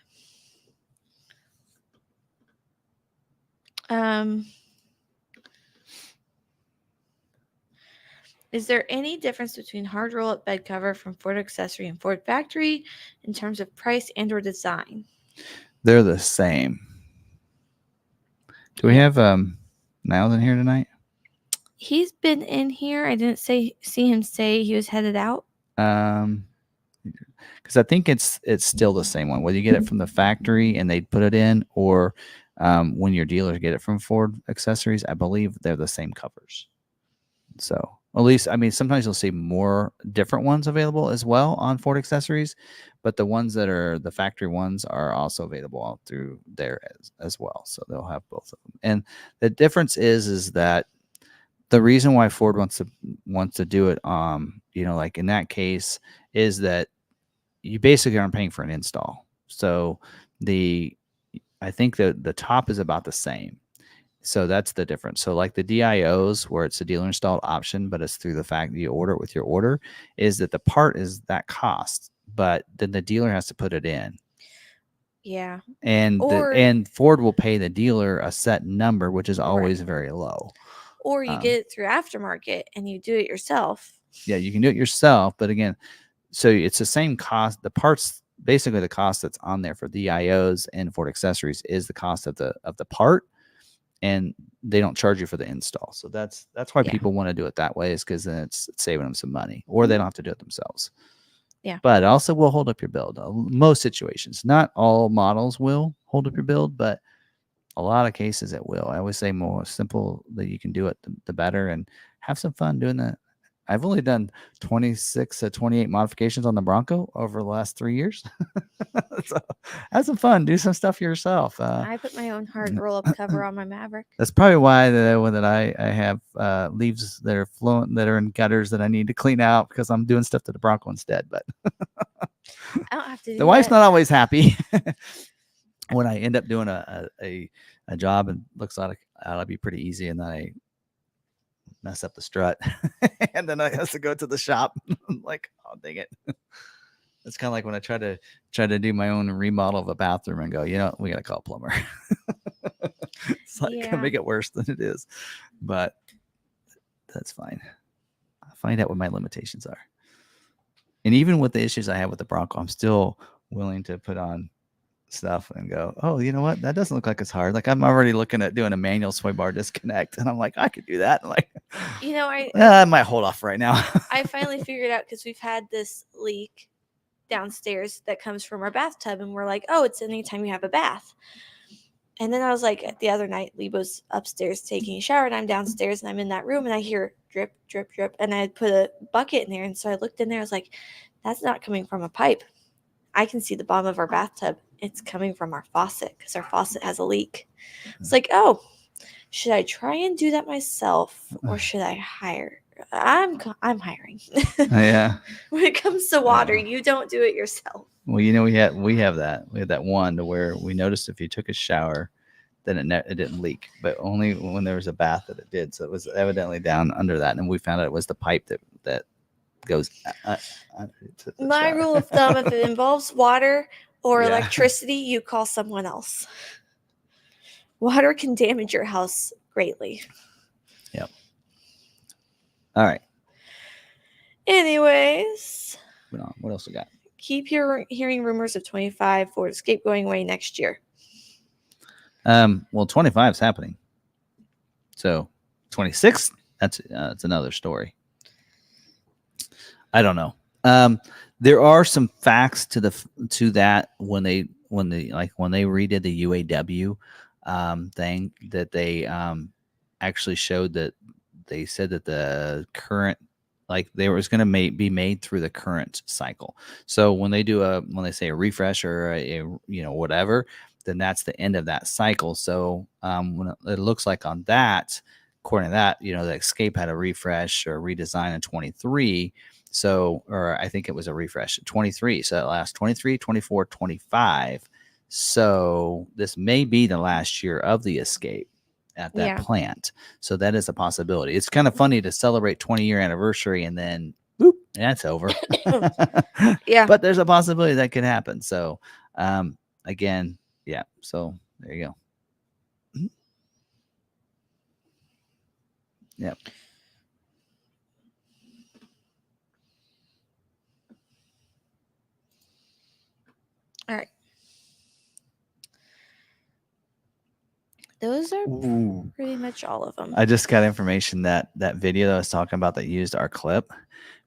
Is there any difference between hard roll-up bed cover from Ford Accessory and Ford Factory in terms of price and or design? They're the same. Do we have Niles in here tonight? He's been in here. I didn't see him say he was headed out. Because I think it's still the same one, whether you get it from the factory and they put it in, or when your dealers get it from Ford Accessories. I believe they're the same covers. So at least, I mean, sometimes you'll see more different ones available as well on Ford Accessories, but the ones that are the factory ones are also available all through there as well. So they'll have both of them. And the difference is that the reason why Ford wants to do it, like in that case, is that you basically aren't paying for an install. So I think that the top is about the same. So that's the difference. So like the DIOs, where it's a dealer installed option, but it's through the fact that you order it with your order, is that the part is that cost, but then the dealer has to put it in. Yeah. And and Ford will pay the dealer a set number, which is always very low. Or you get it through aftermarket and you do it yourself. Yeah, you can do it yourself, but again, so it's the same cost. The parts, basically the cost that's on there for DIOs and Ford Accessories is the cost of the part, and they don't charge you for the install. So that's why people want to do it that way, is because then it's saving them some money, or they don't have to do it themselves. Yeah. But it also will hold up your build. Most situations, not all models will hold up your build, but a lot of cases it will. I always say more simple that you can do it, the better, and have some fun doing that. I've only done 26 to 28 modifications on the Bronco over the last 3 years. So have some fun. Do some stuff yourself. I put my own hard roll-up cover on my Maverick. That's probably why I have leaves that are flowing, that are in gutters that I need to clean out, because I'm doing stuff to the Bronco instead. But I don't have to do the wife's that. not always happy when I end up doing a job and looks like it'll be pretty easy, and then I mess up the strut and then I have to go to the shop. Like, oh dang it. It's kind of like when I try to do my own remodel of a bathroom and go, we gotta call a plumber. It's like make it worse than it is, but that's fine. I'll find out what my limitations are. And even with the issues I have with the Bronco, I'm still willing to put on stuff and go, oh, you know what? That doesn't look like it's hard. Like, I'm already looking at doing a manual sway bar disconnect, and I'm like, I could do that. I'm like, I might hold off right now. I finally figured out, because we've had this leak downstairs that comes from our bathtub, and we're like, oh, it's anytime you have a bath. And then I was like, the other night, Lebo's upstairs taking a shower, and I'm downstairs, and I'm in that room, and I hear drip, drip, drip, and I had put a bucket in there, and so I looked in there. I was like, that's not coming from a pipe. I can see the bottom of our bathtub. It's coming from our faucet, because our faucet has a leak. It's like, oh, should I try and do that myself, or should I hire I'm hiring. Yeah. When it comes to water, you don't do it yourself. Well, we have that one to where we noticed if you took a shower, then it didn't leak, but only when there was a bath that it did. So it was evidently down under that, and we found out it was the pipe that goes. To the My shower. rule of thumb: if it involves water or Yeah. electricity, you call someone else. Water can damage your house greatly. Yep. All right. Anyways, What else we got? keep hearing rumors of 25 Ford Escape going away next year. Well, 25 is happening. So 26, that's another story. I don't know. There are some facts to that when they redid the UAW thing that they actually showed that they said that the current, like, they was going to be made through the current cycle. So when they say a refresh or a whatever, then that's the end of that cycle. So when it looks like on that, according to that, the Escape had a refresh or redesign in 23. So, or I think it was a refresh at 23. So it lasts 23, 24, 25. So this may be the last year of the Escape at that plant. So that is a possibility. It's kind of funny to celebrate 20-year anniversary and then boop, that's over. Yeah. But there's a possibility that could happen. So again, yeah. So there you go. Yep. All right. Those are pretty much all of them. I just got information that video that I was talking about that used our clip,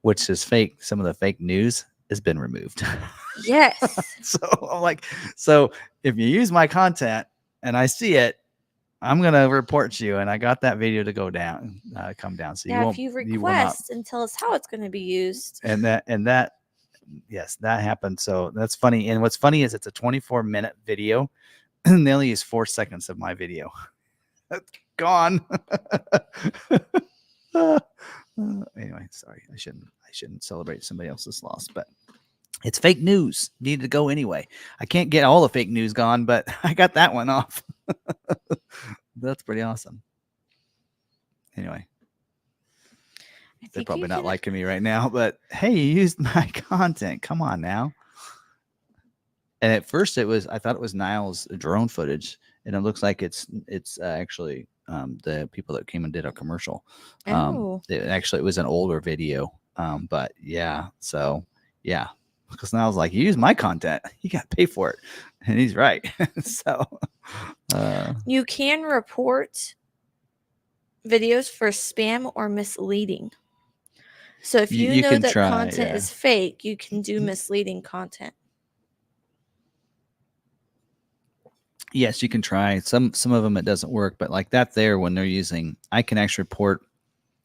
which is fake. Some of the fake news has been removed. Yes. So I'm like, so if you use my content and I see it, I'm gonna report you. And I got that video to come down. So if you request and tell us how it's going to be used, and that, yes, that happened. So that's funny. And what's funny is it's a 24-minute video, and they only use 4 seconds of my video. Gone. Anyway, sorry, I shouldn't celebrate somebody else's loss, but it's fake news. Needed to go anyway. I can't get all the fake news gone, but I got that one off. That's pretty awesome. Anyway, they're probably not liking me right now, but hey, you used my content. Come on now. And at first I thought it was Niall's drone footage, and it looks like it's actually the people that came and did a commercial. It was an older video. But yeah, so yeah, because Niall's like, you use my content, you got to pay for it. And he's right. So you can report videos for spam or misleading. So if you know that content is fake, you can do misleading content. Yes, you can try. Some of them it doesn't work, but like that there, when they're using, I can actually report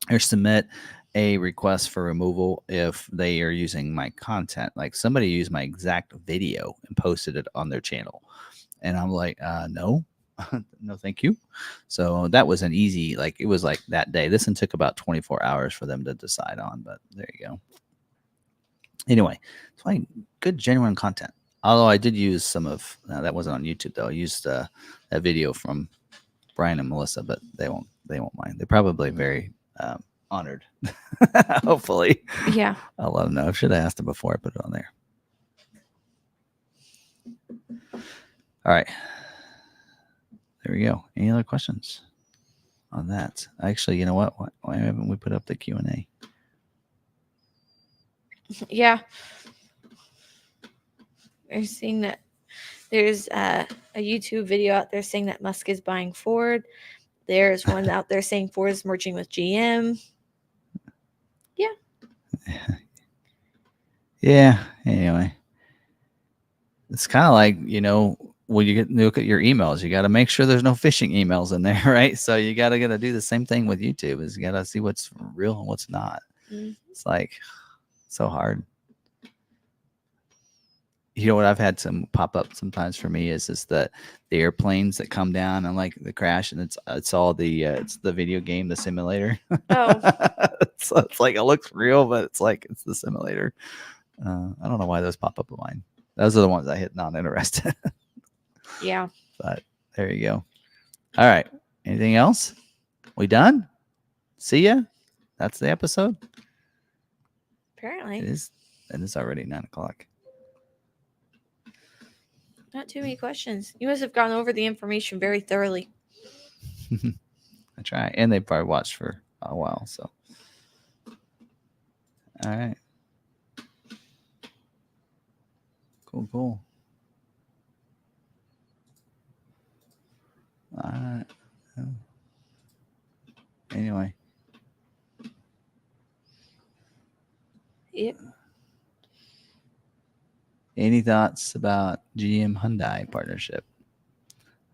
or submit a request for removal if they are using my content. Like somebody used my exact video and posted it on their channel, and I'm like, no, no, thank you. So that was an easy, like it was like that day. This one took about 24 hours for them to decide on, but there you go. Anyway, it's like good genuine content. Although I did use some of that wasn't on YouTube though. I used that video from Brian and Melissa, but they won't mind. They're probably very honored. Hopefully, yeah. I'll let them know. I should have asked them before I put it on there. All right, there we go. Any other questions on that? Actually, you know what? Why haven't we put up the Q&A? Yeah. They're seeing that there's a YouTube video out there saying that Musk is buying Ford. There's one out there saying Ford is merging with GM. Yeah. Yeah. Anyway, it's kind of like, when you look at your emails, you got to make sure there's no phishing emails in there, right? So you got to do the same thing with YouTube. Is you got to see what's real and what's not. Mm-hmm. It's like so hard. You know what I've had some pop up sometimes for me is the airplanes that come down and like the crash, and it's all it's the video game, the simulator. Oh. So it's like it looks real, but it's the simulator. I don't know why those pop up on mine. Those are the ones I hit not interested. Yeah. But there you go. All right. Anything else? We done? See ya. That's the episode. Apparently. It is. And it's already 9:00. Not too many questions. You must have gone over the information very thoroughly. I try, and they probably watched for a while. So, all right. Cool. All right. Anyway. Yep. Any thoughts about GM Hyundai partnership?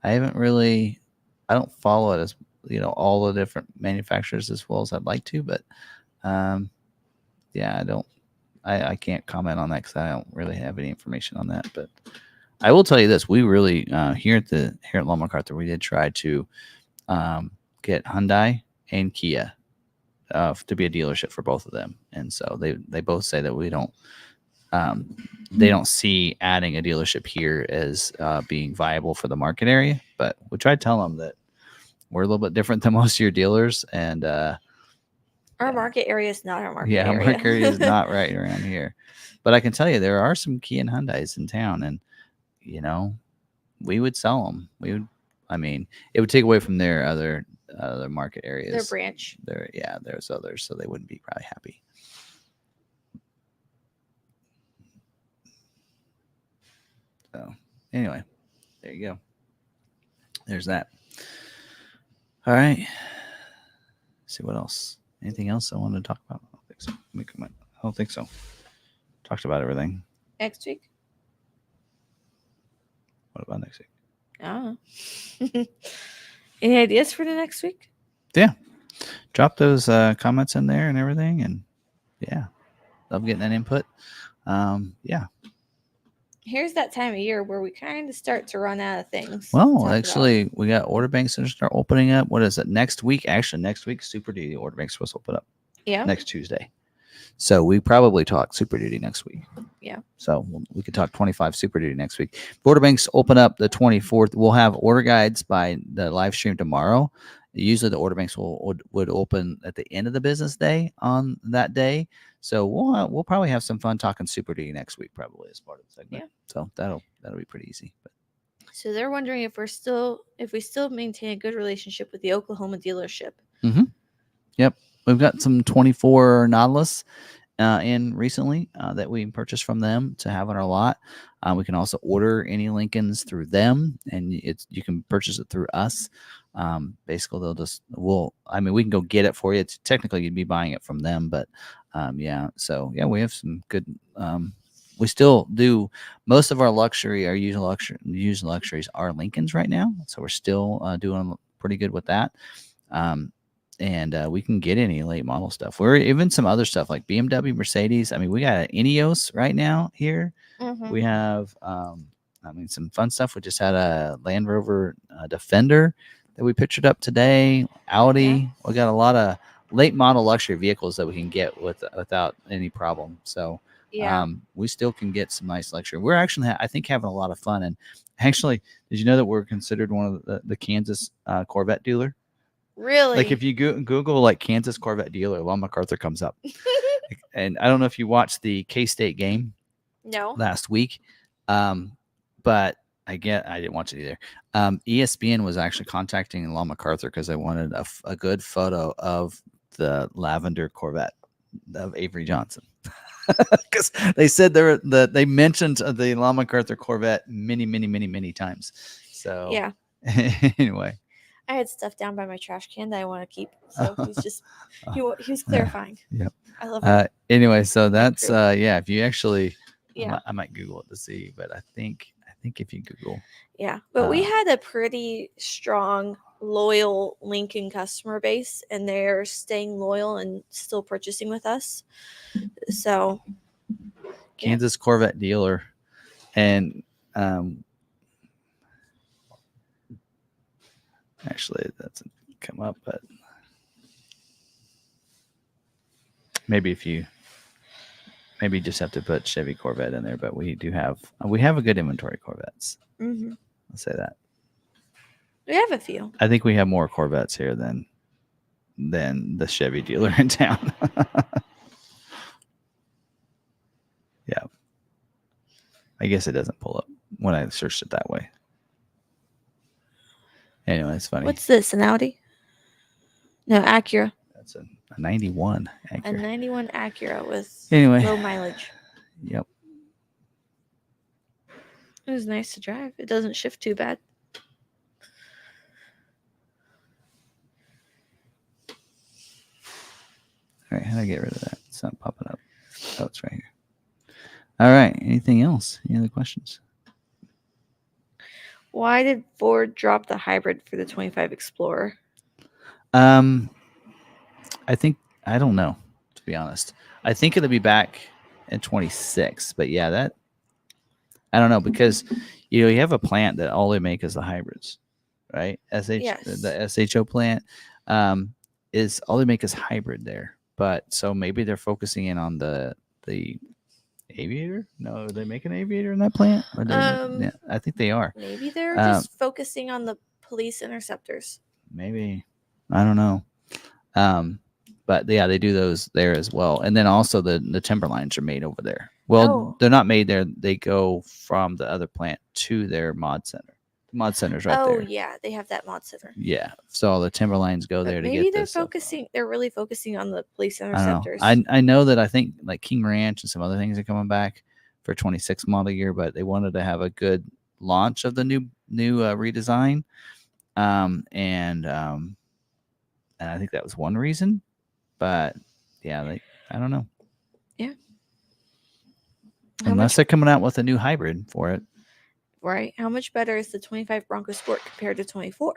I don't follow it as all the different manufacturers as well as I'd like to, but yeah, I can't comment on that because I don't really have any information on that. But I will tell you this: we really here at Lawn McArthur, we did try to get Hyundai and Kia to be a dealership for both of them, and so they both say that we don't. They don't see adding a dealership here as being viable for the market area, but we tried to tell them that we're a little bit different than most of your dealers, and our market area is not our market yeah, area. market area is not right around here. But I can tell you there are some Kia and Hyundais in town, and we would sell them. It would take away from their other market areas. Their branch. There's others, so they wouldn't be probably happy. So anyway, there you go. There's that. All right. Let's see what else. Anything else I wanted to talk about? I don't think so. I don't think so. Talked about everything. Next week? What about next week? I don't know. Any ideas for the next week? Yeah. Drop those comments in there and everything. And yeah, love getting that input. Yeah. Here's that time of year where we kind of start to run out of things. Well, actually, we got order banks that start opening up. What is it? Next week? Actually, next week, Super Duty order banks supposed to open up. Yeah. Next Tuesday. So we probably talk Super Duty next week. Yeah. So we could talk 25 Super Duty next week. If order banks open up the 24th. We'll have order guides by the live stream tomorrow. Usually the order banks would open at the end of the business day on that day. So we'll probably have some fun talking Super Duty next week, probably as part of the segment. Yeah. So that'll be pretty easy. But. So they're wondering if we still maintain a good relationship with the Oklahoma dealership. Mm-hmm. Yep, we've got some 24 Nautilus in recently that we purchased from them to have on our lot. We can also order any Lincolns through them, and you can purchase it through us. Basically, we can go get it for you. Technically, you'd be buying it from them, but yeah. So yeah, we have some good. We still do most of our used luxuries are Lincolns right now, so we're still doing pretty good with that. And we can get any late model stuff. We're even some other stuff like BMW, Mercedes. We got an Ineos right now here. Mm-hmm. We have, some fun stuff. We just had a Land Rover Defender that we pictured up today. Audi. Yeah. We got a lot of late model luxury vehicles that we can get without any problem. So yeah, we still can get some nice luxury. We're actually, I think, having a lot of fun. And actually, did you know that we're considered one of the Kansas Corvette dealer? Really? Like if you Google like Kansas Corvette dealer, Lawn McArthur comes up. And I don't know if you watched the K-State game. No. Last week, but I didn't watch it either. ESPN was actually contacting Lawn McArthur because they wanted a good photo of the lavender Corvette of Avery Johnson. Because they said they mentioned the Lawn McArthur Corvette many times. So yeah. Anyway. I had stuff down by my trash can that I want to keep. So he's just he was clarifying. Yep. I love it. Anyway, so that's if you actually I might Google it to see, but I think if you Google. Yeah. But we had a pretty strong, loyal Lincoln customer base, and they're staying loyal and still purchasing with us. So Kansas Corvette dealer. And actually, that doesn't come up, but maybe you just have to put Chevy Corvette in there. But we have a good inventory of Corvettes. Mm-hmm. I'll say that. We have a few. I think we have more Corvettes here than the Chevy dealer in town. Yeah. I guess it doesn't pull up when I searched it that way. Anyway, it's funny. What's this? An Audi? No, Acura. That's a 91 A Acura. 91 Acura with Anyway. low mileage. Yep. It was nice to drive. It doesn't shift too bad. All right, how do I get rid of that? It's not popping up. Oh, it's right here. All right. Anything else? Any other questions? Why did Ford drop the hybrid for the 25 Explorer? I don't know, to be honest. I think it'll be back in 26, but yeah, I don't know, because you have a plant that all they make is the hybrids, right? Yes. The SHO plant is all they make is hybrid there. But so maybe they're focusing in on the Aviator. No, are they making an Aviator in that plant? Yeah, I think they are. Maybe they're just focusing on the police interceptors. Maybe, I don't know. But yeah, they do those there as well. And then also the Timberlines are made over there. Well, They're not made there. They go from the other plant to their mod center. Mod center's right there. Oh yeah, they have that mod center. Yeah. So all the Timberlines go there to get this. Maybe they're really focusing on the police interceptors. I know that I think like King Ranch and some other things are coming back for 26 model year, but they wanted to have a good launch of the new redesign. And I think that was one reason. But yeah, I don't know. Yeah. Unless they're coming out with a new hybrid for it. Right. How much better is the 25 Bronco Sport compared to 24?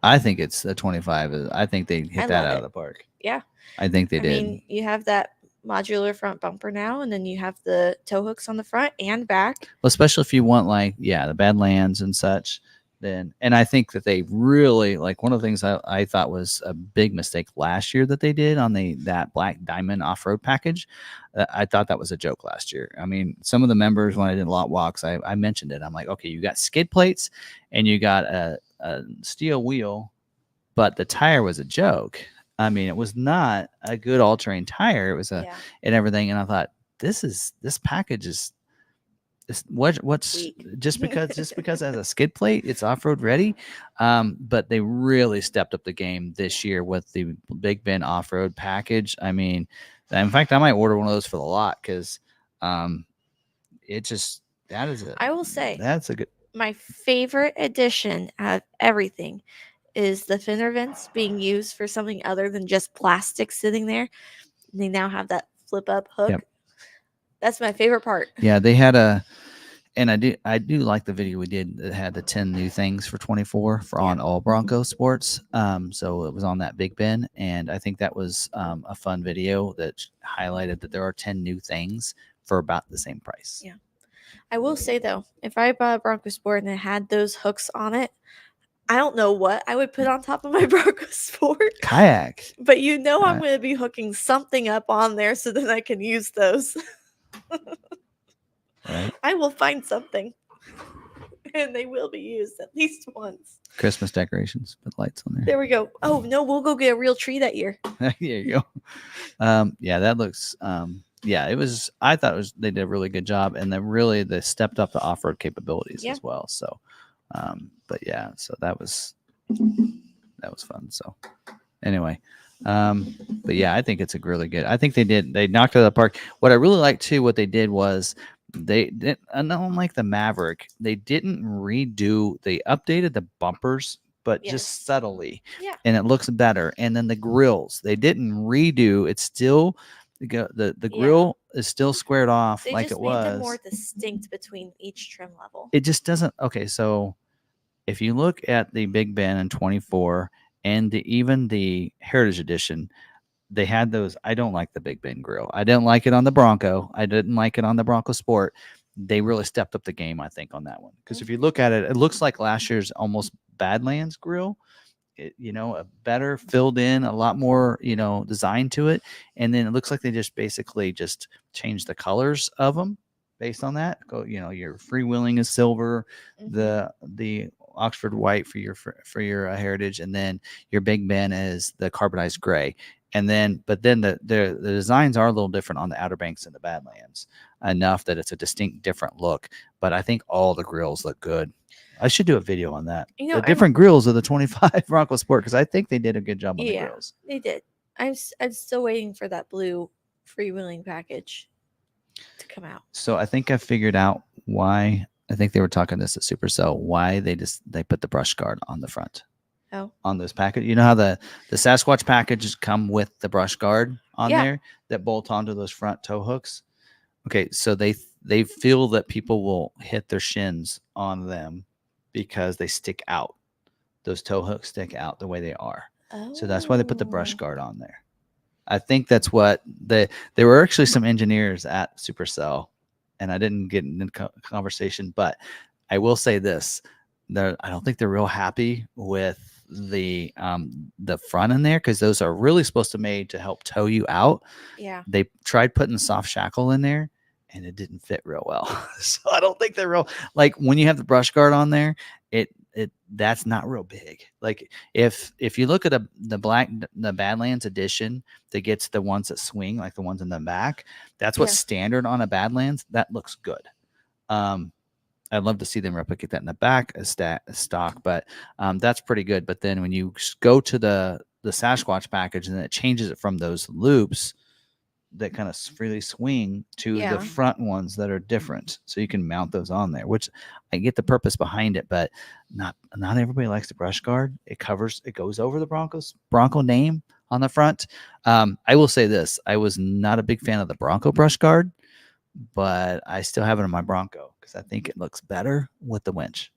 I think it's the 25. I think they hit that out of the park. Yeah. I think they did. I mean, you have that modular front bumper now, and then you have the tow hooks on the front and back. Well, especially if you want the Badlands and such. And I think that they really, like, one of the things I thought was a big mistake last year that they did on that Black Diamond off-road package. I thought that was a joke last year. I mean, some of the members, when I did lot walks, I mentioned it. I'm like, okay, you got skid plates and you got a steel wheel, but the tire was a joke. I mean, it was not a good all-terrain tire. It was and everything. And I thought, this package is, what's weak. just because it has a skid plate, it's off-road ready. But they really stepped up the game this year with the Big Ben off-road package. I mean, in fact, I might order one of those for the lot, because it just, that is it. I will say that's a good. My favorite addition of everything is the fender vents being used for something other than just plastic sitting there. They now have that flip up hook. Yep. That's my favorite part. Yeah, they had and I do like the video we did that had the 10 new things for 24 on all Bronco sports. So it was on that Big Ben, and I think that was a fun video that highlighted that there are 10 new things for about the same price. Yeah. I will say though, if I bought a Bronco Sport and it had those hooks on it, I don't know what I would put on top of my Bronco Sport. Kayak. But I'm going to be hooking something up on there so that I can use those. Right. I will find something. And they will be used at least once. Christmas decorations, put lights on there. There we go. Oh, no, we'll go get a real tree that year. There you go. Yeah, that looks... yeah, I thought they did a really good job, and they stepped up the off-road capabilities as well. So, but yeah, so that was fun. So anyway, but yeah, I think it's a really good, I think they knocked it out of the park. What I really liked too, what they did was unlike the Maverick, they didn't redo, they updated the bumpers, but just subtly, and it looks better. And then the grills, they didn't redo, it's still, the grill is still squared off like it was. They just made them more distinct between each trim level. It just doesn't. Okay, so if you look at the Big Ben in 24 and even the Heritage Edition, they had those. I don't like the Big Ben grill. I didn't like it on the Bronco. I didn't like it on the Bronco Sport. they really stepped up the game, I think, on that one. Because if you look at it, it looks like last year's almost Badlands grill. A better filled in, a lot more, design to it. And then it looks like they just basically just changed the colors of them based on that. Your freewheeling is silver, the Oxford white for your heritage, and then your Big Ben is the carbonized gray. And then, but then the designs are a little different on the Outer Banks and the Badlands, enough that it's a distinct different look. But I think all the grills look good. I should do a video on that. The different grills of the 25 Bronco Sport, because I think they did a good job on the grills. They did. I'm still waiting for that blue freewheeling package to come out. So I think I figured out why. I think they were talking this at Supercell. Why they put the brush guard on the front. Oh. On those packages. You know how the Sasquatch packages come with the brush guard on there that bolt onto those front tow hooks? Okay, so they feel that people will hit their shins on them because they stick out. Those tow hooks stick out the way they are. Oh. So that's why they put the brush guard on there. I think that's what there were actually some engineers at Supercell, and I didn't get into conversation, but I will say this. I don't think they're real happy with the front in there, because those are really supposed to made to help tow you out. Yeah. They tried putting soft shackle in there, and it didn't fit real well. So I don't think they're real, like when you have the brush guard on there, that's not real big. Like if you look at the Badlands edition that gets the ones that swing, like the ones in the back, that's what's standard on a Badlands. That looks good. I'd love to see them replicate that in the back as stock, but that's pretty good. But then when you go to the Sasquatch package, and then it changes it from those loops that kind of freely swing to the front ones that are different, so you can mount those on there, which I get the purpose behind it, but not everybody likes the brush guard. It goes over the Bronco name on the front. I will say this: I was not a big fan of the Bronco brush guard, but I still have it in my Bronco because I think it looks better with the winch.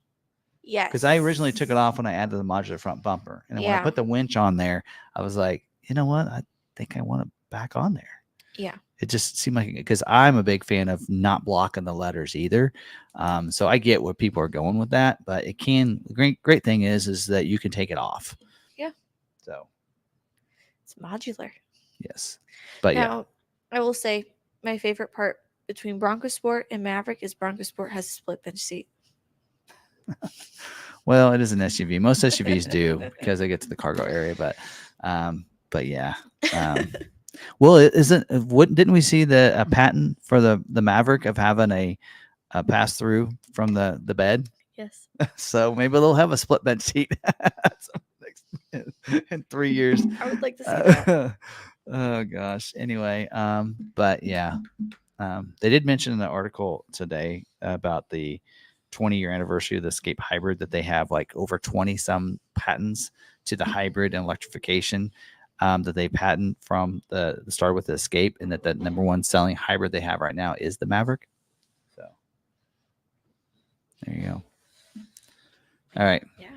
Yes. Because I originally took it off when I added the modular front bumper, and when I put the winch on there, I was like, you know what? I think I want it back on there. Yeah. It just seemed like, because I'm a big fan of not blocking the letters either. So I get where people are going with that, but the great thing is that you can take it off. Yeah. So it's modular. Yes. But now, I will say my favorite part between Bronco Sport and Maverick is Bronco Sport has a split bench seat. Well, it is an SUV. Most SUVs do, because they get to the cargo area, but yeah. Well, didn't we see a patent for the Maverick of having a pass through from the bed? Yes. So maybe they'll have a split bench seat in 3 years. I would like to see that. Oh gosh. Anyway, but yeah, they did mention in the article today about the 20-year anniversary of the Escape Hybrid that they have like over 20 some patents to the hybrid and electrification. That they patent from the start with the Escape, and that the number one selling hybrid they have right now is the Maverick. So there you go. All right. Yeah.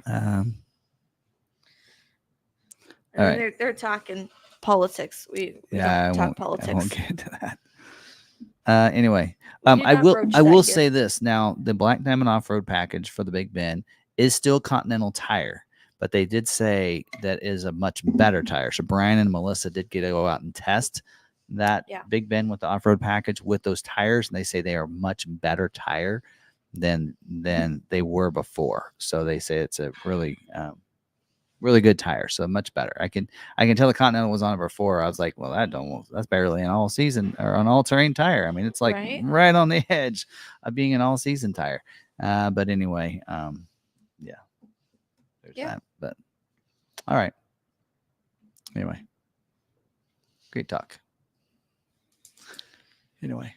All right. They're talking politics. We don't talk politics. I won't get into that. Anyway, I will say this now: the Black Diamond Off-Road package for the Big Ben is still Continental tire, but they did say that is a much better tire. So Brian and Melissa did get to go out and test that Big Ben with the off-road package with those tires, and they say they are much better tire than they were before. So they say it's a really really good tire, so much better. I can tell the Continental was on it before. I was like, well, that's barely an all season or an all terrain tire. I mean, it's like right on the edge of being an all season tire. But anyway, there's that. But all right. Anyway, great talk. Anyway,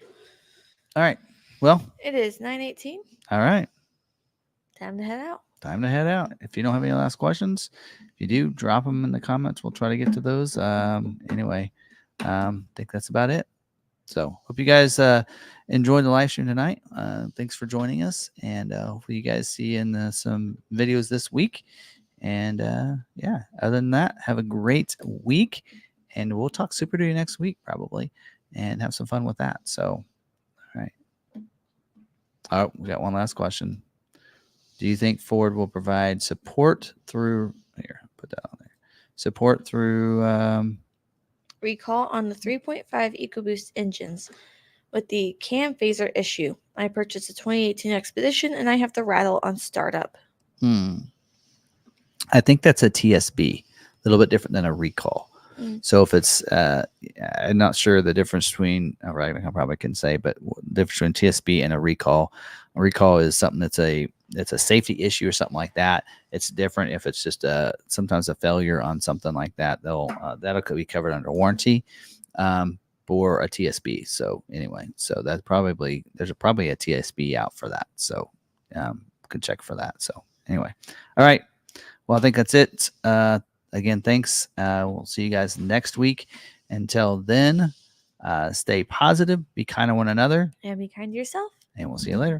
all right. Well, it is 9:18. All right. Time to head out. If you don't have any last questions, if you do, drop them in the comments. We'll try to get to those. Anyway, I think that's about it. So hope you guys enjoyed the live stream tonight. Thanks for joining us, and hopefully you guys see you in some videos this week. And other than that, have a great week, and we'll talk Super Duty next week probably. and have some fun with that. So, all right. Oh, we got one last question. Do you think Ford will provide support through here? Put that on there. Support through Recall on the 3.5 EcoBoost engines with the cam phaser issue. I purchased a 2018 Expedition and I have the rattle on startup. I think that's a TSB, a little bit different than a recall. So if it's, I'm not sure the difference between, right, I probably can say, but the difference between TSB and a recall is something that's it's a safety issue or something like that. It's different if it's just sometimes a failure on something like that. That'll be covered under warranty for a TSB. So anyway, so there's probably a TSB out for that. So could check for that. So anyway, all right. Well, I think that's it. Again, thanks. We'll see you guys next week. Until then, stay positive, be kind to one another, And be kind to yourself. and we'll see you later.